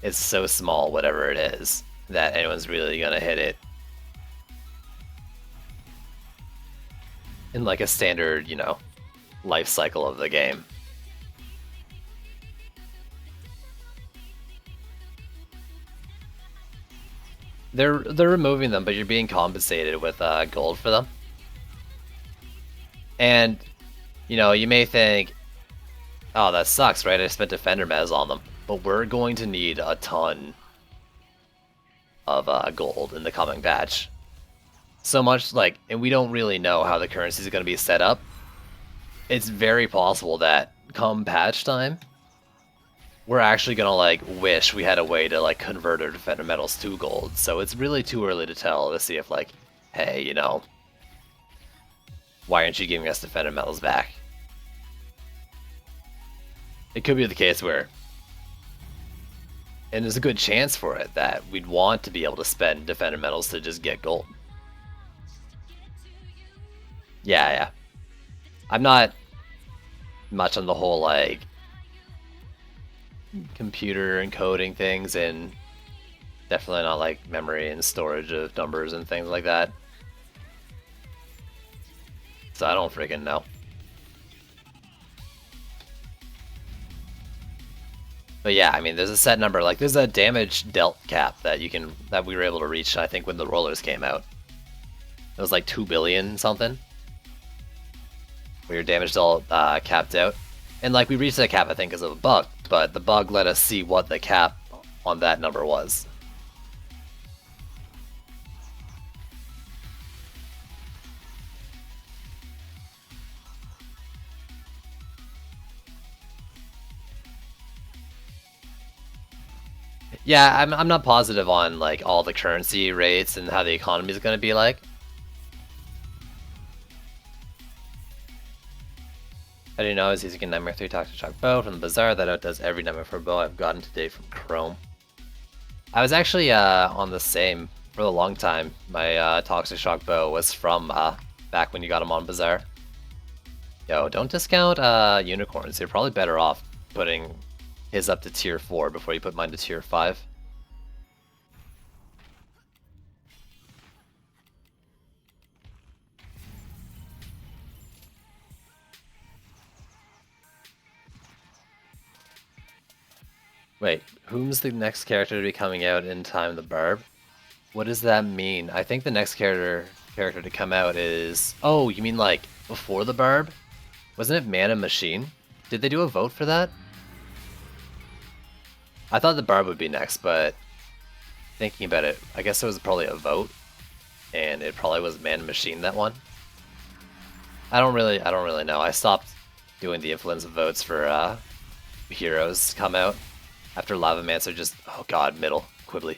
it's so small, whatever it is, that anyone's really gonna hit it in like a standard, life cycle of the game. They're removing them, but you're being compensated with gold for them. And you may think, oh, that sucks, right? I spent Defender Mez on them. But we're going to need a ton of gold in the coming patch. So much, like, and we don't really know how the currency is going to be set up. It's very possible that come patch time, we're actually going to, like, wish we had a way to, like, convert our Defender medals to gold. So it's really too early to tell to see if, like, hey, why aren't you giving us Defender medals back? It could be the case where, and there's a good chance for it, that we'd want to be able to spend Defender medals to just get gold. Yeah. I'm not much on the whole, like, computer encoding things, and definitely not, like, memory and storage of numbers and things like that. So I don't freaking know. But yeah, I mean, there's a set number. Like, there's a damage dealt cap that we were able to reach. I think when the rollers came out, it was like 2 billion something. Where your damage dealt capped out, and like we reached that cap, I think, because of a bug. But the bug let us see what the cap on that number was. Yeah, I'm not positive on like all the currency rates and how the economy is going to be like. I didn't know I was using a Nightmare 3 Toxic Shock bow from the Bazaar that outdoes every Nightmare 4 bow I've gotten today from Chrome. I was actually on the same for a long time. My Toxic Shock bow was from back when you got them on Bazaar. Yo, don't discount unicorns. You're probably better off putting his up to tier 4 before you put mine to tier 5. Wait, whom's the next character to be coming out in time? The Barb? What does that mean? I think the next character to come out is... Oh, you mean like before the Barb? Wasn't it Man and Machine? Did they do a vote for that? I thought the Barb would be next, but thinking about it, I guess it was probably a vote, and it probably was Man and Machine that one. I don't really know. I stopped doing the influenza votes for heroes come out after Lavamancer just, oh god, middle Quibbly.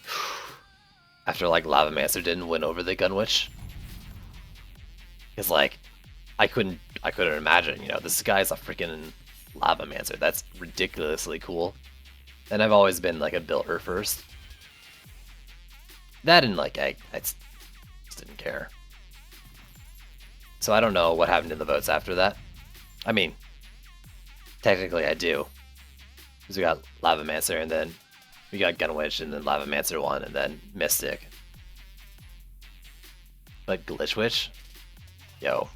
After like Lavamancer didn't win over the Gunwitch, because like I couldn't imagine, you know, this guy's a freaking Lavamancer. That's ridiculously cool. And I've always been like a builder first. That and like I just didn't care. So I don't know what happened in the votes after that. I mean, technically I do. Because we got Lavamancer and then we got Gunwitch and then Lavamancer won and then Mystic. But Glitchwitch? Yo.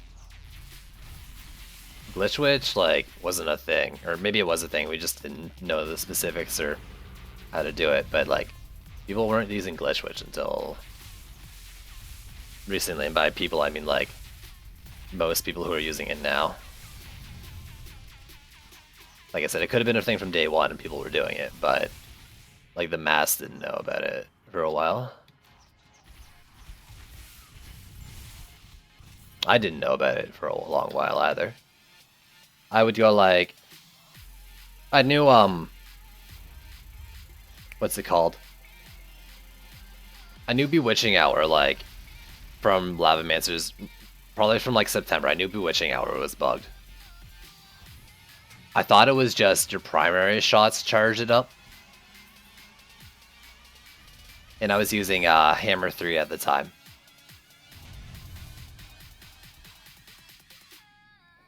Glitchwitch, like, wasn't a thing. Or maybe it was a thing, we just didn't know the specifics or how to do it. But, like, people weren't using Glitchwitch until recently. And by people, I mean, like, most people who are using it now. Like I said, it could have been a thing from day one and people were doing it, but, like, the mass didn't know about it for a while. I didn't know about it for a long while either. I would go like, I knew, what's it called? I knew Bewitching Hour, like, from Lavamancer's, probably from like September. I knew Bewitching Hour was bugged. I thought it was just your primary shots charged it up. And I was using Hammer 3 at the time.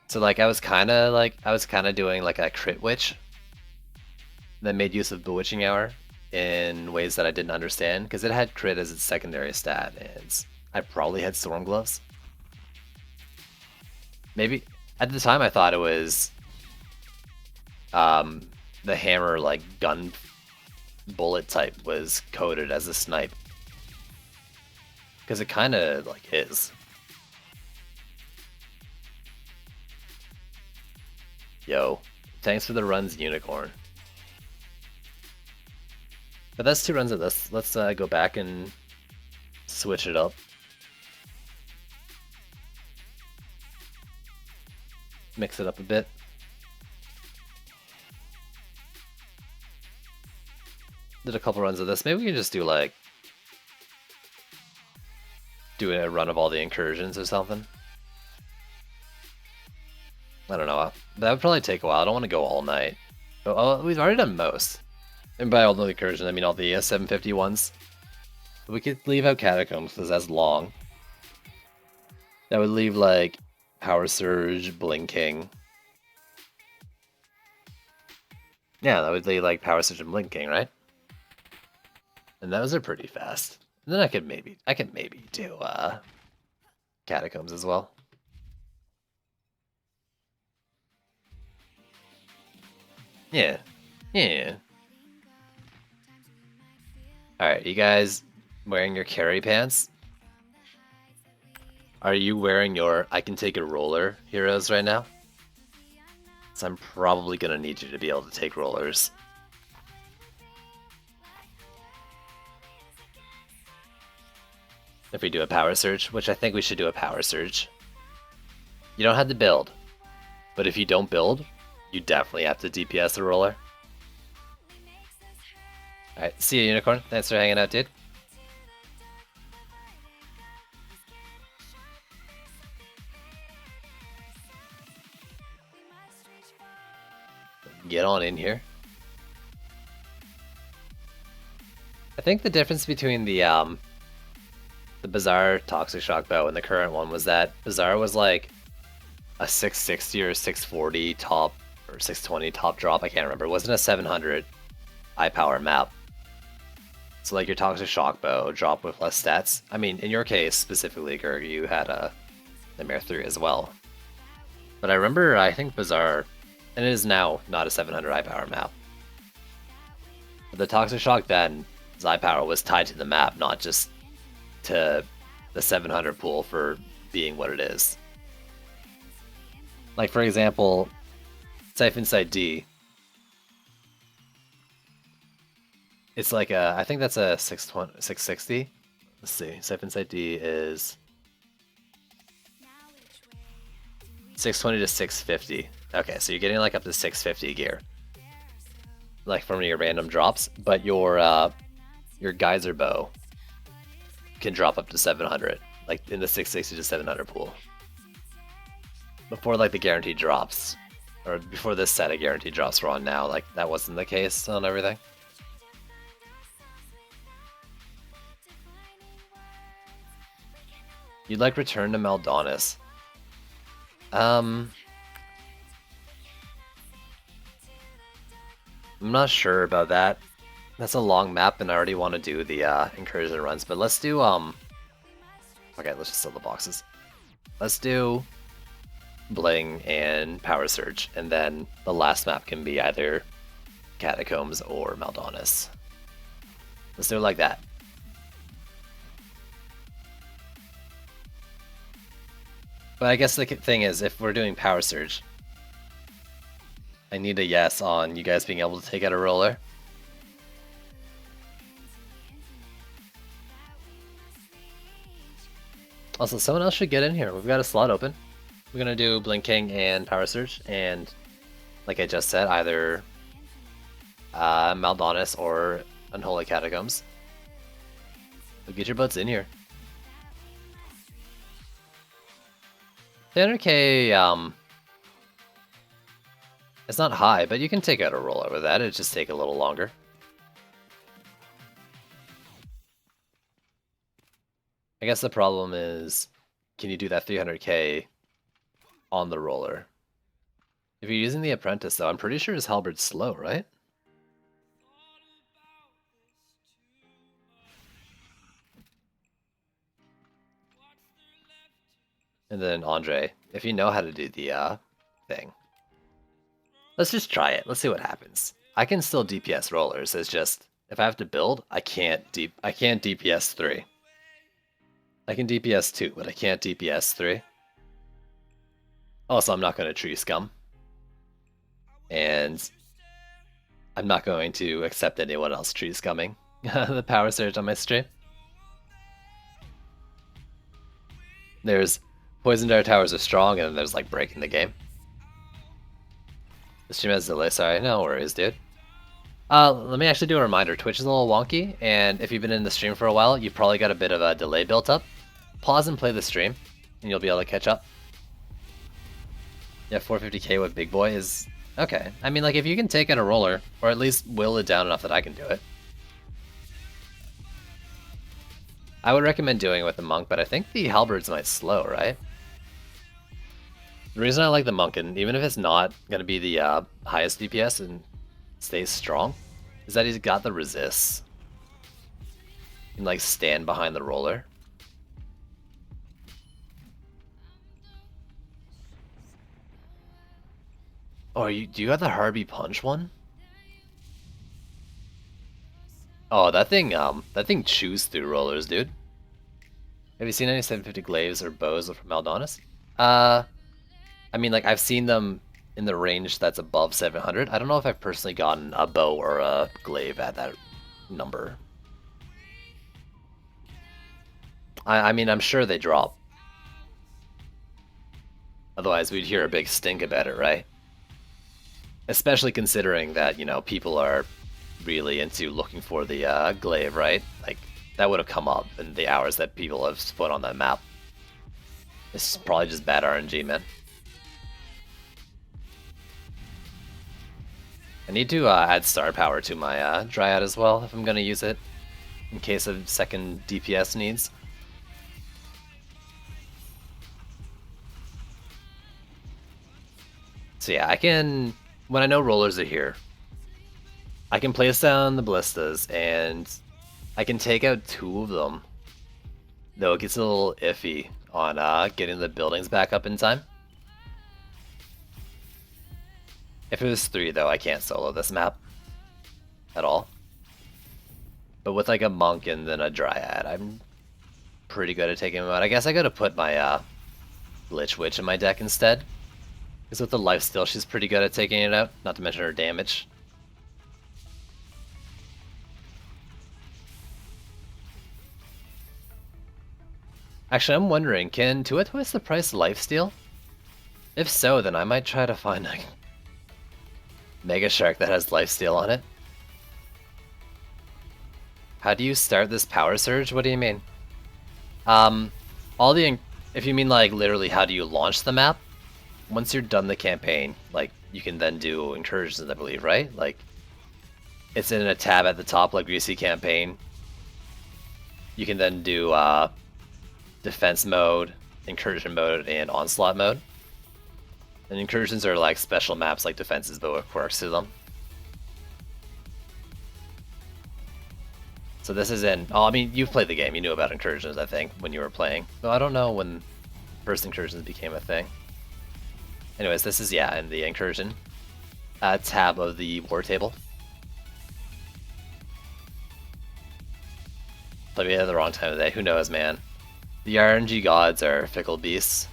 So like I was kind of doing like a crit witch that made use of Bewitching Hour in ways that I didn't understand because it had crit as its secondary stat, and I probably had Storm Gloves. Maybe at the time I thought it was the hammer like gun bullet type was coded as a snipe because it kind of like is. Yo, thanks for the runs, Unicorn. But that's 2 runs of this. Let's go back and switch it up. Mix it up a bit. Did a couple runs of this. Maybe we can just do like do a run of all the incursions or something. I don't know. That would probably take a while. I don't want to go all night. But we've already done most. And by all the incursions, I mean all the 750 ones. But we could leave out Catacombs because that's long. That would leave like Power Surge, Blinking. Yeah, that would leave like Power Surge and Blinking, right? And those are pretty fast. And then I could maybe do Catacombs as well. Yeah. Yeah. Alright, you guys wearing your carry pants? Are you wearing your I can take a roller heroes right now? So I'm probably gonna need you to be able to take rollers. If we do a power surge, which I think we should do a power surge. You don't have to build, but if you don't build, you definitely have to DPS the roller. Alright, see you, Unicorn. Thanks for hanging out, dude. Get on in here. I think the difference between the Bizarre Toxic Shock Bow and the current one was that Bizarre was like a 660 or 640 top or 620 top drop. I can't remember. It wasn't a 700 high power map. So like your Toxic Shock Bow drop with less stats. I mean, in your case specifically, Gerg, you had a Nightmare 3 as well. But I remember, I think Bizarre, and it is now not a 700 high power map. But the Toxic Shock then, his high power was tied to the map, not just to the 700 pool for being what it is. Like for example, Siphon Side D. It's like a, I think that's a 660. Let's see, Siphon Side D is 620 to 650. Okay, so you're getting like up to 650 gear, like from your random drops. But your geyser bow can drop up to 700, like in the 660 to 700 pool. Before like the guaranteed drops, or before this set of guaranteed drops were on now, like that wasn't the case on everything. You'd like Return to Maldonis. I'm not sure about that. That's a long map, and I already want to do the incursion runs. But let's do okay, let's just sell the boxes. Let's do Bling and Power Surge, and then the last map can be either Catacombs or Maldonis. Let's do it like that. But I guess the thing is, if we're doing Power Surge, I need a yes on you guys being able to take out a roller. Also, someone else should get in here. We've got a slot open. We're gonna do Blinking and Power Surge, and like I just said, either Maldonis or Unholy Catacombs. So get your butts in here. 300k, it's not high, but you can take out a roller with that. It'd just take a little longer. I guess the problem is, can you do that 300k on the roller? If you're using the Apprentice, though, I'm pretty sure his halberd's slow, right? And then Andre, if you know how to do the thing. Let's just try it. Let's see what happens. I can still DPS rollers. It's just, if I have to build, I can't DPS 3. I can DPS 2, but I can't DPS 3. Also, I'm not going to tree scum. And I'm not going to accept anyone else tree scumming the Power Surge on my stream. There's Poison Dart Towers are strong, and then there's like breaking the game. The stream has delay, sorry, no worries, dude. Let me actually do a reminder. Twitch is a little wonky, and if you've been in the stream for a while, you've probably got a bit of a delay built up. Pause and play the stream, and you'll be able to catch up. Yeah, 450k with Big Boy is okay. I mean, like, if you can take out a roller, or at least will it down enough that I can do it. I would recommend doing it with the Monk, but I think the Halberds might slow, right? The reason I like the Monk, and even if it's not going to be the highest DPS and stays strong, is that he's got the resists. You can, like, stand behind the roller. Oh, do you have the Harvey Punch one? Oh, that thing chews through rollers, dude. Have you seen any 750 glaives or bows from Maldonis? I mean, like, I've seen them in the range that's above 700. I don't know if I've personally gotten a bow or a glaive at that number. I mean, I'm sure they drop. Otherwise, we'd hear a big stink about it, right? Especially considering that, you know, people are really into looking for the glaive, right? Like, that would have come up in the hours that people have put on that map. It's probably just bad RNG, man. I need to add star power to my Dryad as well if I'm going to use it in case of second DPS needs. So yeah, I can, when I know rollers are here, I can place down the ballistas and I can take out 2 of them. Though it gets a little iffy on getting the buildings back up in time. If it was 3 though, I can't solo this map at all. But with like a monk and then a dryad, I'm pretty good at taking them out. I guess I gotta put my Lich Witch in my deck instead. Because with the lifesteal, she's pretty good at taking it out, not to mention her damage. Actually, I'm wondering, can 2 twice the price lifesteal? If so, then I might try to find a Mega Shark that has lifesteal on it. How do you start this power surge? What do you mean? If you mean like literally how do you launch the map? Once you're done the campaign, like you can then do incursions, I believe, right? Like it's in a tab at the top, like Greasy Campaign. You can then do defense mode, incursion mode, and onslaught mode. And incursions are like special maps like defenses, but with quirks to them. So this is in. Oh, I mean, you've played the game. You knew about incursions, I think, when you were playing. Though I don't know when first incursions became a thing. Anyways, this is, yeah, in the incursion tab of the war table. But we had the wrong time of day. Who knows, man? The RNG gods are fickle beasts.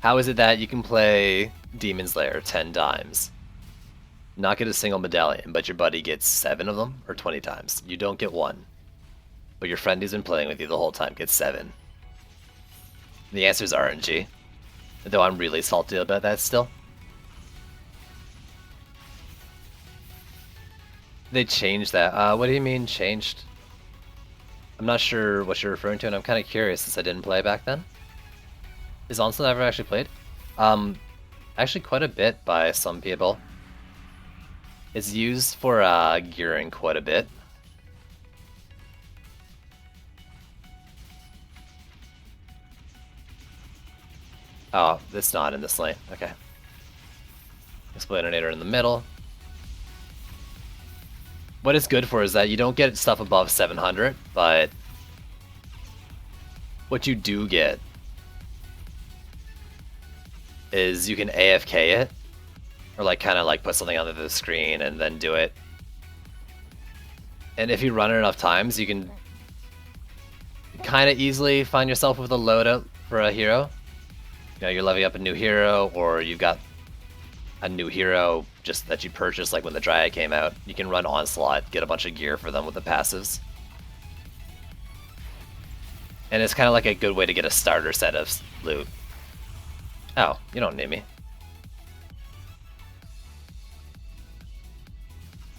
How is it that you can play Demon's Lair 10 times, not get a single medallion, but your buddy gets 7 of them, or 20 times? You don't get 1. But your friend who's been playing with you the whole time gets 7. The answer is RNG. Though I'm really salty about that still. They changed that. What do you mean changed? I'm not sure what you're referring to, and I'm kind of curious since I didn't play back then. Is Onslaught ever actually played? Actually quite a bit by some people. It's used for Gearin quite a bit. Oh, it's not in this lane. Okay. Explodinator in the middle. What it's good for is that you don't get stuff above 700, but what you do get is you can AFK it, or like kind of like put something onto the screen and then do it. And if you run it enough times, you can kind of easily find yourself with a loadout for a hero. You know, you're leveling up a new hero, or you've got a new hero just that you purchased, like when the Dryad came out. You can run Onslaught, get a bunch of gear for them with the passives. And it's kind of like a good way to get a starter set of loot. Oh, you don't need me.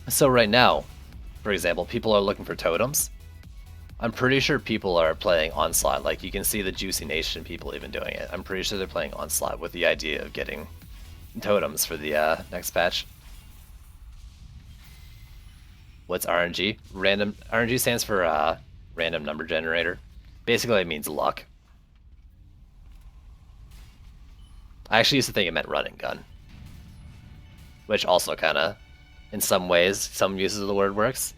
So right now, for example, people are looking for totems. I'm pretty sure people are playing Onslaught. Like, you can see the Juicy Nation people even doing it. I'm pretty sure they're playing Onslaught with the idea of getting totems for the next patch. What's RNG? Random. RNG stands for random number generator. Basically, it means luck. I actually used to think it meant run and gun, which also kind of, in some ways, some uses of the word works.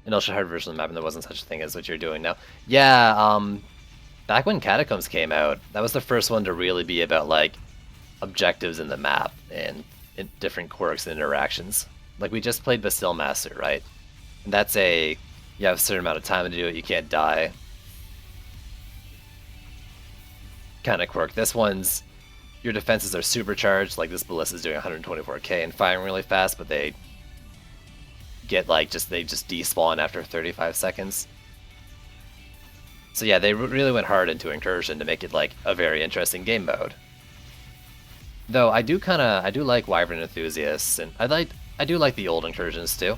An ultra hard version of the map, and there wasn't such a thing as what you're doing now. Yeah, back when Catacombs came out, that was the first one to really be about like objectives in the map and different quirks and interactions. Like, we just played Bastille Master, right? And that's you have a certain amount of time to do it, you can't die. Kind of quirk. This one's, your defenses are supercharged, like this Ballista's doing 124k and firing really fast, but they get like, they just despawn after 35 seconds. So yeah, they really went hard into Incursion to make it like a very interesting game mode. Though I do like Wyvern Enthusiasts, and I do like the old Incursions too.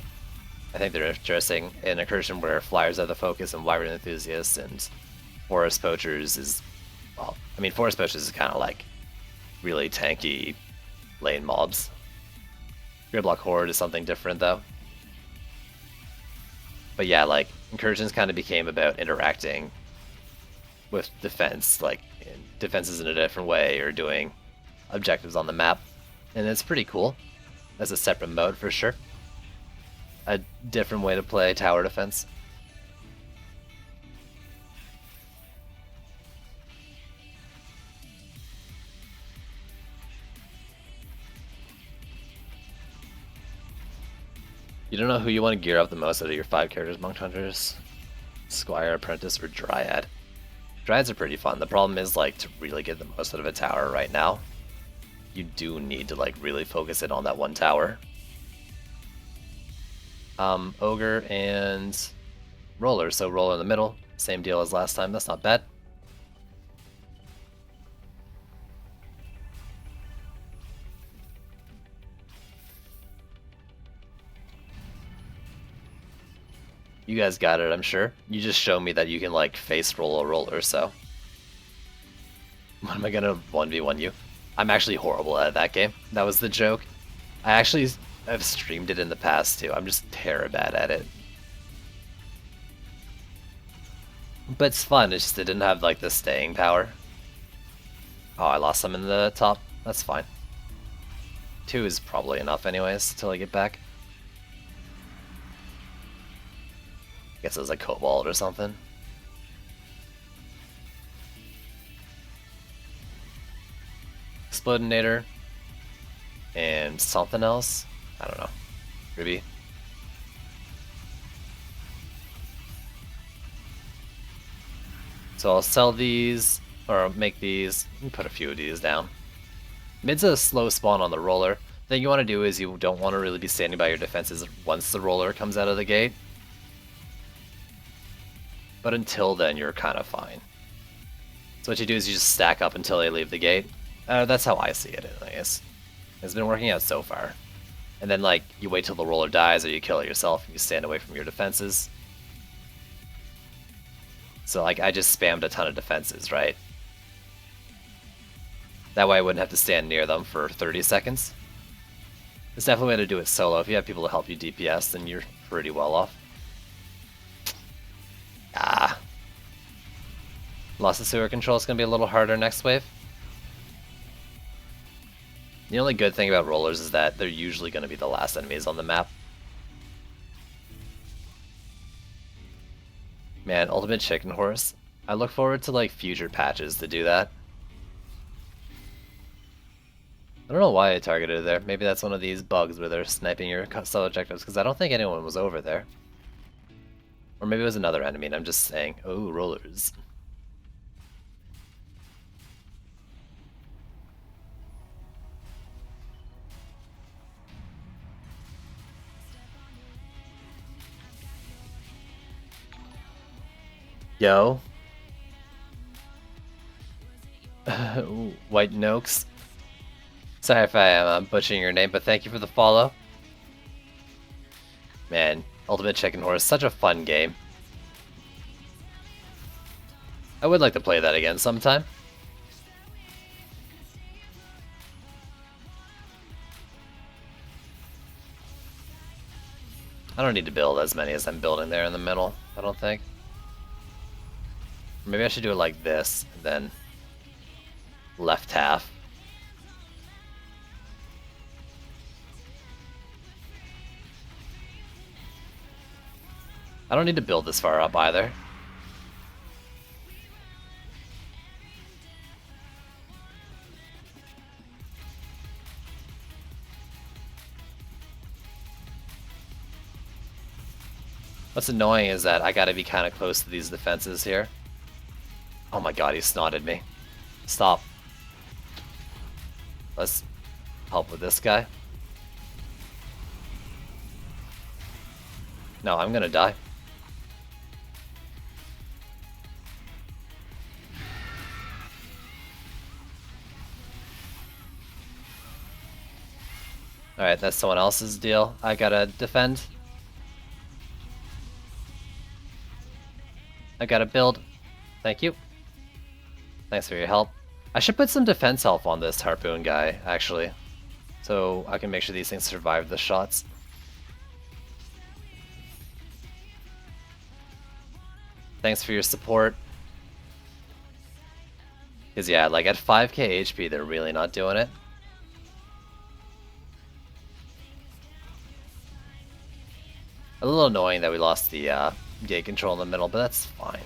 I think they're interesting. An Incursion where Flyers are the focus and Wyvern Enthusiasts and Forest Poachers is, well, I mean, Forest Poachers is kind of like really tanky lane mobs. Gridlock Horde is something different though. But yeah, like, Incursions kind of became about interacting with defense, like defenses in a different way or doing objectives on the map. And it's pretty cool. As a separate mode for sure. A different way to play tower defense. You don't know who you want to gear up the most out of your 5 characters, Monk Hunters? Squire, Apprentice, or Dryad? Dryads are pretty fun. The problem is, like, to really get the most out of a tower right now, you do need to, like, really focus it on that one tower. Ogre and Roller. So Roller in the middle. Same deal as last time. That's not bad. You guys got it, I'm sure. You just show me that you can, like, face roll a Roller, so... When am I gonna 1v1 you? I'm actually horrible at that game. That was the joke. I've streamed it in the past too. I'm just terrible bad at it. But it's fun, it's just it didn't have like the staying power. Oh, I lost some in the top. That's fine. 2 is probably enough anyways, till I get back. Guess it was like Cobalt or something. Explodinator. And something else. I don't know. Ruby. So I'll sell these, or make these, and put a few of these down. Mid's a slow spawn on the Roller. The thing you want to do is you don't want to really be standing by your defenses once the Roller comes out of the gate. But until then, you're kind of fine. So what you do is you just stack up until they leave the gate. That's how I see it, anyways. It's been working out so far. And then, like, you wait till the Roller dies or you kill it yourself and you stand away from your defenses. So, like, I just spammed a ton of defenses, right? That way I wouldn't have to stand near them for 30 seconds. It's definitely a way to do it solo. If you have people to help you DPS, then you're pretty well off. Ah. Lost the sewer control. It's going to be a little harder next wave. The only good thing about Rollers is that they're usually going to be the last enemies on the map. Man, Ultimate Chicken Horse. I look forward to, like, future patches to do that. I don't know why I targeted it there. Maybe that's one of these bugs where they're sniping your sub-objectives, because I don't think anyone was over there. Or maybe it was another enemy, and I'm just saying, oh, Rollers. Yo. White Noakes. Sorry if I am butchering your name, but thank you for the follow. Man, Ultimate Chicken Horse, such a fun game. I would like to play that again sometime. I don't need to build as many as I'm building there in the middle, I don't think. Maybe I should do it like this, and then left half. I don't need to build this far up either. What's annoying is that I gotta be kind of close to these defenses here. Oh my god, he snotted me. Stop. Let's help with this guy. No, I'm gonna die. Alright, that's someone else's deal. I gotta defend. I gotta build. Thank you. Thanks for your help. I should put some defense health on this harpoon guy, actually. So I can make sure these things survive the shots. Thanks for your support. Because yeah, like at 5k HP, they're really not doing it. A little annoying that we lost the gate control in the middle, but that's fine.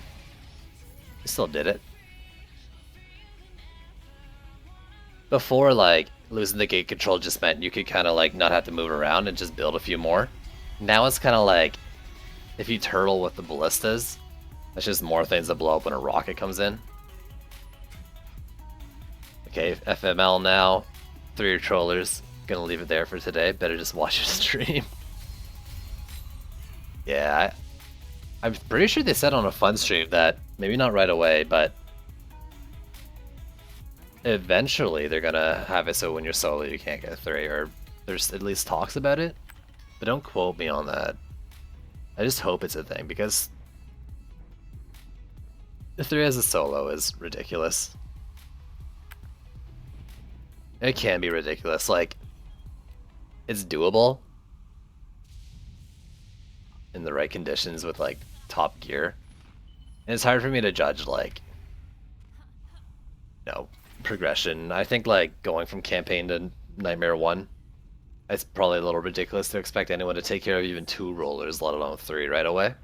We still did it. Before, like, losing the gate control just meant you could kind of like not have to move around and just build a few more. Now it's kind of like, if you turtle with the ballistas, that's just more things that blow up when a rocket comes in. Okay, FML now. 3 trollers. Gonna leave it there for today. Better just watch your stream. Yeah, I'm pretty sure they said on a fun stream that, maybe not right away, but eventually they're gonna have it so when you're solo you can't get 3, or there's at least talks about it. But don't quote me on that. I just hope it's a thing, because the 3 as a solo is ridiculous. It can be ridiculous, like, it's doable in the right conditions with like top gear. And it's hard for me to judge like, you know, progression. I think like going from campaign to Nightmare 1, it's probably a little ridiculous to expect anyone to take care of even 2 rollers, let alone 3 right away.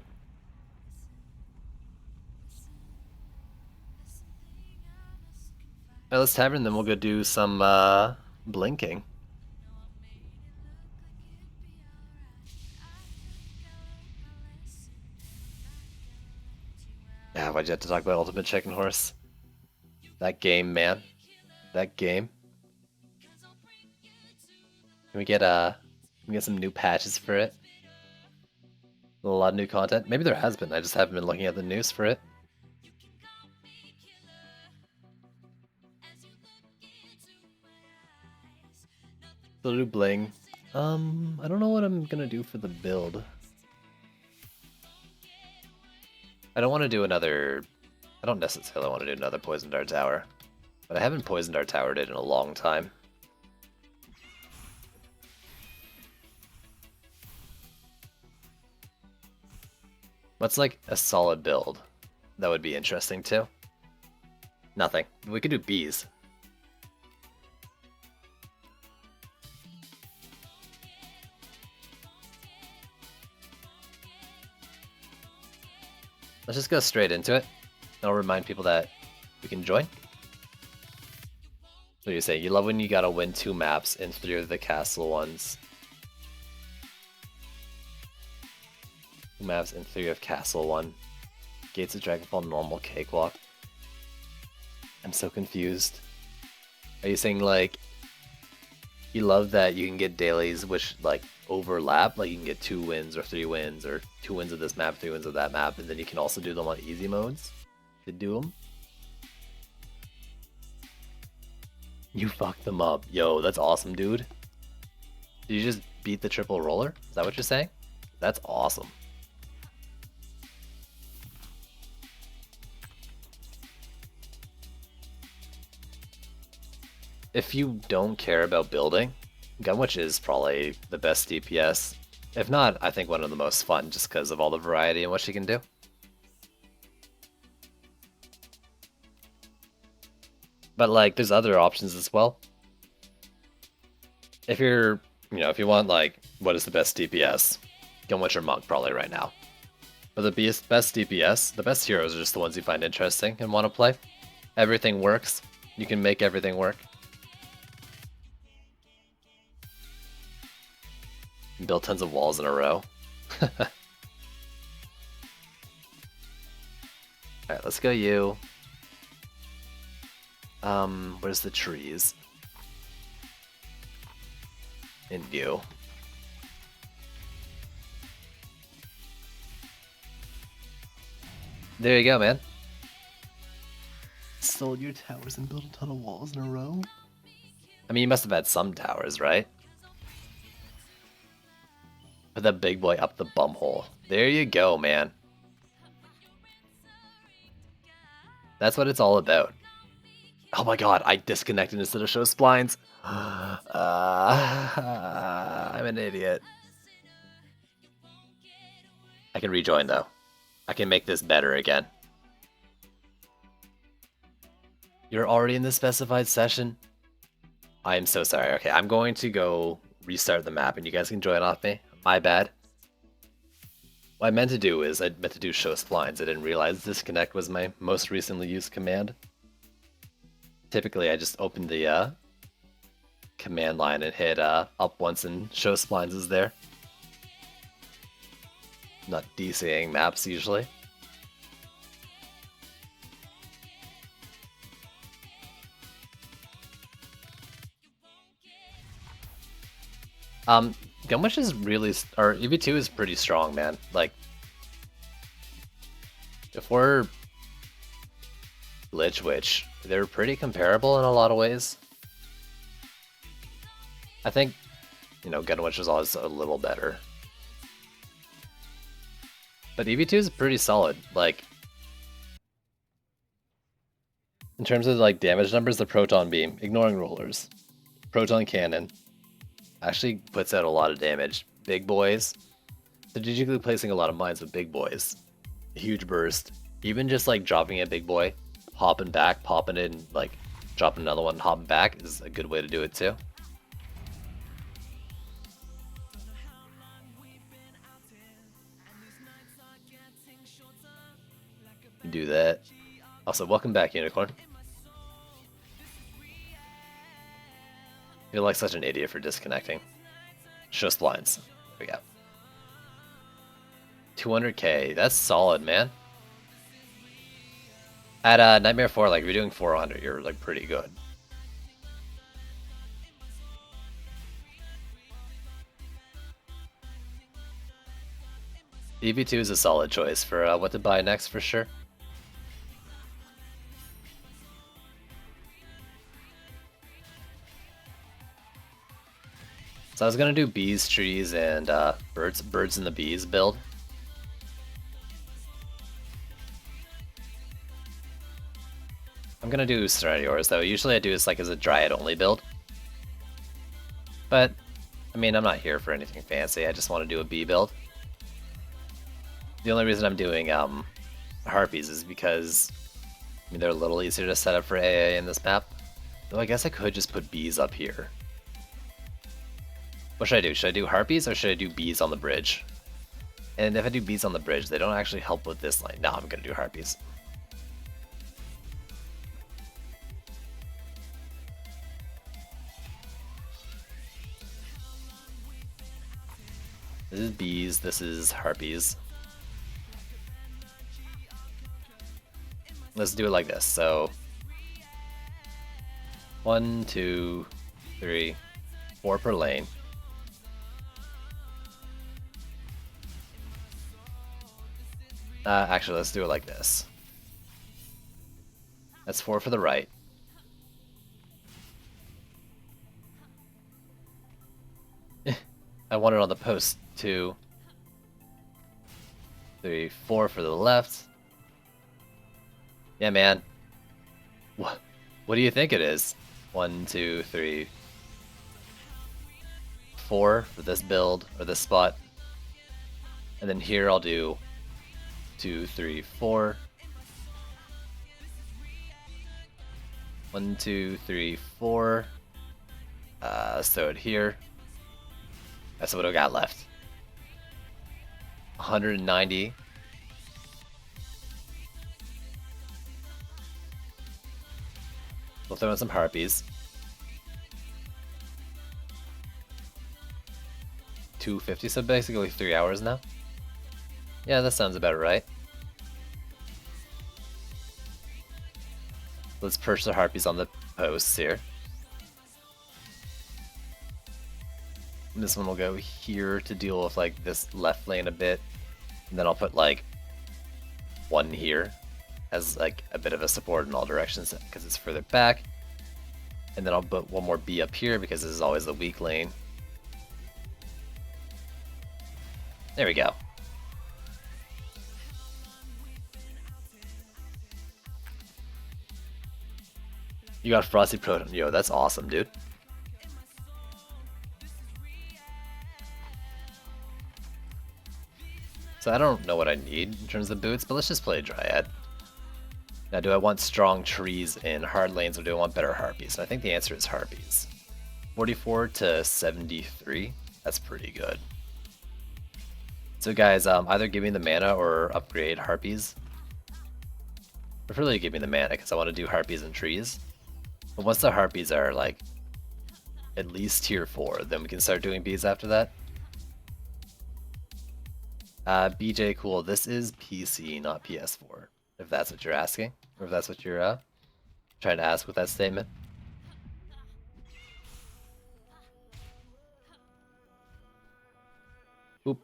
Alright, let's tavern, then we'll go do some blinking. Yeah, why'd you have to talk about Ultimate Chicken Horse? That game, man. That game. Can we get some new patches for it? A lot of new content. Maybe there has been. I just haven't been looking at the news for it. Still do bling. I don't know what I'm gonna do for the build. I don't want to do another. I don't necessarily want to do another Poison Dart Tower, but I haven't Poison Dart Towered it in a long time. What's like a solid build? That would be interesting too. Nothing. We could do bees. Let's just go straight into it. I'll remind people that we can join. So you say you love when you gotta win 2 maps in 3 of the castle ones. 2 maps in 3 of castle 1. Gates of Dragonfall normal cakewalk. I'm so confused. Are you saying like you love that you can get dailies which like overlap, like you can get 2 wins or 3 wins or 2 wins of this map, 3 wins of that map, and then you can also do them on easy modes to do them? You fucked them up. Yo, that's awesome, dude. Did you just beat the triple roller? Is that what you're saying? That's awesome. If you don't care about building, Gunwitch is probably the best DPS. If not, I think one of the most fun just because of all the variety and what she can do. But like, there's other options as well. If you're, if you want like, what is the best DPS? Gunwitch or Monk probably right now. But the best DPS, the best heroes are just the ones you find interesting and want to play. Everything works. You can make everything work. Build tons of walls in a row. Alright, let's go you. Where's the trees? In you. There you go, man. Sold your towers and built a ton of walls in a row? I mean, you must have had some towers, right? Put that big boy up the bumhole. There you go, man. That's what it's all about. Oh my god, I disconnected instead of show splines. I'm an idiot. I can rejoin though. I can make this better again. You're already in the specified session? I am so sorry. Okay, I'm going to go restart the map and you guys can join off me. My bad. What I meant to do is I meant to do show splines. I didn't realize disconnect was my most recently used command. Typically, I just open the command line and hit up once and show splines is there. Not DCing maps usually. Gunwish is really, or EV2 is pretty strong, man. Like, if we're Glitch Witch, they're pretty comparable in a lot of ways. I think, you know, Gunwitch is always a little better. But EV2 is pretty solid. Like, in terms of like damage numbers, the Proton Beam, ignoring rollers, Proton Cannon, actually puts out a lot of damage. Big boys, strategically placing a lot of mines with big boys. Huge burst. Even just like dropping a big boy, hopping back, popping it, and like dropping another one, hopping back is a good way to do it too. Do that. Also, welcome back, Unicorn. You're like such an idiot for disconnecting. Show splines. There we go. 200k. That's solid, man. At Nightmare 4, like, if you're doing 400, you're, like, pretty good. EV2 is a solid choice for what to buy next, for sure. So I was gonna do bees, trees, and birds and the bees build. I'm gonna do Serenity Ores though. Usually I do this like as a Dryad only build. But, I mean, I'm not here for anything fancy. I just want to do a bee build. The only reason I'm doing Harpies is because, I mean, they're a little easier to set up for AA in this map. Though I guess I could just put bees up here. What should I do? Should I do Harpies or should I do bees on the bridge? And if I do bees on the bridge, they don't actually help with this line. No, I'm gonna do Harpies. This is bees, this is Harpies. Let's do it like this. So 1, 2, 3, 4 per lane. Actually, let's do it like this. That's 4 for the right. I want it on the post. 2, 3, 4 for the left. Yeah, man. What do you think it is? 1, 2, 3, 4 for this build or this spot. And then here I'll do 2, 3, 4. 1, 2, 3, 4. Let's throw it here. That's what I got left. 190. We'll throw in some Harpies. 250, so basically 3 hours now. Yeah, that sounds about right. Let's perch the harpies on the posts here. And this one will go here to deal with like this left lane a bit. And then I'll put like one here as like a bit of a support in all directions because it's further back. And then I'll put one more B up here because this is always the weak lane. There we go. You got Frosty Proton. Yo, that's awesome, dude. So I don't know what I need in terms of boots, but let's just play Dryad. Now, do I want strong trees in hard lanes or do I want better harpies? And I think the answer is harpies. 44 to 73. That's pretty good. So guys, either give me the mana or upgrade harpies. Preferably give me the mana because I want to do harpies and trees. But once the harpies are like at least tier 4, then we can start doing bees after that. BJ, cool. This is PC, not PS4. If that's what you're asking, or if that's what you're trying to ask with that statement. Oop.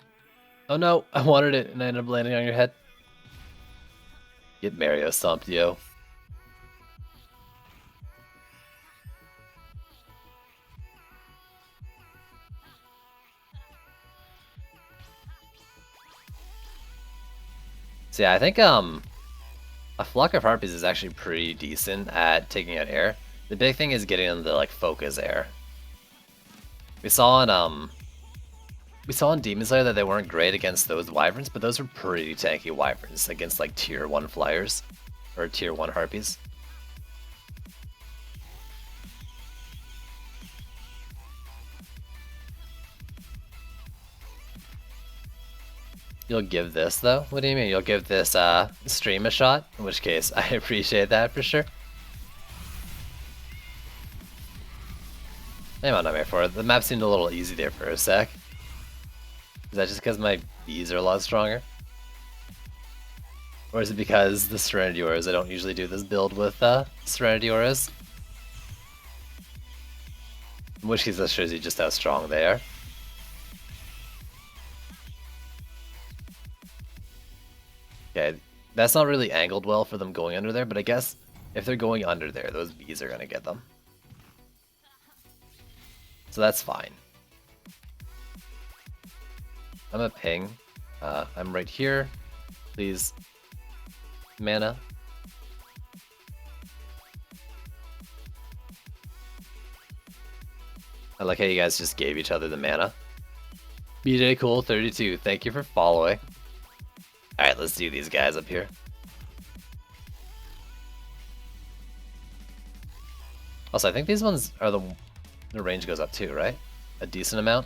Oh no, I wanted it and I ended up landing on your head. Get Mario stomped, yo. So yeah, I think a flock of harpies is actually pretty decent at taking out air. The big thing is getting them to like focus air. We saw in Demon Slayer that they weren't great against those wyverns, but those were pretty tanky wyverns against like tier 1 flyers or tier 1 harpies. You'll give this though? What do you mean? You'll give this stream a shot? In which case, I appreciate that for sure. I'm on Nightmare 4. The map seemed a little easy there for a sec. Is that just because my bees are a lot stronger? Or is it because the Serenity Auras? I don't usually do this build with Serenity Auras. In which case that shows you just how strong they are. Okay, that's not really angled well for them going under there, but I guess if they're going under there, those bees are going to get them. So that's fine. I'm a ping. I'm right here. Please. Mana. I like how you guys just gave each other the mana. BJ Cool 32, thank you for following. Alright, let's do these guys up here. Also, I think these ones are the range goes up too, right? A decent amount.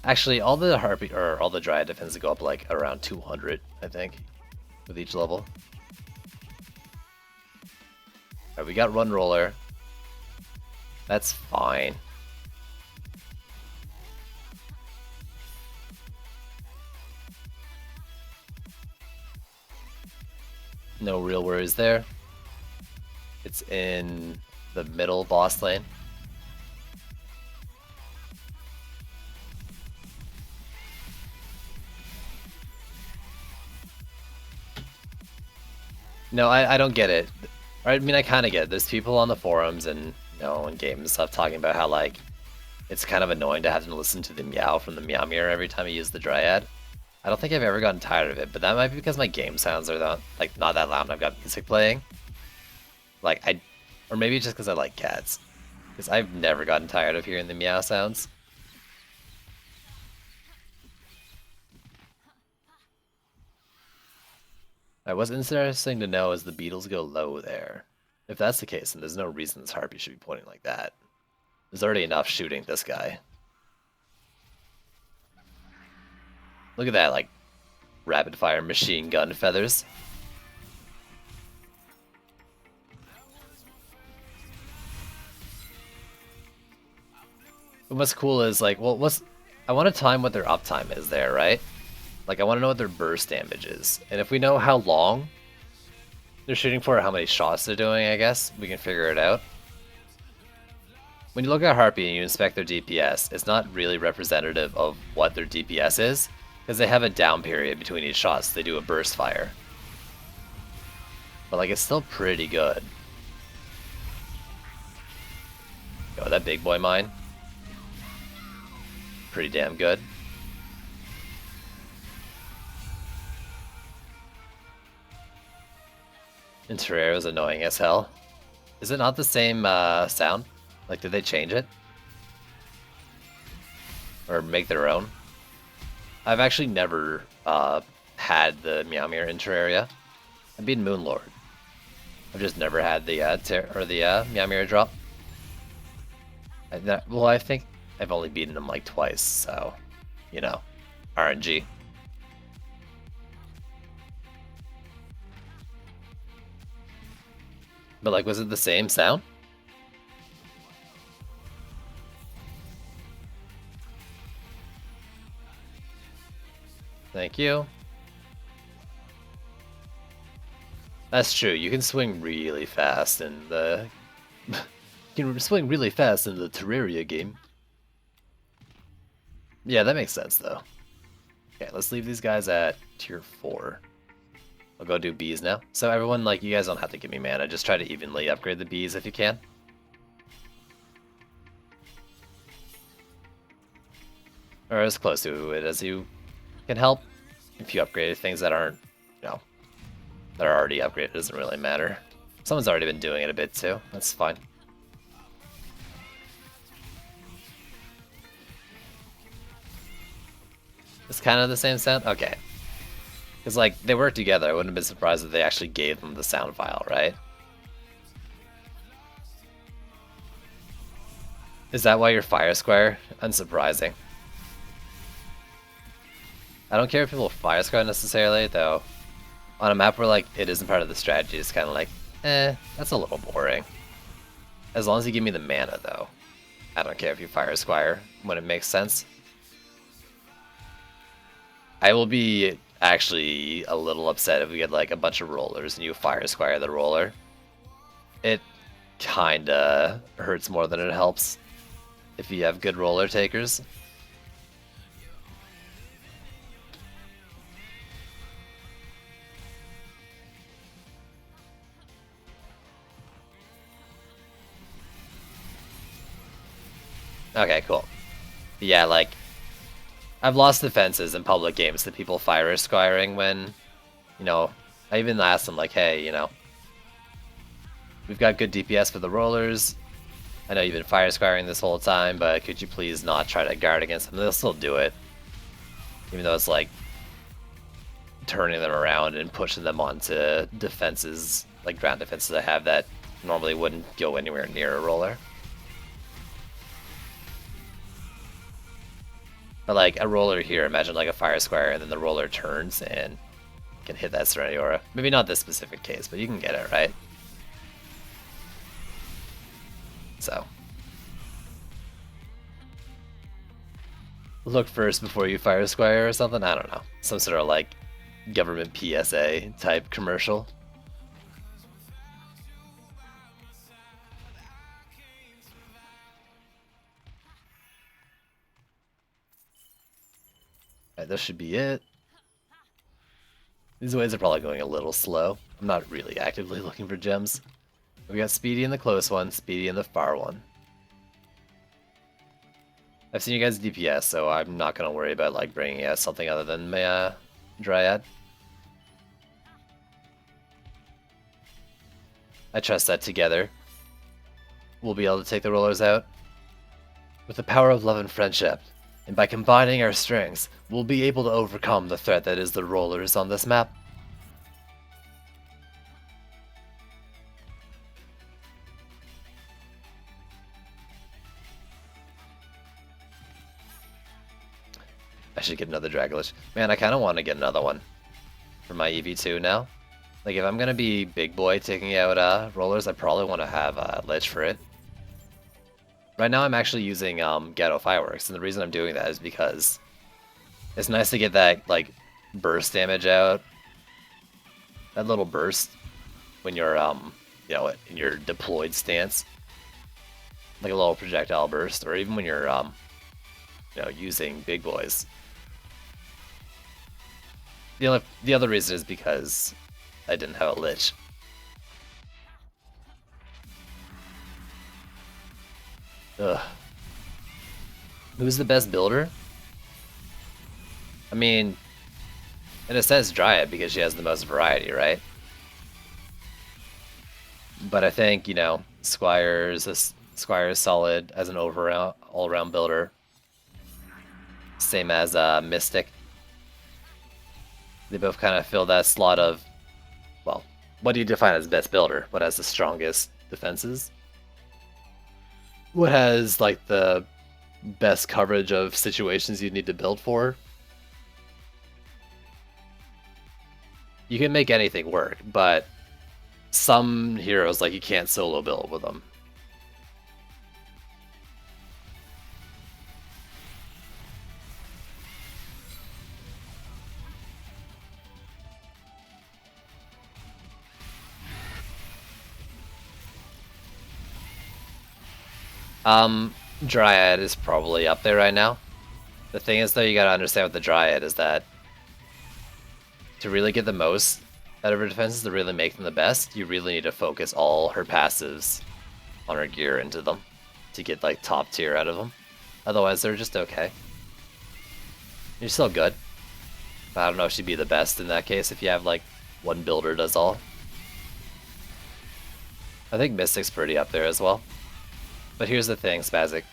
Actually, all the harpy or all the dryad defense go up like around 200, I think, with each level. Alright, we got Run Roller. That's fine. No real worries there. It's in the middle boss lane. No, I don't get it. I mean, I kind of get it. There's people on the forums and, you know, in games and stuff talking about how, like, it's kind of annoying to have to listen to the meow from the Meow Mirror every time you use the Dryad. I don't think I've ever gotten tired of it, but that might be because my game sounds are not that loud and I've got music playing. Or maybe just because I like cats. Because I've never gotten tired of hearing the meow sounds. What's interesting to know is the beetles go low there. If that's the case, then there's no reason this harpy should be pointing like that. There's already enough shooting this guy. Look at that, like, rapid fire machine gun feathers. And what's cool is, like, well, I want to time what their uptime is there, right? Like, I want to know what their burst damage is. And if we know how long they're shooting for, how many shots they're doing, I guess. We can figure it out. When you look at Harpy and you inspect their DPS, it's not really representative of what their DPS is, because they have a down period between each shot, so they do a burst fire. But like, it's still pretty good. Yo, that big boy mine. Pretty damn good. And Terraria is annoying as hell. Is it not the same sound? Like, did they change it? Or make their own? I've actually never had the Meowmere in Terraria. I've been Moonlord. I've just never had the Meowmere drop. Well, I think I've only beaten him like twice, so, you know, RNG. But like, was it the same sound? Thank you. That's true. You can swing really fast in the you can swing really fast in the Terraria game. Yeah, that makes sense though. Okay, let's leave these guys at tier 4. I'll go do bees now. So everyone, like, you guys don't have to give me mana. Just try to evenly upgrade the bees if you can. Or as close to it as you can help. If you upgrade things that aren't, you know, that are already upgraded, it doesn't really matter. Someone's already been doing it a bit too. That's fine. It's kind of the same sound? Okay. Because, like, they work together. I wouldn't have been surprised if they actually gave them the sound file, right? Is that why you're Fire Squire? Unsurprising. I don't care if people Fire Squire necessarily, though. On a map where, like, it isn't part of the strategy, it's kind of like, that's a little boring. As long as you give me the mana, though. I don't care if you Fire Squire when it makes sense. I will be actually a little upset if we get like a bunch of rollers and you Fire Squire the roller. It kinda hurts more than it helps if you have good roller takers. Okay, cool. Yeah, like, I've lost defenses in public games to people Fire Squiring when, you know, I even asked them, like, hey, you know, we've got good DPS for the rollers. I know you've been Fire Squiring this whole time, but could you please not try to guard against them? They'll still do it. Even though it's like turning them around and pushing them onto defenses, like ground defenses I have that normally wouldn't go anywhere near a roller. But like a roller here, imagine like a Fire Squire and then the roller turns and can hit that Serenity Aura. Maybe not this specific case, but you can get it, right? So. Look first before you Fire Squire or something? I don't know. Some sort of like government PSA type commercial. Alright, this should be it. These waves are probably going a little slow. I'm not really actively looking for gems. We got Speedy in the close one, Speedy in the far one. I've seen you guys DPS, so I'm not going to worry about like bringing out something other than my Dryad. I trust that together we'll be able to take the rollers out. With the power of love and friendship, and by combining our strengths, we'll be able to overcome the threat that is the rollers on this map. I should get another Dragolish. Man, I kind of want to get another one for my EV2 now. Like, if I'm going to be big boy taking out rollers, I probably want to have Lich for it. Right now I'm actually using Ghetto Fireworks, and the reason I'm doing that is because it's nice to get that, like, burst damage out. That little burst. when you're you know, in your deployed stance, like a little projectile burst, or even when you're you know, using big boys. The other reason is because I didn't have a lich. Ugh. Who's the best builder? I mean, in a sense, Dryad, because she has the most variety, right? But I think, you know, Squire's solid as an all-around builder. Same as Mystic. They both kind of fill that slot of, well, what do you define as best builder? What has the strongest defenses? What has, like, the best coverage of situations you need to build for? You can make anything work, but some heroes, like, you can't solo build with them. Dryad is probably up there right now. The thing is, though, you gotta understand with the Dryad is that to really get the most out of her defenses, to really make them the best, you really need to focus all her passives on her gear into them to get, like, top tier out of them. Otherwise, they're just okay. You're still good. But I don't know if she'd be the best in that case if you have, like, one builder does all. I think Mystic's pretty up there as well. But here's the thing, Spazic.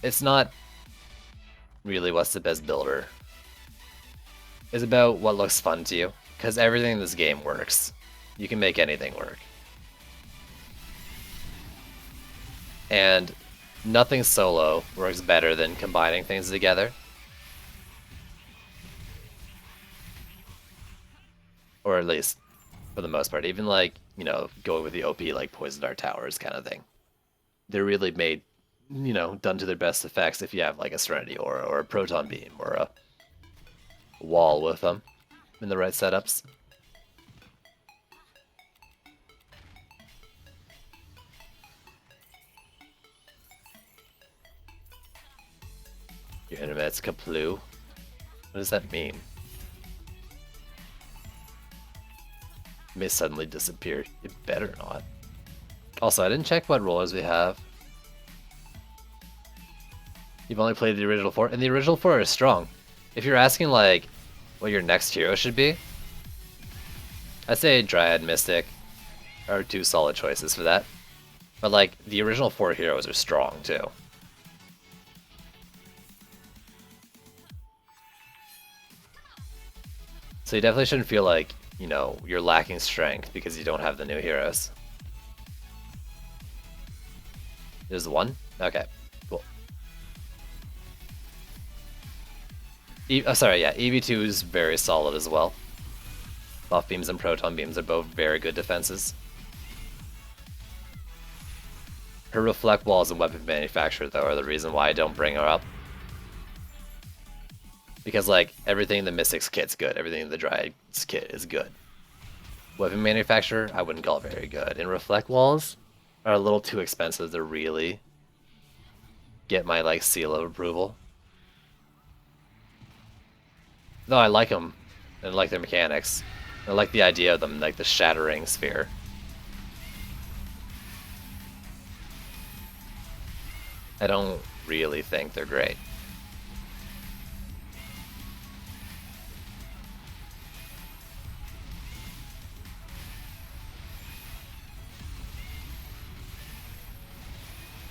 It's not really what's the best builder. It's about what looks fun to you. Because everything in this game works. You can make anything work. And nothing solo works better than combining things together. Or at least, for the most part. Even, like, you know, going with the OP, like, Poison Dart Towers kind of thing. They're really made, you know, done to their best effects if you have, like, a Serenity Aura or a Proton Beam or a wall with them in the right setups. Your internet's kaplu. What does that mean? It may suddenly disappear. It better not. Also, I didn't check what rollers we have. You've only played the original 4, and the original 4 is strong. If you're asking, like, what your next hero should be, I'd say Dryad, Mystic are two solid choices for that. But, like, the original 4 heroes are strong, too. So you definitely shouldn't feel like, you know, you're lacking strength because you don't have the new heroes. There's one? Okay, cool. Sorry, yeah, EV2 is very solid as well. Buff Beams and Proton Beams are both very good defenses. Her Reflect Walls and Weapon Manufacturer, though, are the reason why I don't bring her up. Because, like, everything in the Mystic's kit's good, everything in the Dryad's kit is good. Weapon Manufacturer, I wouldn't call very good. And Reflect Walls are a little too expensive to really get my, like, seal of approval. No, I like them, and I like their mechanics. I like the idea of them, like the shattering sphere. I don't really think they're great.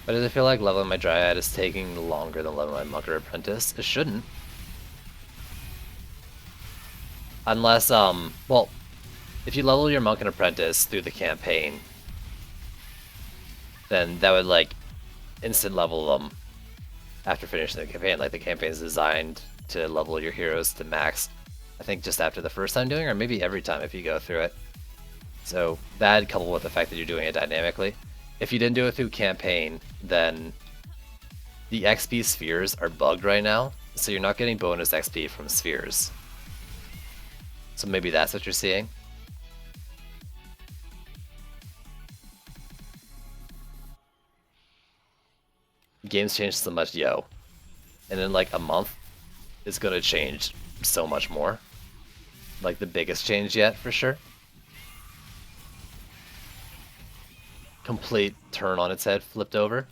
But does it feel like leveling my Dryad is taking longer than leveling my Monk or Apprentice? It shouldn't. Unless, well, if you level your Monk and Apprentice through the campaign, then that would, like, instant level them after finishing the campaign. Like, the campaign is designed to level your heroes to max, I think just after the first time doing it, or maybe every time if you go through it. So that, coupled with the fact that you're doing it dynamically, if you didn't do it through campaign, then the XP spheres are bugged right now, so you're not getting bonus XP from spheres. So maybe that's what you're seeing. games change so much, yo. And in like a month, it's gonna change so much more. Like the biggest change yet, for sure. Complete turn on its head, flipped over.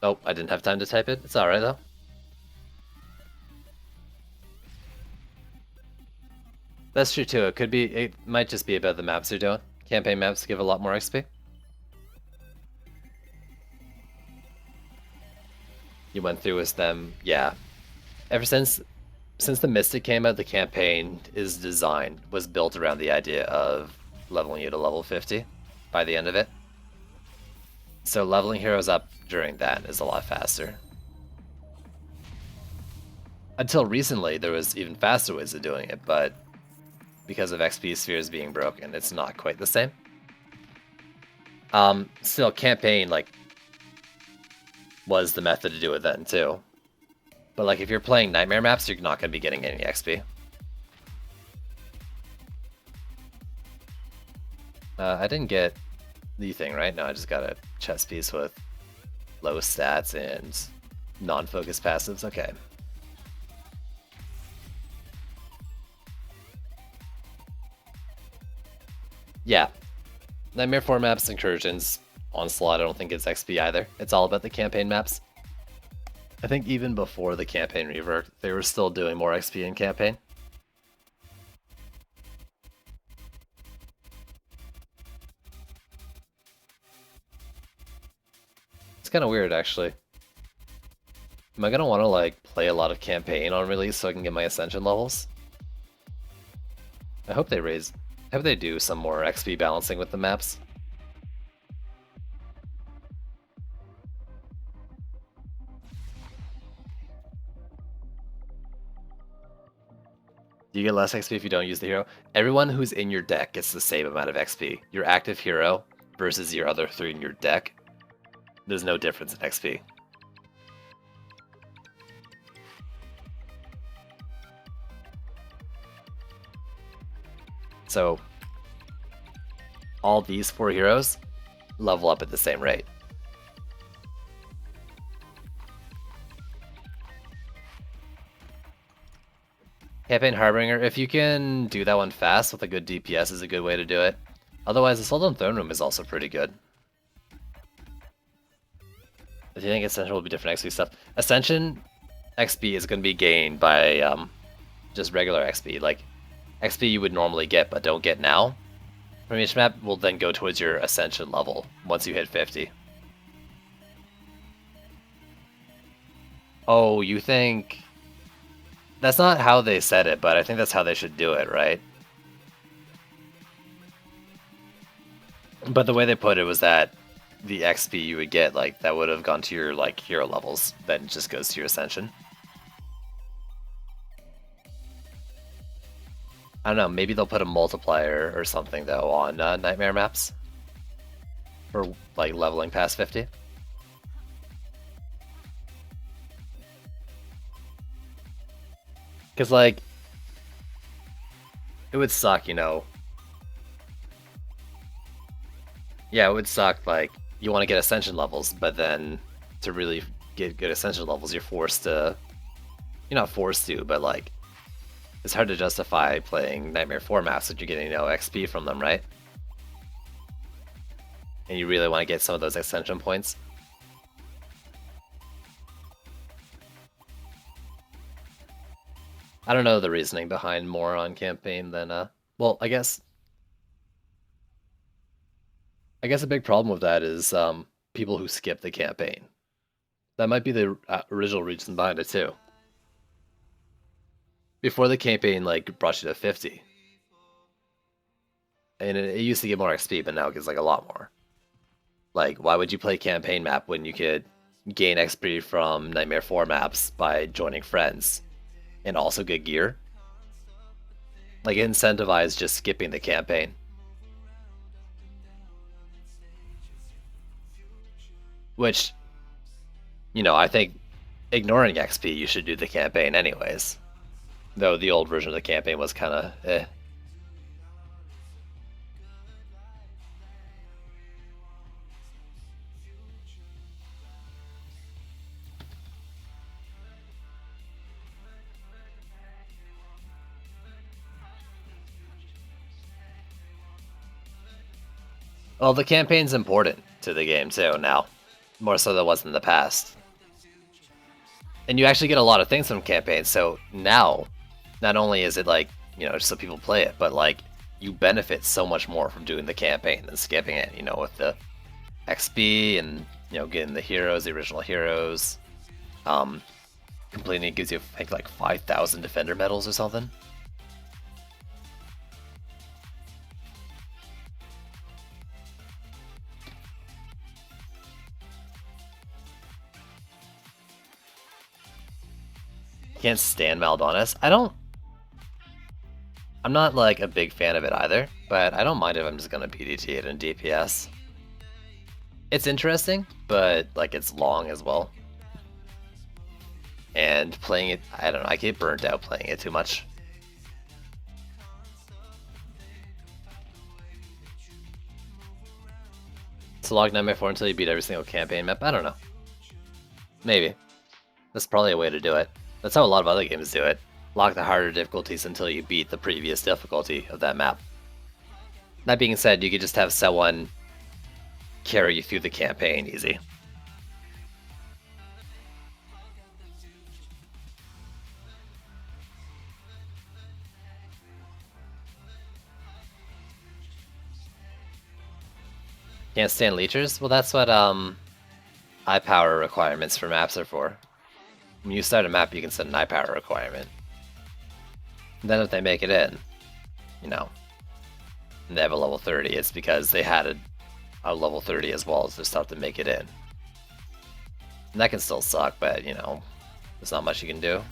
Oh, I didn't have time to type it. It's alright though. That's true too. It might just be about the maps you're doing. Campaign maps give a lot more XP. You went through with them, yeah. Ever since the Mystic came out, the campaign was built around the idea of leveling you to level 50 by the end of it. So leveling heroes up during that is a lot faster. Until recently, there was even faster ways of doing it, but because of XP spheres being broken, it's not quite the same. Still, campaign, like, was the method to do it then, too. But, like, if you're playing Nightmare maps, you're not going to be getting any XP. I didn't get the thing, right? No, I just got a chess piece with low stats and non-focused passives. Okay. Yeah. Nightmare 4 maps, Incursions, Onslaught, I don't think it's XP either. It's all about the campaign maps. I think even before the campaign rework, they were still doing more XP in campaign. It's kind of weird, actually. Am I gonna want to like play a lot of campaign on release so I can get my ascension levels? I hope they do some more XP balancing with the maps. Do you get less XP if you don't use the hero? Everyone who's in your deck gets the same amount of XP. Your active hero versus your other 3 in your deck, there's no difference in XP. So, all these 4 heroes level up at the same rate. Campaign Harbinger, if you can do that one fast with a good DPS is a good way to do it. Otherwise, Assault on Throne Room is also pretty good. If you think Ascension will be different XP stuff, Ascension XP is going to be gained by just regular XP. Like, XP you would normally get but don't get now from each map will then go towards your Ascension level once you hit 50. Oh, you think... That's not how they said it, but I think that's how they should do it, right? But the way they put it was that the XP you would get, like, that would have gone to your, like, hero levels, then just goes to your Ascension. I don't know, maybe they'll put a multiplier or something, though, on Nightmare maps. For, like, leveling past 50. Because, like, it would suck, you know. Yeah, it would suck, like, you want to get Ascension levels, but then to really get good Ascension levels, you're forced to... You're not forced to, but, like, it's hard to justify playing Nightmare 4 maps if you're getting no XP from them, right? And you really want to get some of those Ascension points. I don't know the reasoning behind more on campaign than, well, I guess a big problem with that is people who skip the campaign. That might be the original reason behind it too. Before the campaign, like, brought you to 50. And it used to get more XP, but now it gets, like, a lot more. Like, why would you play campaign map when you could gain XP from Nightmare 4 maps by joining friends and also get gear? Like, incentivize just skipping the campaign. Which, you know, I think ignoring XP, you should do the campaign anyways. Though the old version of the campaign was kind of eh. Well, the campaign's important to the game too now, more so than it was in the past. And you actually get a lot of things from campaigns, so now, not only is it like, you know, just so people play it, but like, you benefit so much more from doing the campaign than skipping it, you know, with the XP and, you know, getting the heroes, the original heroes. Completing it gives you, I think, like 5,000 defender medals or something. Can't stand Maldonis. I'm not like a big fan of it either, but I don't mind if I'm just gonna PDT it in DPS. It's interesting, but like it's long as well. And playing it, I don't know, I get burnt out playing it too much. So log 9x4 until you beat every single campaign map? I don't know. Maybe. That's probably a way to do it. That's how a lot of other games do it. Lock the harder difficulties until you beat the previous difficulty of that map. That being said, you could just have someone carry you through the campaign easy. Can't stand leechers? Well, that's what eye power requirements for maps are for. When you start a map, you can set an eye power requirement. And then if they make it in, you know, and they have a level 30, it's because they had a level 30 as well as their stuff to make it in. And that can still suck, but, you know, there's not much you can do.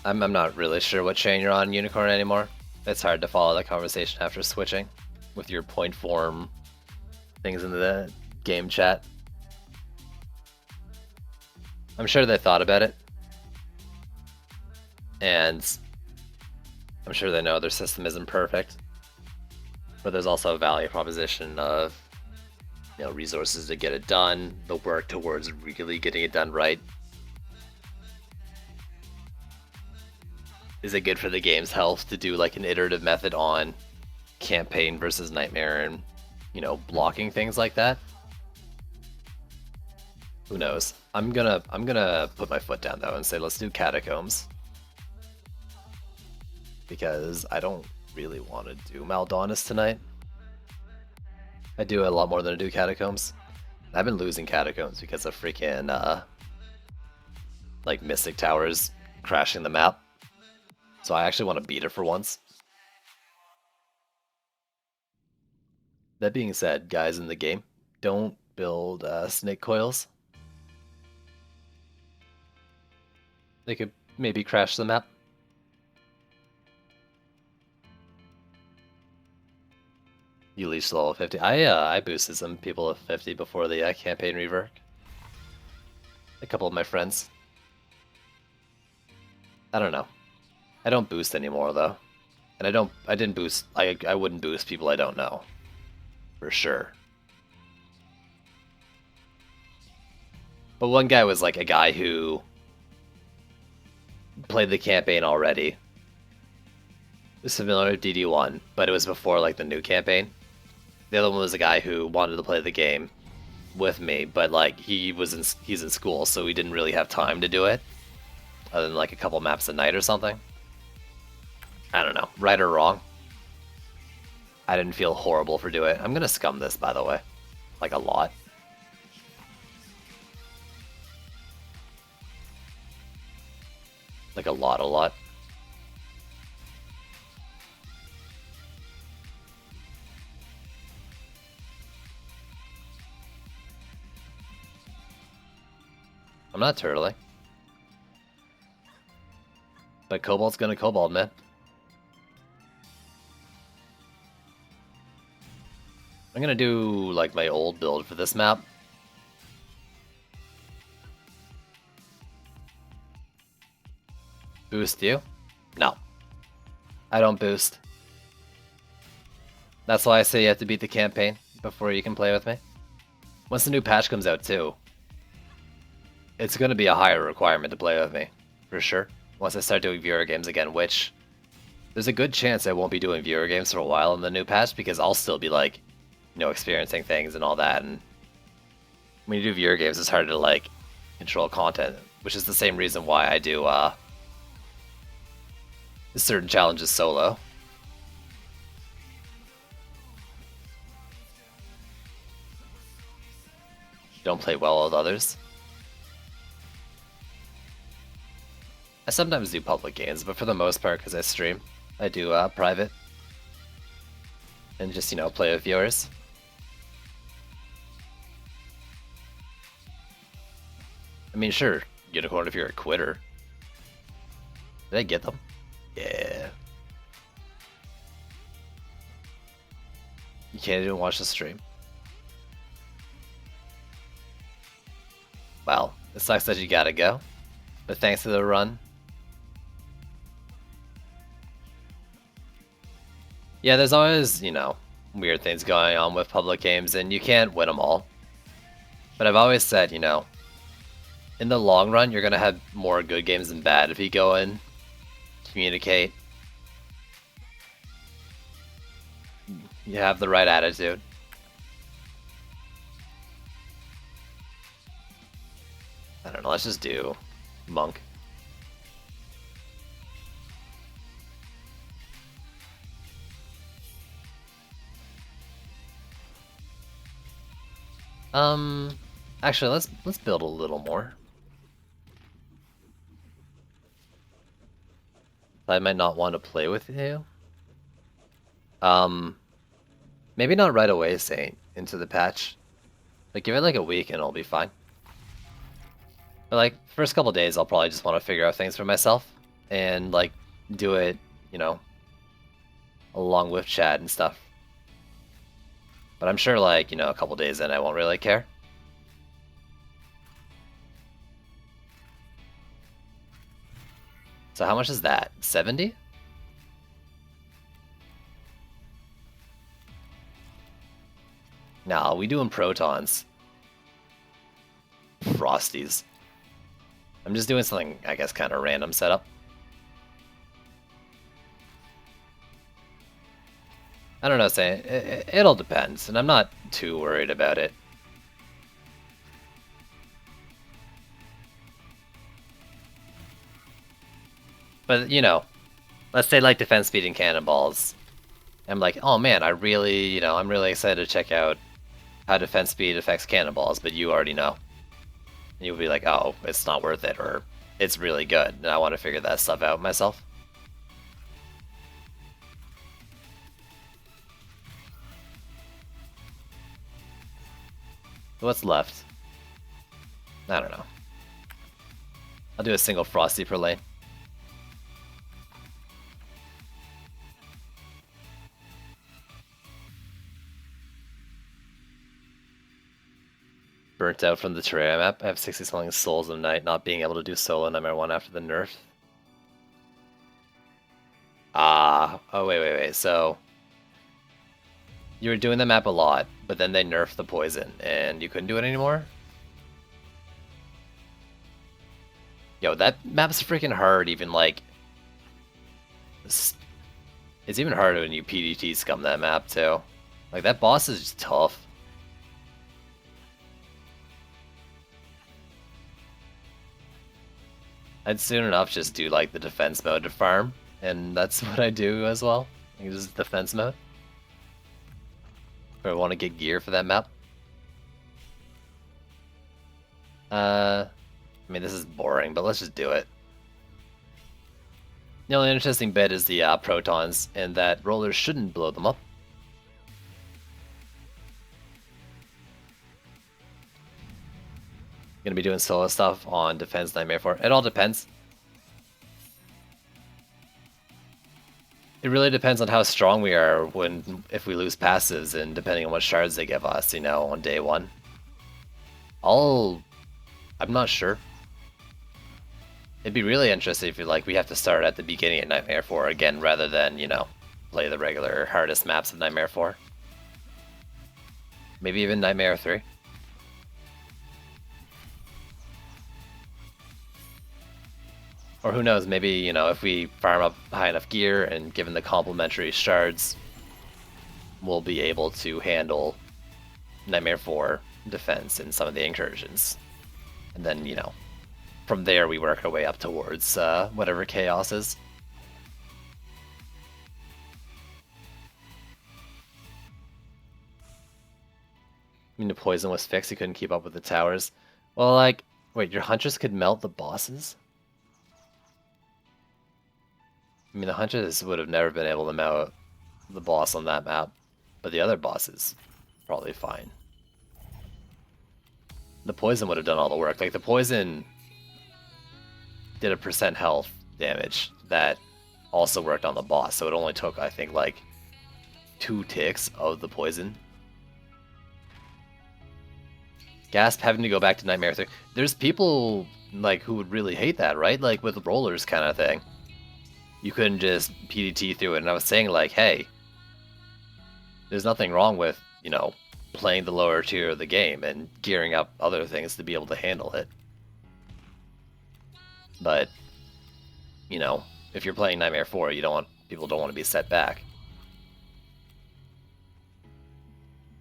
I'm not really sure what chain you're on, Unicorn, anymore. It's hard to follow the conversation after switching with your point form things in the game chat. I'm sure they thought about it. And I'm sure they know their system isn't perfect. But there's also a value proposition of, you know, resources to get it done, the work towards really getting it done right. Is it good for the game's health to do like an iterative method on campaign versus nightmare and, you know, blocking things like that? Who knows? I'm gonna put my foot down though and say let's do catacombs. Because I don't really want to do Maldonis tonight. I do a lot more than I do catacombs. I've been losing catacombs because of freaking like Mystic Towers crashing the map. So I actually want to beat it for once. That being said, guys in the game, don't build snake coils. They could maybe crash the map. You leech to level 50. I boosted some people at 50 before the campaign rework. A couple of my friends. I don't know. I don't boost anymore though, and I didn't boost. I wouldn't boost people I don't know, for sure. But one guy was like a guy who played the campaign already. It was similar to DD1, but it was before like the new campaign. The other one was a guy who wanted to play the game with me, but like he's in school, so he didn't really have time to do it, other than like a couple maps a night or something. I don't know, right or wrong. I didn't feel horrible for doing it. I'm gonna scum this, by the way. Like a lot. Like a lot. I'm not turtling. But Cobalt's gonna Cobalt, man. I'm gonna do like my old build for this map. Boost you? No. I don't boost. That's why I say you have to beat the campaign before you can play with me. once the new patch comes out too, it's going to be a higher requirement to play with me, for sure. Once I start doing viewer games again, which there's a good chance I won't be doing viewer games for a while in the new patch because I'll still be like, you know, experiencing things and all that. And when you do viewer games, it's harder to like control content, which is the same reason why I do certain challenges solo. Don't play well with others. I sometimes do public games, but for the most part, because I stream, I do private. And just, you know, play with viewers. I mean, sure, Unicorn if you're a quitter. Did I get them? Yeah. You can't even watch the stream. Well, it sucks that you gotta go, but thanks for the run. Yeah, there's always, you know, weird things going on with public games, and you can't win them all. But I've always said, you know, in the long run, you're gonna have more good games than bad if you go and communicate. You have the right attitude. I don't know, let's just do Monk. Actually, let's build a little more. I might not want to play with you. Maybe not right away, Saint, into the patch. Like, give it like a week and it'll be fine. But like, first couple days, I'll probably just want to figure out things for myself and like do it, you know, along with chat and stuff. But I'm sure, like, you know, a couple days in, I won't really care. So how much is that? 70? Nah, we doing protons. Frosties. I'm just doing something, I guess, kind of random setup. I don't know, saying it all depends, and I'm not too worried about it. But, you know, let's say like defense speed and cannonballs. I'm like, oh man, I really, you know, I'm really excited to check out how defense speed affects cannonballs, but you already know. And you'll be like, oh, it's not worth it, or it's really good, and I want to figure that stuff out myself. What's left? I don't know. I'll do a single Frosty per lane. Burnt out from the Terraria map. I have 60 something souls a night, not being able to do solo Nightmare 1 after the nerf. Ah, oh wait. So you were doing the map a lot, but then they nerfed the poison, and you couldn't do it anymore? Yo, that map's freaking hard, even like... It's even harder when you PDT scum that map, too. Like, that boss is just tough. I'd soon enough just do, like, the defense mode to farm, and that's what I do as well. Like, just defense mode. If I want to get gear for that map. I mean, this is boring, but let's just do it. The only interesting bit is the protons, and that rollers shouldn't blow them up. Gonna be doing solo stuff on Defense Nightmare 4. It all depends. It really depends on how strong we are if we lose passives, and depending on what shards they give us, you know, on day one. I'm not sure. It'd be really interesting if we have to start at the beginning of Nightmare 4 again, rather than, you know, play the regular hardest maps of Nightmare 4. Maybe even Nightmare 3. Or who knows, maybe, you know, if we farm up high enough gear and given the complementary shards, we'll be able to handle Nightmare 4 defense in some of the incursions. And then, you know, from there we work our way up towards whatever chaos is. I mean, the poison was fixed, he couldn't keep up with the towers. Well, like, wait, your Huntress could melt the bosses? I mean, the Huntress would have never been able to melt the boss on that map, but the other bosses, probably fine. The poison would have done all the work. Like, the poison did a % health damage that also worked on the boss, so it only took, I think, like 2 ticks of the poison. Gasp having to go back to Nightmare 3. There's people, like, who would really hate that, right? Like, with rollers kind of thing. You couldn't just PDT through it, and I was saying, like, hey, there's nothing wrong with, you know, playing the lower tier of the game and gearing up other things to be able to handle it. But, you know, if you're playing Nightmare 4, people don't want to be set back.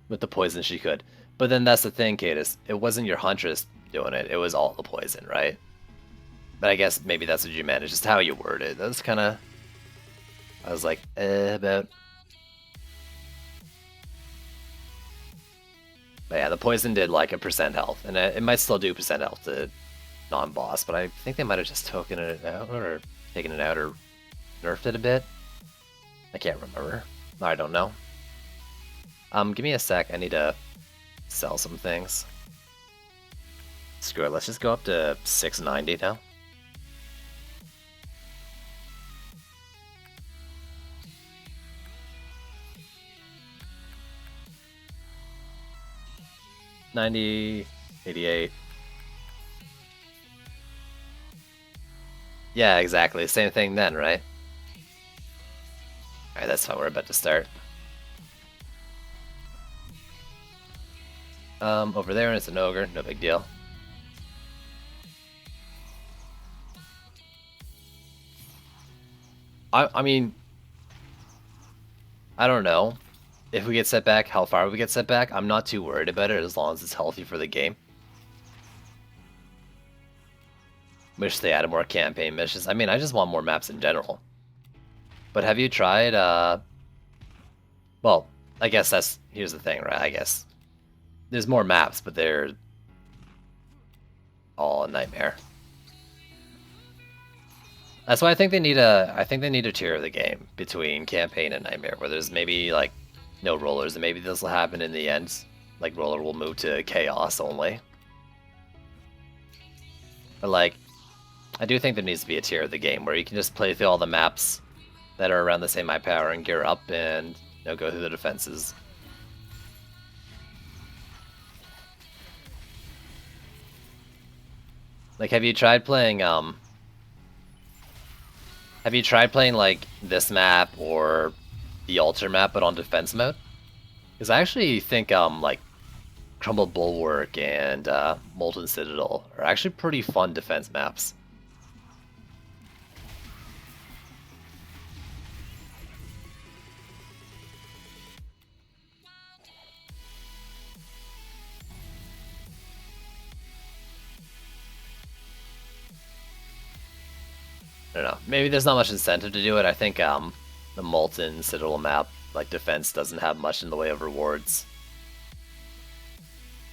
With the poison, she could. But then that's the thing, Cadis. It wasn't your Huntress doing it. It was all the poison, right? But I guess maybe that's what you meant. It's just how you word it. That's kind of... I was like, about... But yeah, the poison did like a % health. And it might still do % health to non-boss. But I think they might have just taken it out or nerfed it a bit. I can't remember. I don't know. Give me a sec. I need to sell some things. Screw it. Let's just go up to 690 now. $90, $88. Yeah, exactly. Same thing then, right? Alright, that's fine. We're about to start. Over there, and it's an ogre. No big deal. I mean, I don't know. If we get set back, how far we get set back, I'm not too worried about it as long as it's healthy for the game. Wish they added more campaign missions. I mean, I just want more maps in general. But have you tried, well, I guess here's the thing, right? I guess there's more maps, but they're all a nightmare. That's why I think they need a tier of the game between campaign and nightmare, where there's maybe like no rollers, and maybe this will happen in the end. Like roller will move to chaos only. But like, I do think there needs to be a tier of the game where you can just play through all the maps that are around the same high power and gear up and, you know, go through the defenses. Like, have you tried playing like this map or the altar map but on defense mode? Because I actually think like Crumble Bulwark and Molten Citadel are actually pretty fun defense maps. I don't know. Maybe there's not much incentive to do it. I think the Molten Citadel map, like defense, doesn't have much in the way of rewards.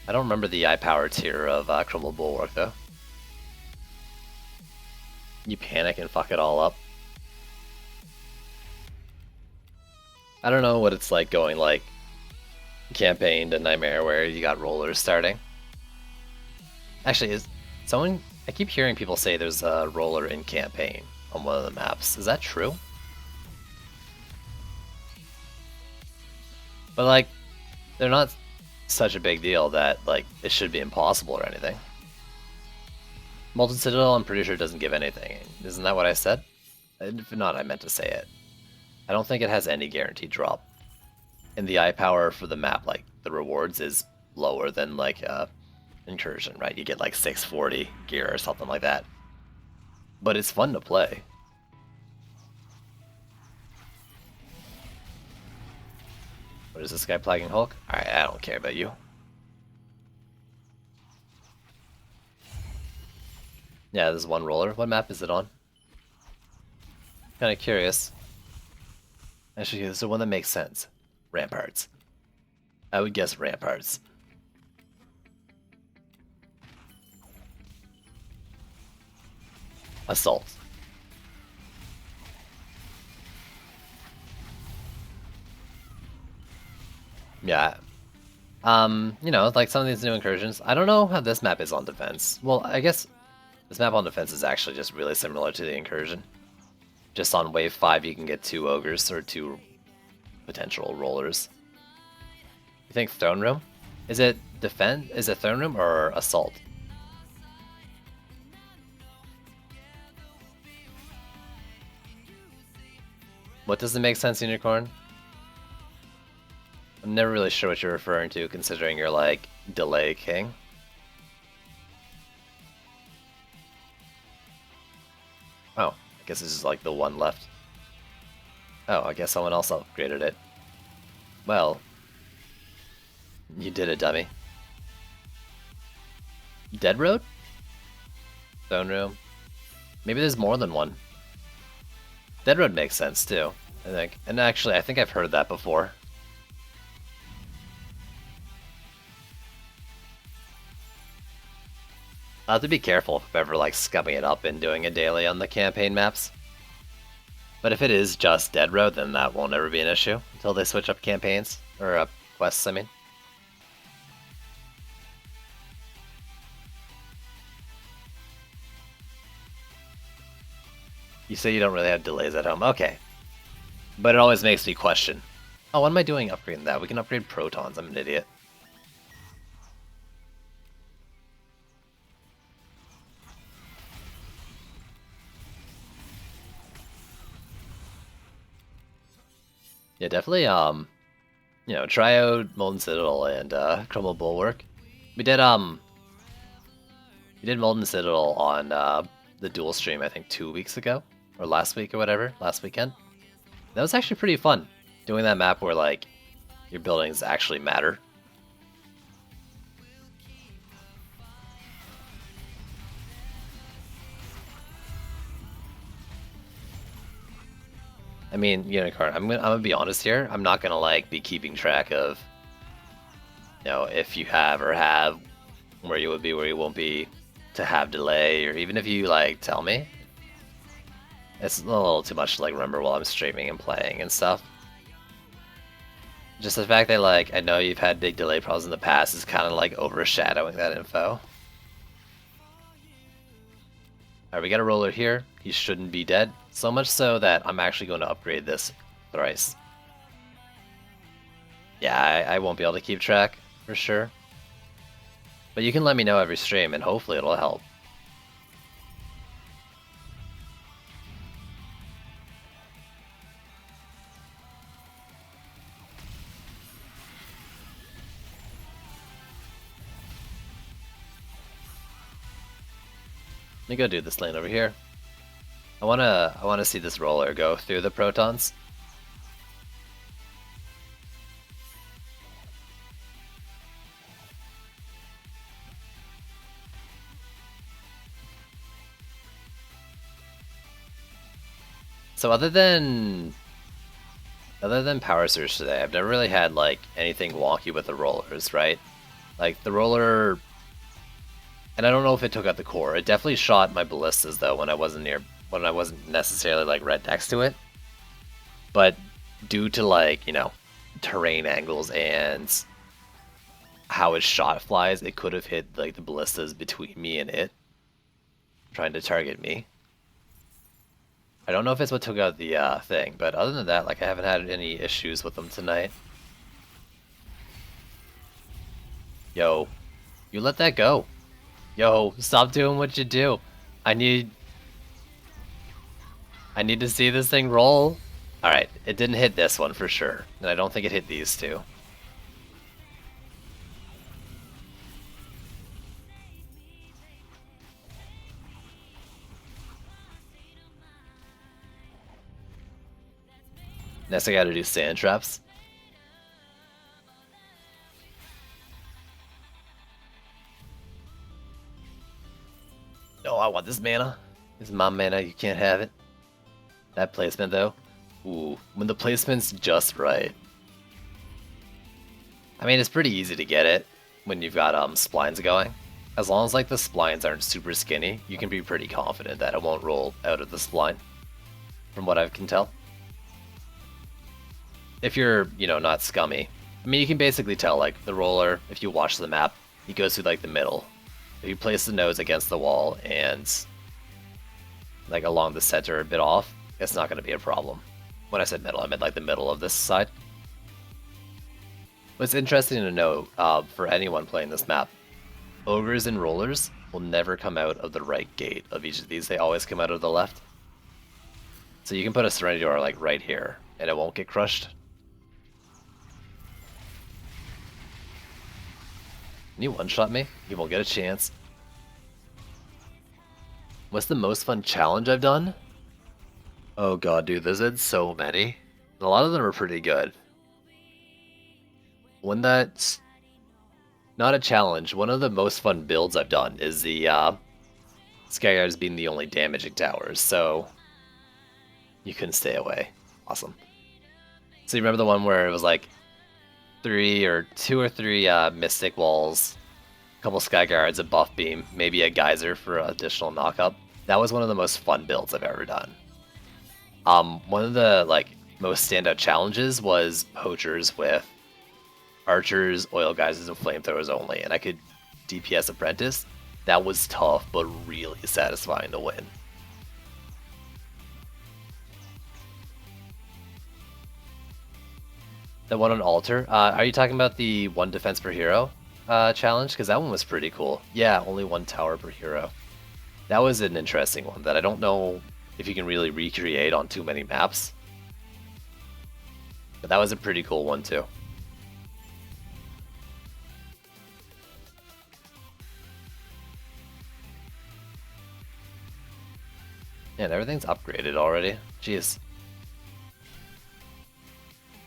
I don't remember the eye-power tier of Crumble Bulwark, though. You panic and fuck it all up. I don't know what it's like going, like, campaign to Nightmare where you got rollers starting. Actually, is someone... I keep hearing people say there's a roller in campaign on one of the maps. Is that true? But like, they're not such a big deal that like it should be impossible or anything. Molten Citadel, I'm pretty sure doesn't give anything. Isn't that what I said? If not, I meant to say it. I don't think it has any guaranteed drop. And the eye power for the map, like the rewards, is lower than like incursion, right? You get like 640 gear or something like that. but it's fun to play. What is this guy plaguing Hulk? Alright, I don't care about you. Yeah, there's one roller. What map is it on? Kinda curious. Actually, there's the one that makes sense. Ramparts. I would guess Ramparts. Assault. Yeah. You know, like some of these new incursions. I don't know how this map is on defense. Well, I guess this map on defense is actually just really similar to the incursion. Just on wave 5 you can get 2 ogres or 2 potential rollers. You think throne room? Is it defend? Is it throne room or assault? What doesn't make sense, Unicorn? I'm never really sure what you're referring to, considering you're like delay king. Oh, I guess this is like the one left. Oh, I guess someone else upgraded it. Well, you did it, dummy. Dead Road? Stone Room? Maybe there's more than one. Dead Road makes sense too, I think. And actually, I think I've heard that before. I'll have to be careful if I'm ever like scumming it up and doing a daily on the campaign maps. But if it is just Dead Road, then that won't ever be an issue until they switch up campaigns or quests. I mean. You say you don't really have delays at home. Okay. But it always makes me question. Oh, what am I doing upgrading that? We can upgrade protons. I'm an idiot. Yeah, definitely, you know, Triode, Molten Citadel, and Crumble Bulwark. We did Molten Citadel on the dual stream, I think 2 weeks ago, or last week or whatever, last weekend. That was actually pretty fun, doing that map where like your buildings actually matter. I mean, Unicorn, I'm gonna be honest here. I'm not gonna like be keeping track of, you know, if you have or have, where you would be, where you won't be, to have delay, or even if you like tell me. It's a little too much to like remember while I'm streaming and playing and stuff. Just the fact that like I know you've had big delay problems in the past is kind of like overshadowing that info. Alright, we got a roller here. He shouldn't be dead. So much so that I'm actually going to upgrade this thrice. Yeah, I won't be able to keep track, for sure. But you can let me know every stream, and hopefully it'll help. Let me go do this lane over here. I wanna see this roller go through the protons. So other than Power Surge today, I've never really had like anything wonky with the rollers, right? Like the roller, and I don't know if it took out the core. It definitely shot my ballistas though when I wasn't necessarily like right next to it. But due to like, you know, terrain angles and how it shot flies, it could have hit like the ballistas between me and it, trying to target me. I don't know if it's what took out the thing, but other than that, like I haven't had any issues with them tonight. Yo, you let that go. Yo, stop doing what you do. I need to see this thing roll. Alright, it didn't hit this one for sure, and I don't think it hit these two. Next I gotta do sand traps. No, I want this mana. This is my mana, you can't have it. That placement though. Ooh, when the placement's just right. I mean, it's pretty easy to get it when you've got splines going. As long as like the splines aren't super skinny, you can be pretty confident that it won't roll out of the spline, from what I can tell. If you're, you know, not scummy. I mean, you can basically tell, like, the roller, if you watch the map, he goes through, like, the middle. If you place the nose against the wall and, like, along the center a bit off, it's not going to be a problem. When I said middle, I meant, like, the middle of this side. What's interesting to note, for anyone playing this map, ogres and rollers will never come out of the right gate of each of these. They always come out of the left. So you can put a Serenity Aura, like, right here, and it won't get crushed. Can you one-shot me? You won't get a chance. What's the most fun challenge I've done? Oh god, dude, there's been so many. A lot of them are pretty good. One that's not a challenge, one of the most fun builds I've done is the Skyguards being the only damaging towers, so you couldn't stay away. Awesome. So you remember the one where it was like two or three Mystic Walls, a couple Skyguards, a Buff Beam, maybe a Geyser for additional knockup? That was one of the most fun builds I've ever done. One of the like most standout challenges was Poachers with Archers, Oil Geysers, and Flamethrowers only, and I could DPS Apprentice. That was tough, but really satisfying to win. The one on Altar? Are you talking about the 1 defense per hero challenge? Because that one was pretty cool. Yeah, only 1 tower per hero. That was an interesting one that I don't know if you can really recreate on too many maps. But that was a pretty cool one too. Man, everything's upgraded already. Jeez.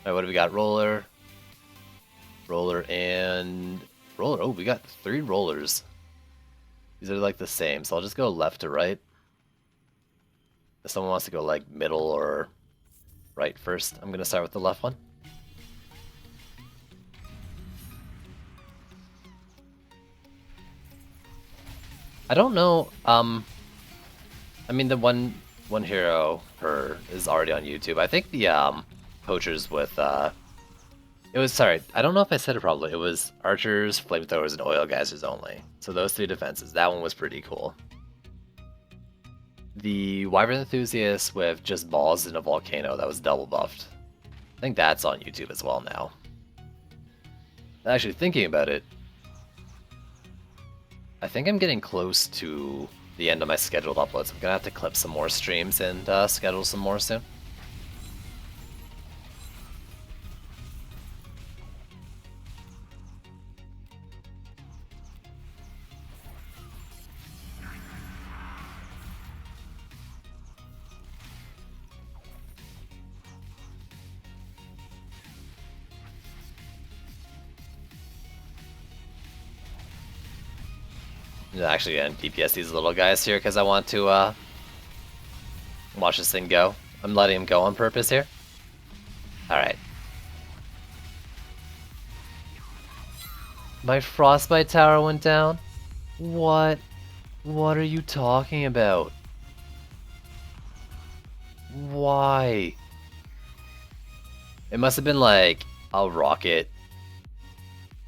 Alright, what do we got? Roller. Roller and... Roller. Oh, we got 3 rollers. These are like the same, so I'll just go left to right. If someone wants to go like middle or right first, I'm going to start with the left one. I don't know, I mean the one hero per is already on YouTube. I think the Poachers with it was, sorry, I don't know if I said it properly. It was Archers, Flamethrowers, and Oil Geysers only. So those 3 defenses. That one was pretty cool. The Wyvern Enthusiast with just balls and a volcano, that was double buffed. I think that's on YouTube as well now. Actually, thinking about it, I think I'm getting close to the end of my scheduled uploads. I'm gonna have to clip some more streams and schedule some more soon. Actually, gonna DPS these little guys here because I want to watch this thing go. I'm letting him go on purpose here. Alright. My Frostbite Tower went down? What? What are you talking about? Why? It must have been like a rocket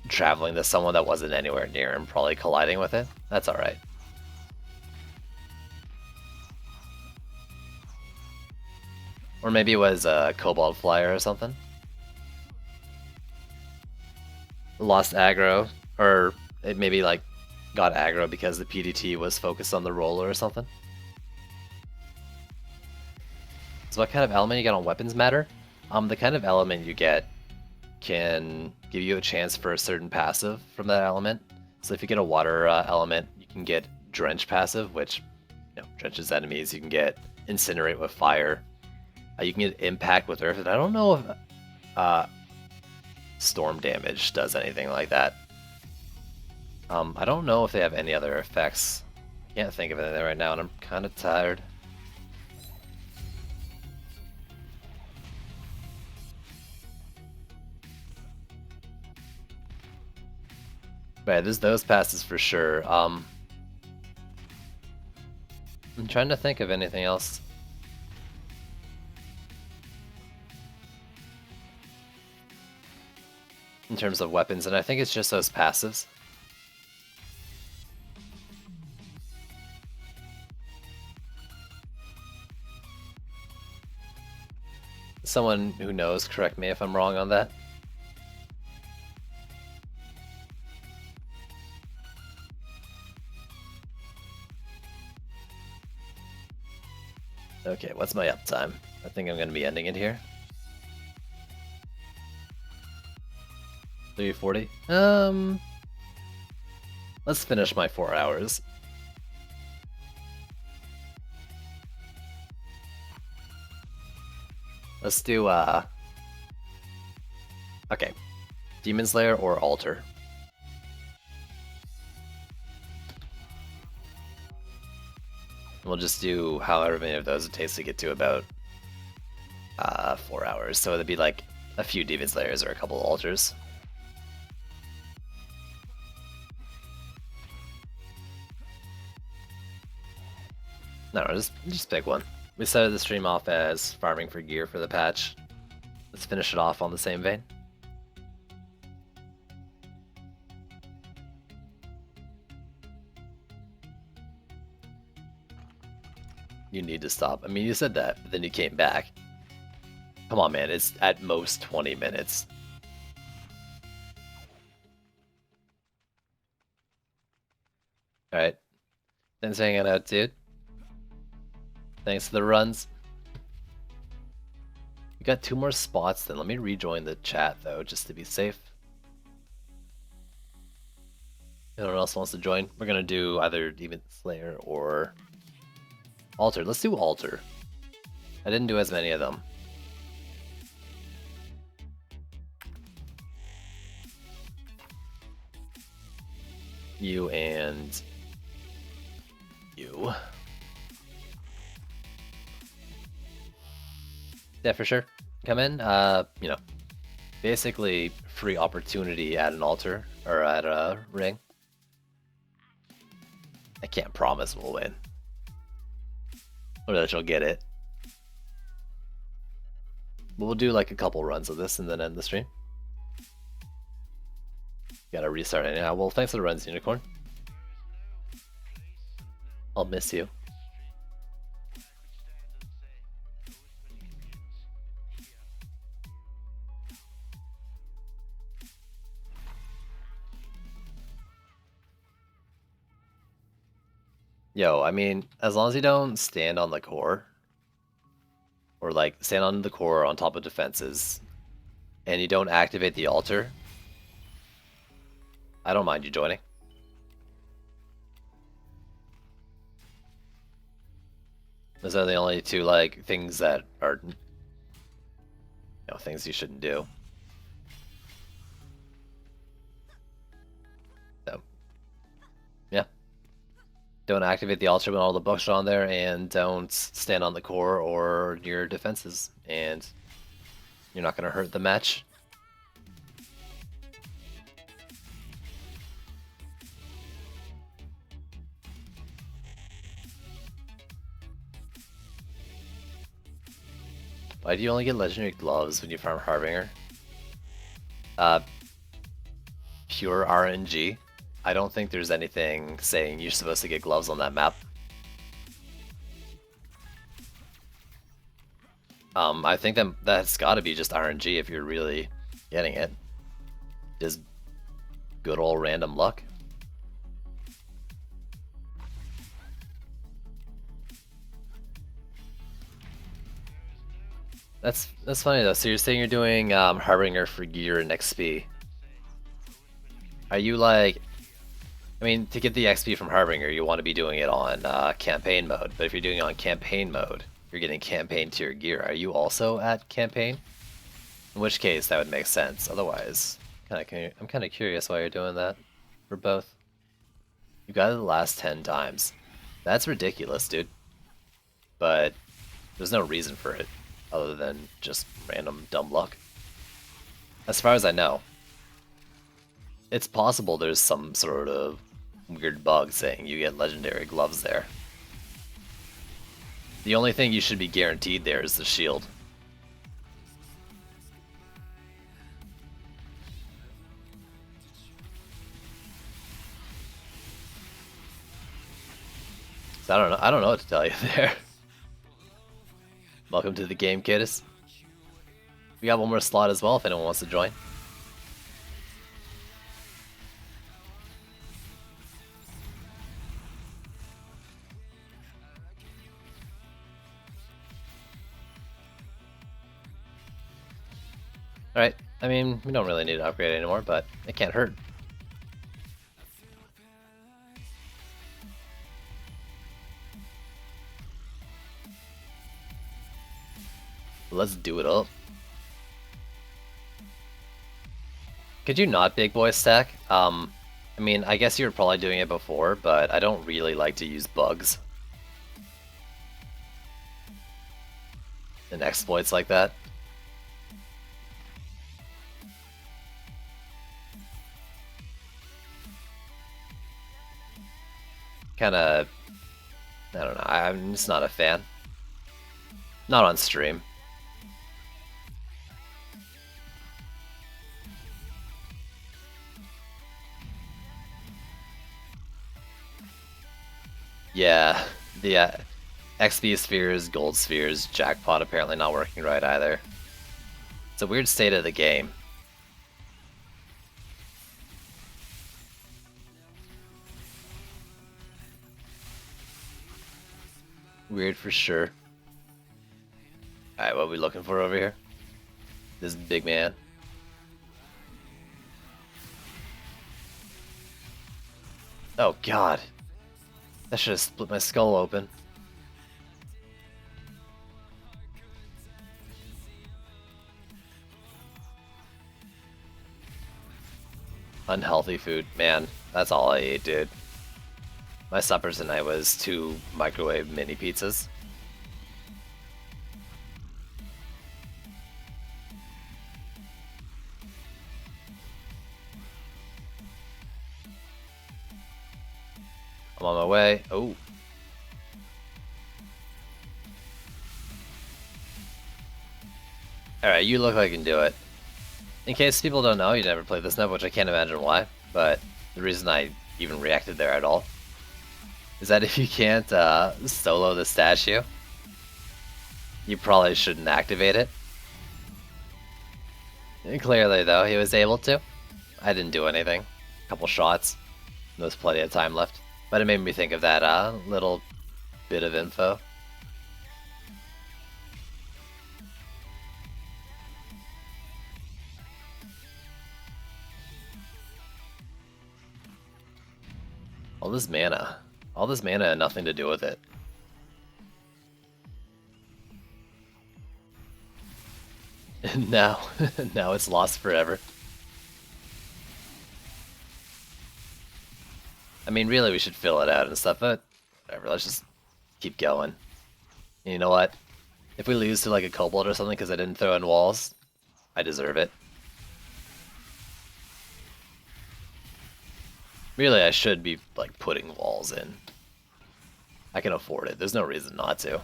traveling to someone that wasn't anywhere near him, probably colliding with it. That's alright. Or maybe it was a Cobalt Flyer or something. Lost aggro, or it maybe like got aggro because the PDT was focused on the roller or something. So what kind of element you get on weapons matter? The kind of element you get can give you a chance for a certain passive from that element. So if you get a water element, you can get Drench passive, which drenches enemies. You can get Incinerate with fire. You can get impact with earth, and I don't know if storm damage does anything like that. I don't know if they have any other effects. I can't think of anything right now, and I'm kind of tired. Right, there's those passes for sure. I'm trying to think of anything else. In terms of weapons, and I think it's just those passives. Someone who knows, correct me if I'm wrong on that. Okay, what's my uptime? I think I'm going to be ending it here. 340. Let's finish my 4 hours. Let's do, okay. Demon Slayer or Altar? We'll just do however many of those it takes to get to about 4 hours. So it'd be like a few Demon Slayers or a couple Altars. No, just pick one. We started the stream off as farming for gear for the patch. Let's finish it off on the same vein. You need to stop. I mean, you said that, but then you came back. Come on, man. It's at most 20 minutes. Alright. Thanks for hanging out, dude. Thanks for the runs. We got 2 more spots then. Let me rejoin the chat, though, just to be safe. Anyone else wants to join? We're going to do either Demon Slayer or Altar. Let's do Altar. I didn't do as many of them. You and you. Yeah, for sure. Come in. You know, basically free opportunity at an altar or at a ring. I can't promise we'll win, or that you'll get it. But we'll do like a couple runs of this and then end the stream. Gotta restart it now. Well, thanks for the runs, Unicorn. I'll miss you. Yo, I mean, as long as you don't stand on the core, or like stand on the core on top of defenses, and you don't activate the altar, I don't mind you joining. Those are the only 2 like things that are, you know, things you shouldn't do. So, yeah. Don't activate the altar when all the books are on there, and don't stand on the core or your defenses, and you're not going to hurt the match. Why do you only get legendary gloves when you farm Harbinger? Pure RNG. I don't think there's anything saying you're supposed to get gloves on that map. I think that's got to be just RNG if you're really getting it. Just good old random luck. That's funny though. So you're saying you're doing Harbinger for gear and XP. Are you like, I mean, to get the XP from Harbinger, you want to be doing it on campaign mode. But if you're doing it on campaign mode, you're getting campaign tier gear. Are you also at campaign? In which case, that would make sense. Otherwise, I'm kind of curious why you're doing that for both. You got it the last 10 times. That's ridiculous, dude. But there's no reason for it other than just random dumb luck. As far as I know, it's possible there's some sort of weird bug saying you get legendary gloves there. The only thing you should be guaranteed there is the shield. So I don't know what to tell you there. Welcome to the game, kiddos. We got one more slot as well if anyone wants to join. Alright, I mean, we don't really need to upgrade anymore, but it can't hurt. Let's do it up. Could you not big boy stack? I mean, I guess you were probably doing it before, but I don't really like to use bugs and exploits like that. Kinda, I don't know, I'm just not a fan. Not on stream. Yeah, the XP spheres, gold spheres, jackpot apparently not working right either. It's a weird state of the game. Weird for sure. Alright, what are we looking for over here? This big man. Oh god. That should have split my skull open. Unhealthy food. Man, that's all I ate, dude. My supper tonight was 2 microwave mini pizzas. I'm on my way. Oh. Alright, you look like you can do it. In case people don't know, you never played this map, which I can't imagine why, but the reason I even reacted there at all is that if you can't solo the statue, you probably shouldn't activate it. And clearly, though, he was able to. I didn't do anything. A couple shots. There was plenty of time left. But it made me think of that little bit of info. All this mana had nothing to do with it. And now it's lost forever. I mean, really, we should fill it out and stuff, but whatever, let's just keep going. And you know what? If we lose to like a kobold or something because I didn't throw in walls, I deserve it. Really, I should be like putting walls in. I can afford it. There's no reason not to.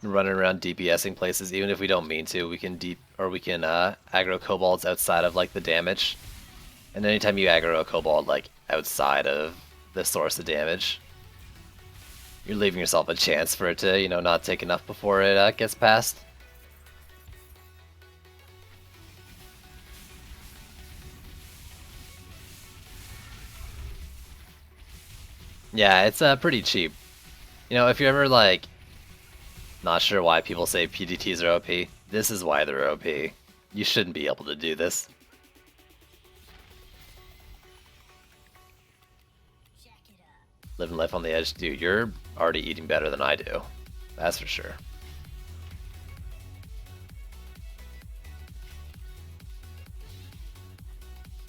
Running around DPSing places, even if we don't mean to, we can aggro kobolds outside of like the damage. And anytime you aggro a kobold like outside of the source of damage, you're leaving yourself a chance for it to, you know, not take enough before it gets past. Yeah, it's pretty cheap. You know, if you're ever like not sure why people say PDTs are OP, this is why they're OP. You shouldn't be able to do this. Living life on the edge. Dude, you're already eating better than I do. That's for sure.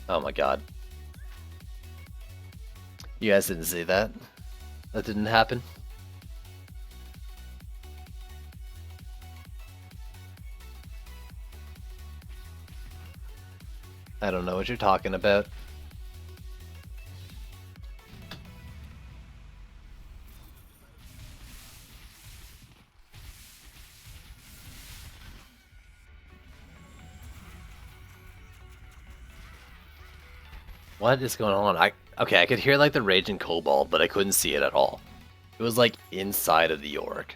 Oh my god. You guys didn't see that? That didn't happen? I don't know what you're talking about. What is going on? Okay, I could hear like the raging kobold, but I couldn't see it at all. It was like inside of the orc.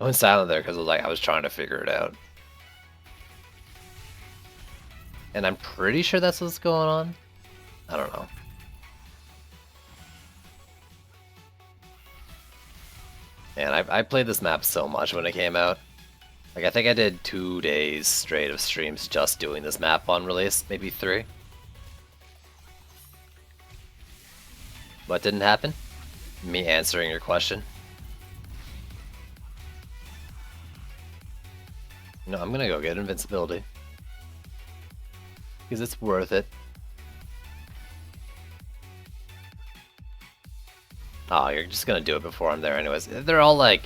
I went silent there because I was trying to figure it out. And I'm pretty sure that's what's going on. I don't know. Man, I played this map so much when it came out. Like, I think I did 2 days straight of streams just doing this map on release, maybe 3. What didn't happen? Me answering your question. No, I'm gonna go get invincibility. Because it's worth it. Oh, you're just gonna do it before I'm there anyways. They're all like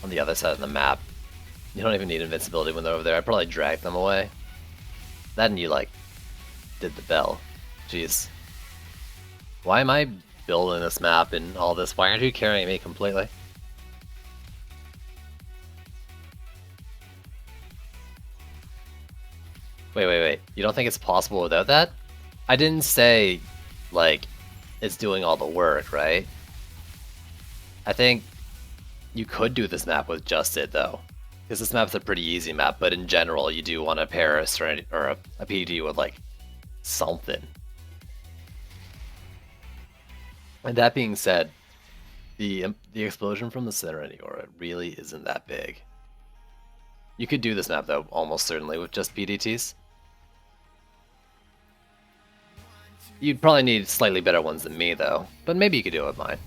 on the other side of the map. You don't even need invincibility when they're over there. I'd probably drag them away. That and you like did the bell. Jeez. Why am I building this map and all this? Why aren't you carrying me completely? Wait. You don't think it's possible without that? I didn't say, like, it's doing all the work, right? I think you could do this map with just it, though. Because this map's a pretty easy map, but in general, you do want to pair a Serenity or a PD with, like, something. And that being said, the explosion from the Serenity Aura really isn't that big. You could do this map, though, almost certainly, with just PDTs. You'd probably need slightly better ones than me, though. But maybe you could do it with mine.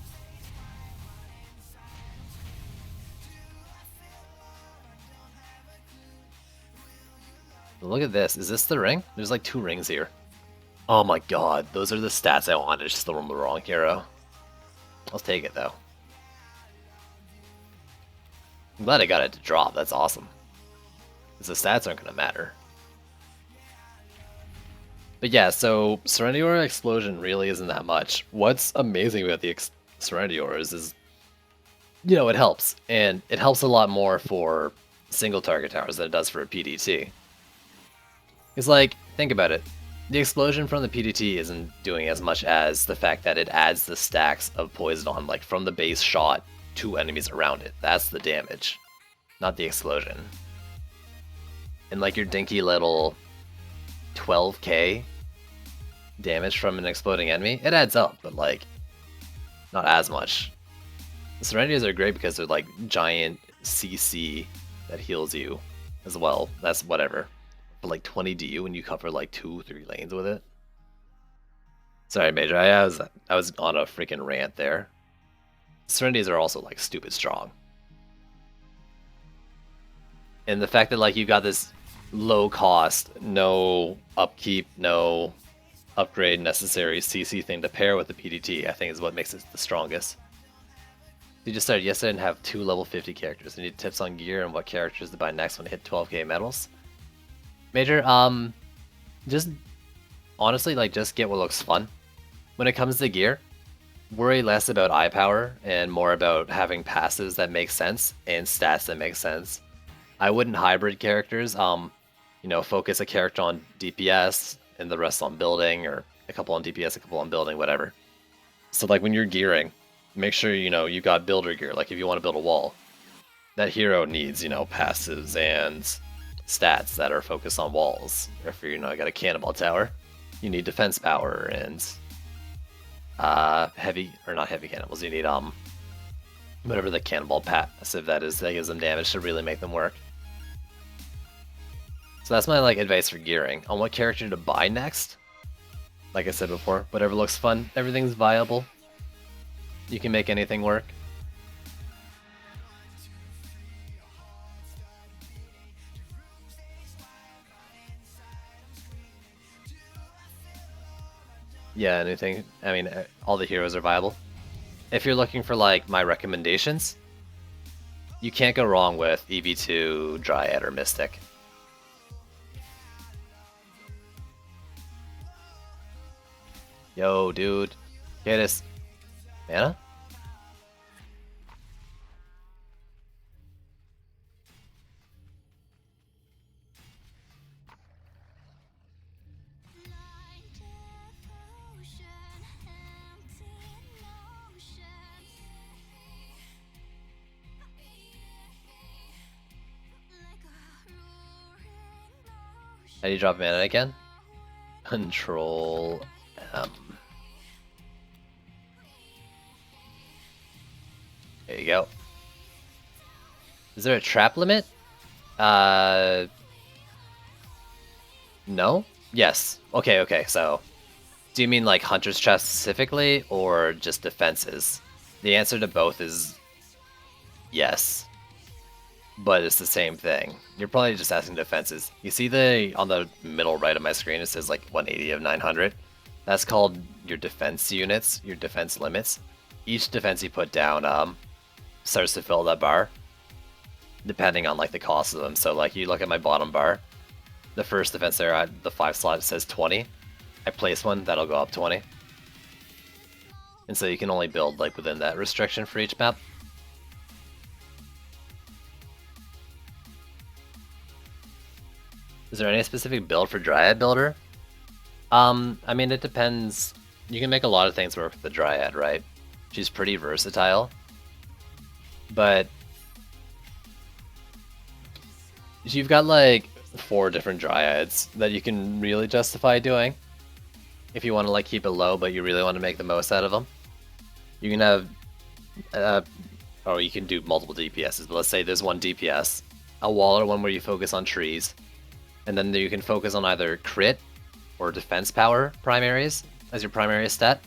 Look at this. Is this the ring? There's like 2 rings here. Oh my god, those are the stats I wanted. Just the wrong hero. I'll take it, though. I'm glad I got it to drop. That's awesome. Because the stats aren't going to matter. But yeah, so Serenity Aura Explosion really isn't that much. What's amazing about the Serenity Auras is, you know, it helps. And it helps a lot more for single target towers than it does for a PDT. It's like, think about it. The explosion from the PDT isn't doing as much as the fact that it adds the stacks of poison on, like, from the base shot to enemies around it. That's the damage, not the explosion. And like your dinky little 12k damage from an exploding enemy, it adds up, but like, not as much. The Serenities are great because they're like giant CC that heals you as well. That's whatever. But like 20 DU when you cover like 2-3 lanes with it. Sorry, Major. I was on a freaking rant there. Serenities are also like stupid strong. And the fact that like you got this low cost, no upkeep, no upgrade necessary CC thing to pair with the PDT, I think is what makes it the strongest. You just started yesterday and have 2 level 50 characters. You need tips on gear and what characters to buy next when you hit 12k medals. Major, just honestly, like, just get what looks fun. When it comes to gear, worry less about eye power and more about having passives that make sense and stats that make sense. I wouldn't hybrid characters. You know, focus a character on DPS and the rest on building, or a couple on DPS, a couple on building, whatever. So, like, when you're gearing, make sure, you know, you got builder gear. Like, if you want to build a wall, that hero needs, you know, passives and stats that are focused on walls. If you know, got a cannonball tower, you need defense power and heavy, or not heavy cannonballs, you need whatever the cannonball passive that is that gives them damage to really make them work. So that's my like advice for gearing. On what character to buy next, like I said before, whatever looks fun, everything's viable. You can make anything work. Yeah, anything. I mean, all the heroes are viable. If you're looking for like my recommendations, you can't go wrong with EV2, Dryad, or Mystic. Yo, dude. Get us. Mana? How do you drop mana again? Control M. There you go. Is there a trap limit? No? Yes. Okay, so do you mean like Hunter's Trap specifically, or just defenses? The answer to both is yes. But it's the same thing. You're probably just asking defenses. You see on the middle right of my screen, it says like 180 of 900. That's called your defense units, your defense limits. Each defense you put down starts to fill that bar, depending on like the cost of them. So like you look at my bottom bar, the first defense there at the 5 slot says 20. I place one, that'll go up 20. And so you can only build like within that restriction for each map. Is there any specific build for Dryad Builder? I mean, it depends. You can make a lot of things work with the Dryad, right? She's pretty versatile. But you've got like 4 different Dryads that you can really justify doing. If you want to like keep it low, but you really want to make the most out of them. You can have, or you can do multiple DPSs, but let's say there's one DPS, a Waller one where you focus on trees, and then you can focus on either crit or defense power primaries as your primary stat.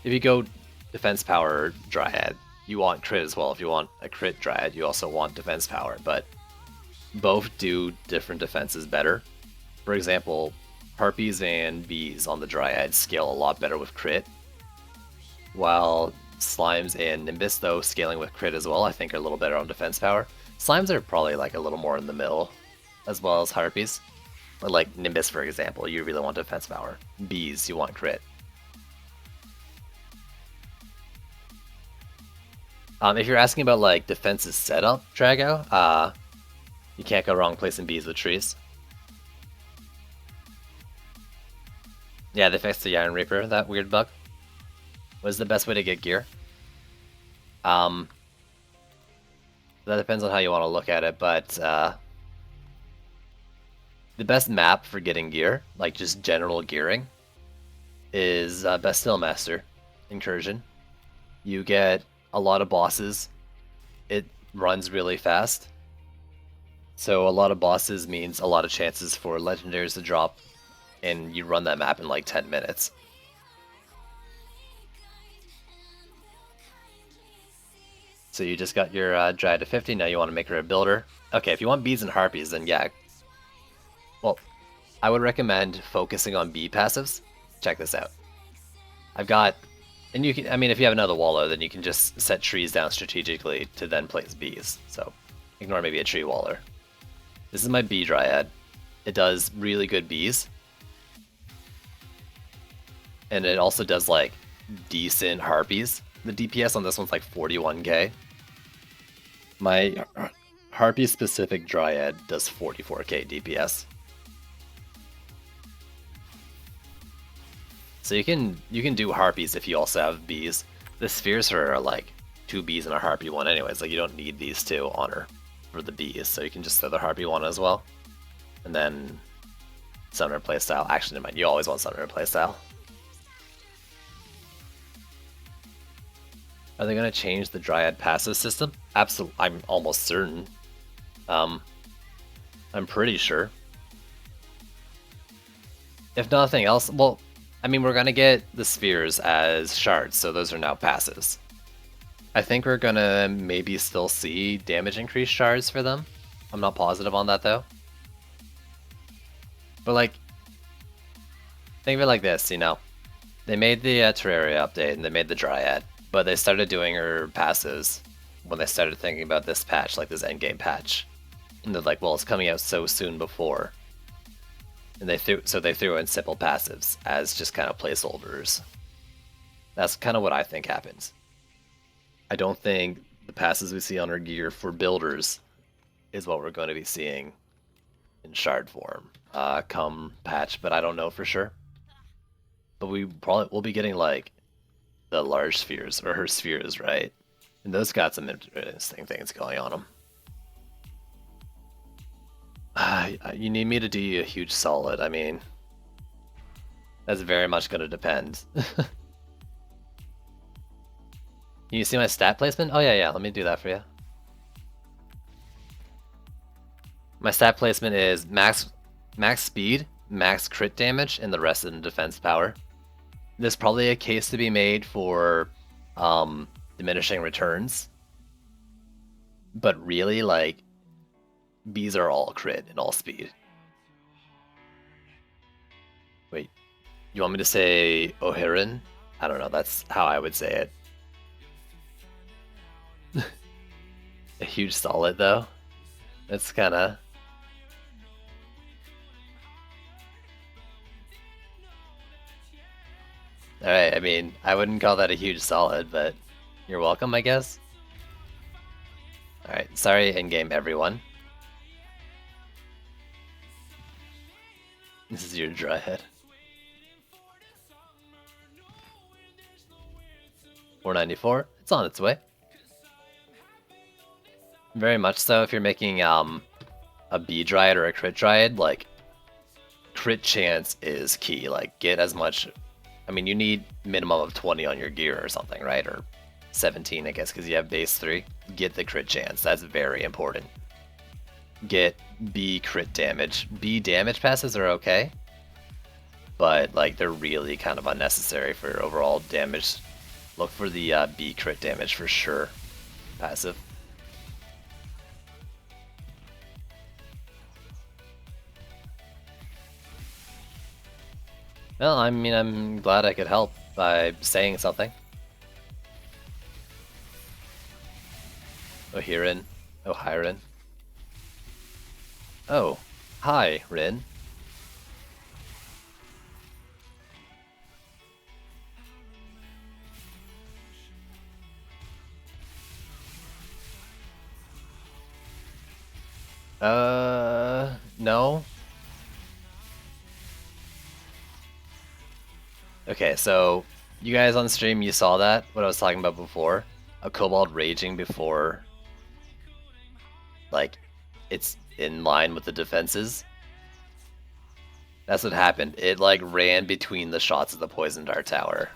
If you go defense power Dryad, you want crit as well. If you want a crit Dryad, you also want defense power, but both do different defenses better. For example, Harpies and Bees on the Dryad scale a lot better with crit, while Slimes and Nimbus, though scaling with crit as well, I think are a little better on defense power. Slimes are probably like a little more in the middle, as well as Harpies. But like Nimbus, for example, you really want defense power. Bees, you want crit. If you're asking about like defenses setup, Drago, you can't go wrong placing Bees with trees. Yeah, they fixed the Iron Reaper, that weird bug. What is the best way to get gear? That depends on how you want to look at it, but the best map for getting gear, like just general gearing, is Bastille Master Incursion. You get a lot of bosses. It runs really fast. So a lot of bosses means a lot of chances for legendaries to drop, and you run that map in like 10 minutes. So you just got your Dryad to 50, now you want to make her a builder. Okay, if you want Bees and Harpies, then yeah. Well, I would recommend focusing on bee passives. Check this out. I've got, and you can, I mean, if you have another Waller, then you can just set trees down strategically to then place bees. So ignore maybe a tree Waller. This is my bee Dryad. It does really good bees. And it also does like decent Harpies. The DPS on this one's like 41k. My Harpy specific Dryad does 44k DPS. So you can do Harpies if you also have bees. The spheres are like 2 bees and a Harpy one anyways, like you don't need these 2 on her for the bees, so you can just throw the Harpy one as well. And then Summoner playstyle. Actually, never mind, you always want Summoner playstyle. Are they going to change the Dryad passive system? Absolutely, I'm almost certain. I'm pretty sure. If nothing else, well, I mean, we're going to get the spheres as shards, so those are now passives. I think we're gonna maybe still see damage increase shards for them. I'm not positive on that though. But like, think of it like this, you know. They made the Terraria update and they made the Dryad, but they started doing her passes when they started thinking about this patch, like this endgame patch. And they're like, well, it's coming out so soon before. And they threw in simple passives as just kind of placeholders. That's kind of what I think happens. I don't think the passes we see on our gear for builders is what we're going to be seeing in shard form come patch, but I don't know for sure. But we'll be getting like the large spheres or her spheres, right? And those got some interesting things going on them. You need me to do you a huge solid. I mean, that's very much going to depend. Can you see my stat placement? Oh yeah, let me do that for you. My stat placement is max speed, max crit damage, and the rest in defense power. There's probably a case to be made for diminishing returns. But really, like, Bs are all crit and all speed. Wait, you want me to say Gearin? I don't know, that's how I would say it. A huge solid, though. That's kinda... Alright, I mean, I wouldn't call that a huge solid, but you're welcome, I guess. Alright, sorry in-game everyone. This is your dry head. 494, it's on its way. Very much so if you're making a B Dryad or a crit Dryad, like, crit chance is key. Like, get as much... I mean, you need minimum of 20 on your gear or something, right? Or 17, I guess, because you have base 3. Get the crit chance. That's very important. Get B crit damage. B damage passes are okay, but like they're really kind of unnecessary for overall damage. Look for the B crit damage for sure. Passive. Well, I mean, I'm glad I could help by saying something. Gearin. Gearin. Oh, hi, Rin. No. Okay, so you guys on stream, you saw that, what I was talking about before? A kobold raging before, like, it's in line with the defenses. That's what happened. It, like, ran between the shots of the poison dart tower.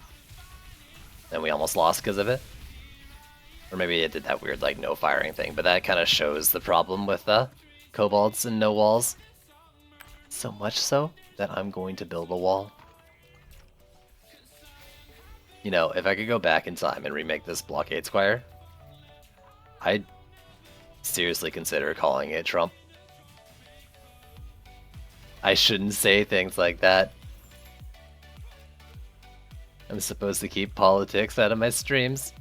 And we almost lost because of it. Or maybe it did that weird, like, no firing thing, but that kind of shows the problem with the kobolds and no walls. So much so that I'm going to build a wall. You know, if I could go back in time and remake this Blockade Squire, I'd seriously consider calling it Trump. I shouldn't say things like that. I'm supposed to keep politics out of my streams.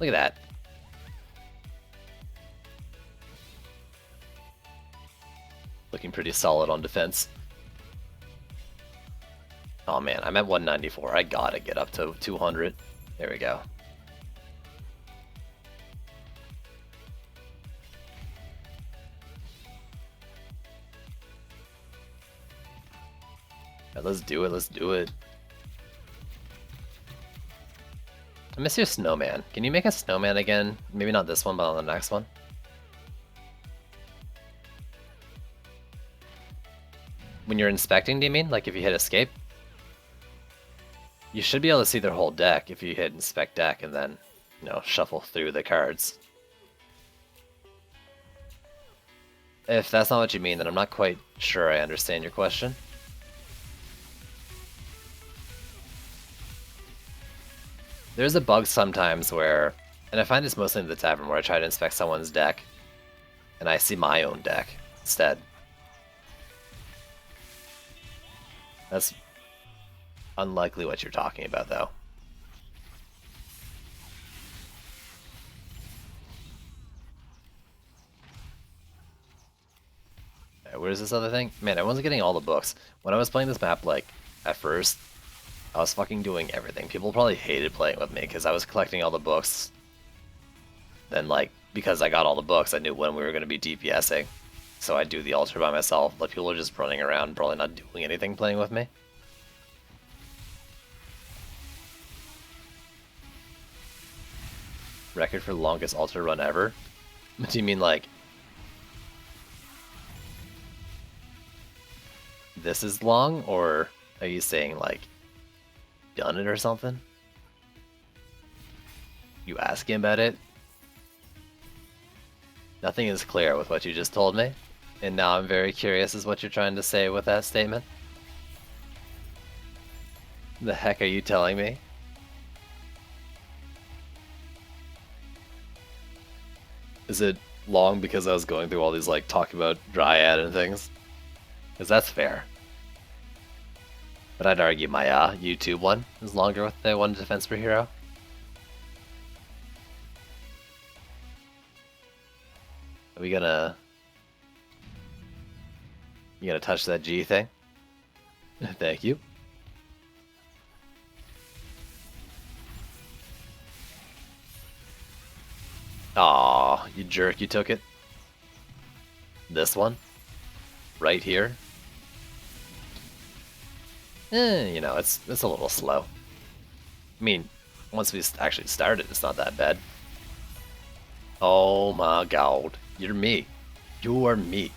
Look at that. Looking pretty solid on defense. Oh man, I'm at 194. I gotta get up to 200. There we go. Yeah, let's do it, let's do it. I miss your snowman. Can you make a snowman again? Maybe not this one, but on the next one. When you're inspecting, do you mean? Like if you hit escape? You should be able to see their whole deck if you hit inspect deck and then, you know, shuffle through the cards. If that's not what you mean, then I'm not quite sure I understand your question. There's a bug sometimes where, and I find this mostly in the tavern, where I try to inspect someone's deck, and I see my own deck instead. That's unlikely what you're talking about, though. Alright, where's this other thing? Man, I wasn't getting all the books. When I was playing this map, like, at first, I was fucking doing everything. People probably hated playing with me because I was collecting all the books. Then, like, because I got all the books, I knew when we were going to be DPSing. So I'd do the altar by myself. Like, people are just running around, probably not doing anything playing with me. Record for longest altar run ever? Do you mean, like, this is long, or are you saying, like, done it or something? You asking about it? Nothing is clear with what you just told me, and now I'm very curious as what you're trying to say with that statement. The heck are you telling me? Is it long because I was going through all these, like, talking about Dryad and things? Because that's fair. But I'd argue my YouTube one is longer with the 1 defense per hero. Are we gonna... You gonna touch that G thing? Thank you. Aw, you jerk, you took it. This one? Right here? You know, it's a little slow. I mean, once we actually started, it's not that bad. Oh my god. You're me. You are me.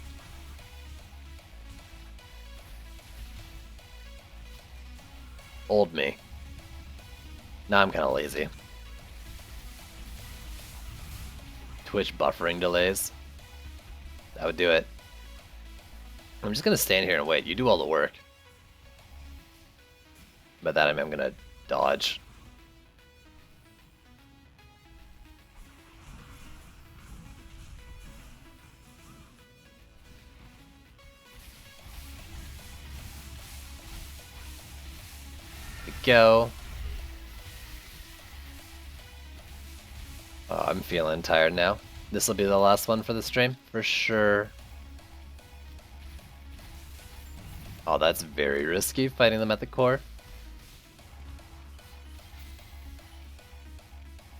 Old me. Now I'm kind of lazy. Twitch buffering delays. That would do it. I'm just gonna stand here and wait. You do all the work. By that I mean I'm gonna dodge. Go. Oh, I'm feeling tired now. This will be the last one for the stream, for sure. Oh, that's very risky, fighting them at the core.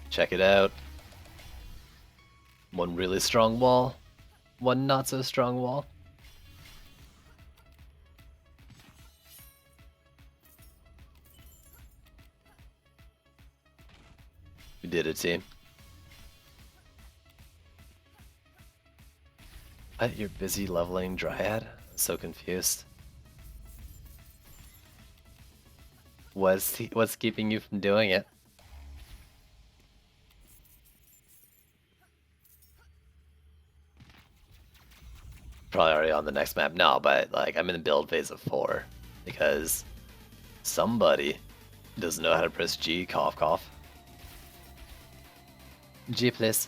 Check it out. One really strong wall, one not so strong wall. We did it, team. What? You're busy leveling Dryad? I'm so confused. What's keeping you from doing it? Probably already on the next map. No, but like I'm in the build phase of 4 because somebody doesn't know how to press G. Cough, cough. G, please.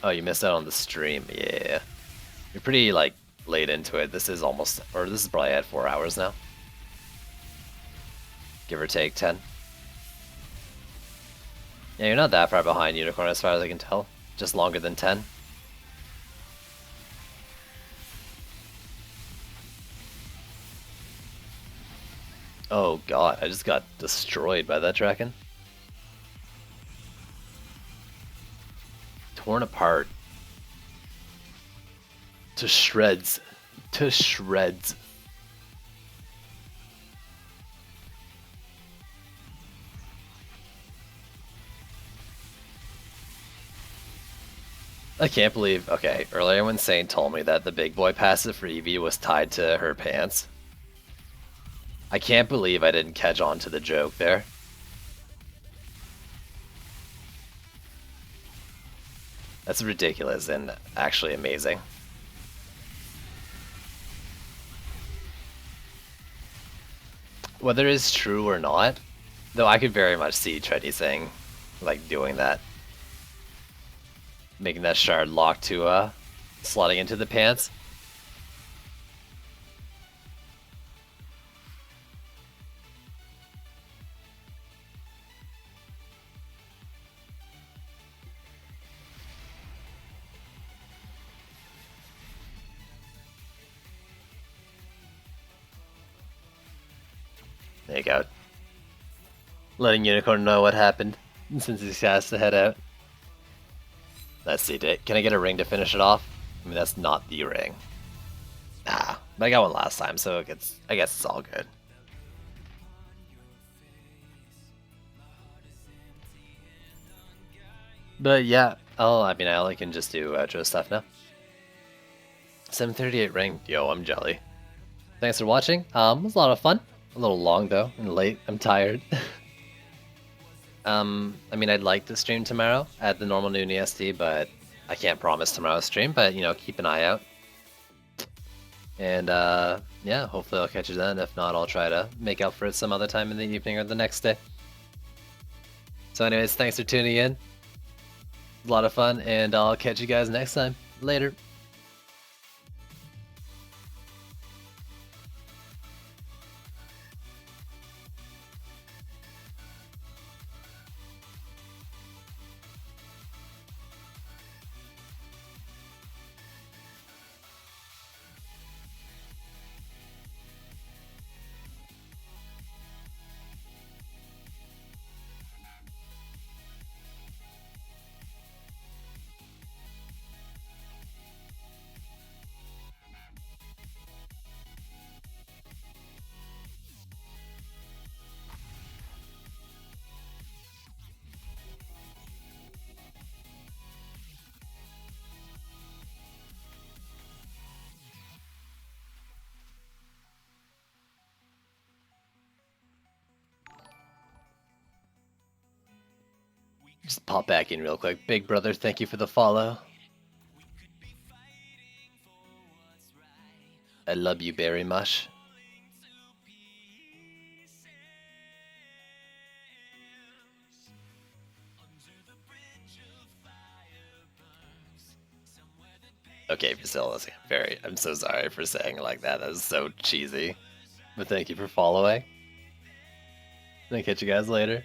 Oh, you missed out on the stream. Yeah, you're pretty like late into it. This is almost, or this is probably at 4 hours now, give or take 10. Yeah, you're not that far behind Unicorn as far as I can tell. Just longer than 10. Oh god, I just got destroyed by that Draken. Torn apart. To shreds. To shreds. I can't believe, okay, earlier when Saint told me that the big boy passive for Eevee was tied to her pants, I can't believe I didn't catch on to the joke there. That's ridiculous and actually amazing. Whether it's true or not, though, I could very much see Trendy saying, like, doing that. Making that shard lock to, slotting into the pants. There you go. Letting Unicorn know what happened, since he has to head out. Let's see, can I get a ring to finish it off? I mean, that's not the ring. Ah, but I got one last time, so I guess it's all good. But yeah, I mean, I only can just do outro stuff now. 738 ring. Yo, I'm jelly. Thanks for watching. It was a lot of fun. A little long though, and late. I'm tired. I mean, I'd like to stream tomorrow at the normal noon EST, but I can't promise tomorrow's stream. But you know, keep an eye out. And yeah, hopefully I'll catch you then. If not, I'll try to make up for it some other time in the evening or the next day. So anyways, thanks for tuning in. A lot of fun, and I'll catch you guys next time. Later. Just pop back in real quick. Big brother, thank you for the follow. I love you, Berry Mush. Okay, Priscilla, I'm so sorry for saying it like that. That was so cheesy. But thank you for following. And I'll catch you guys later.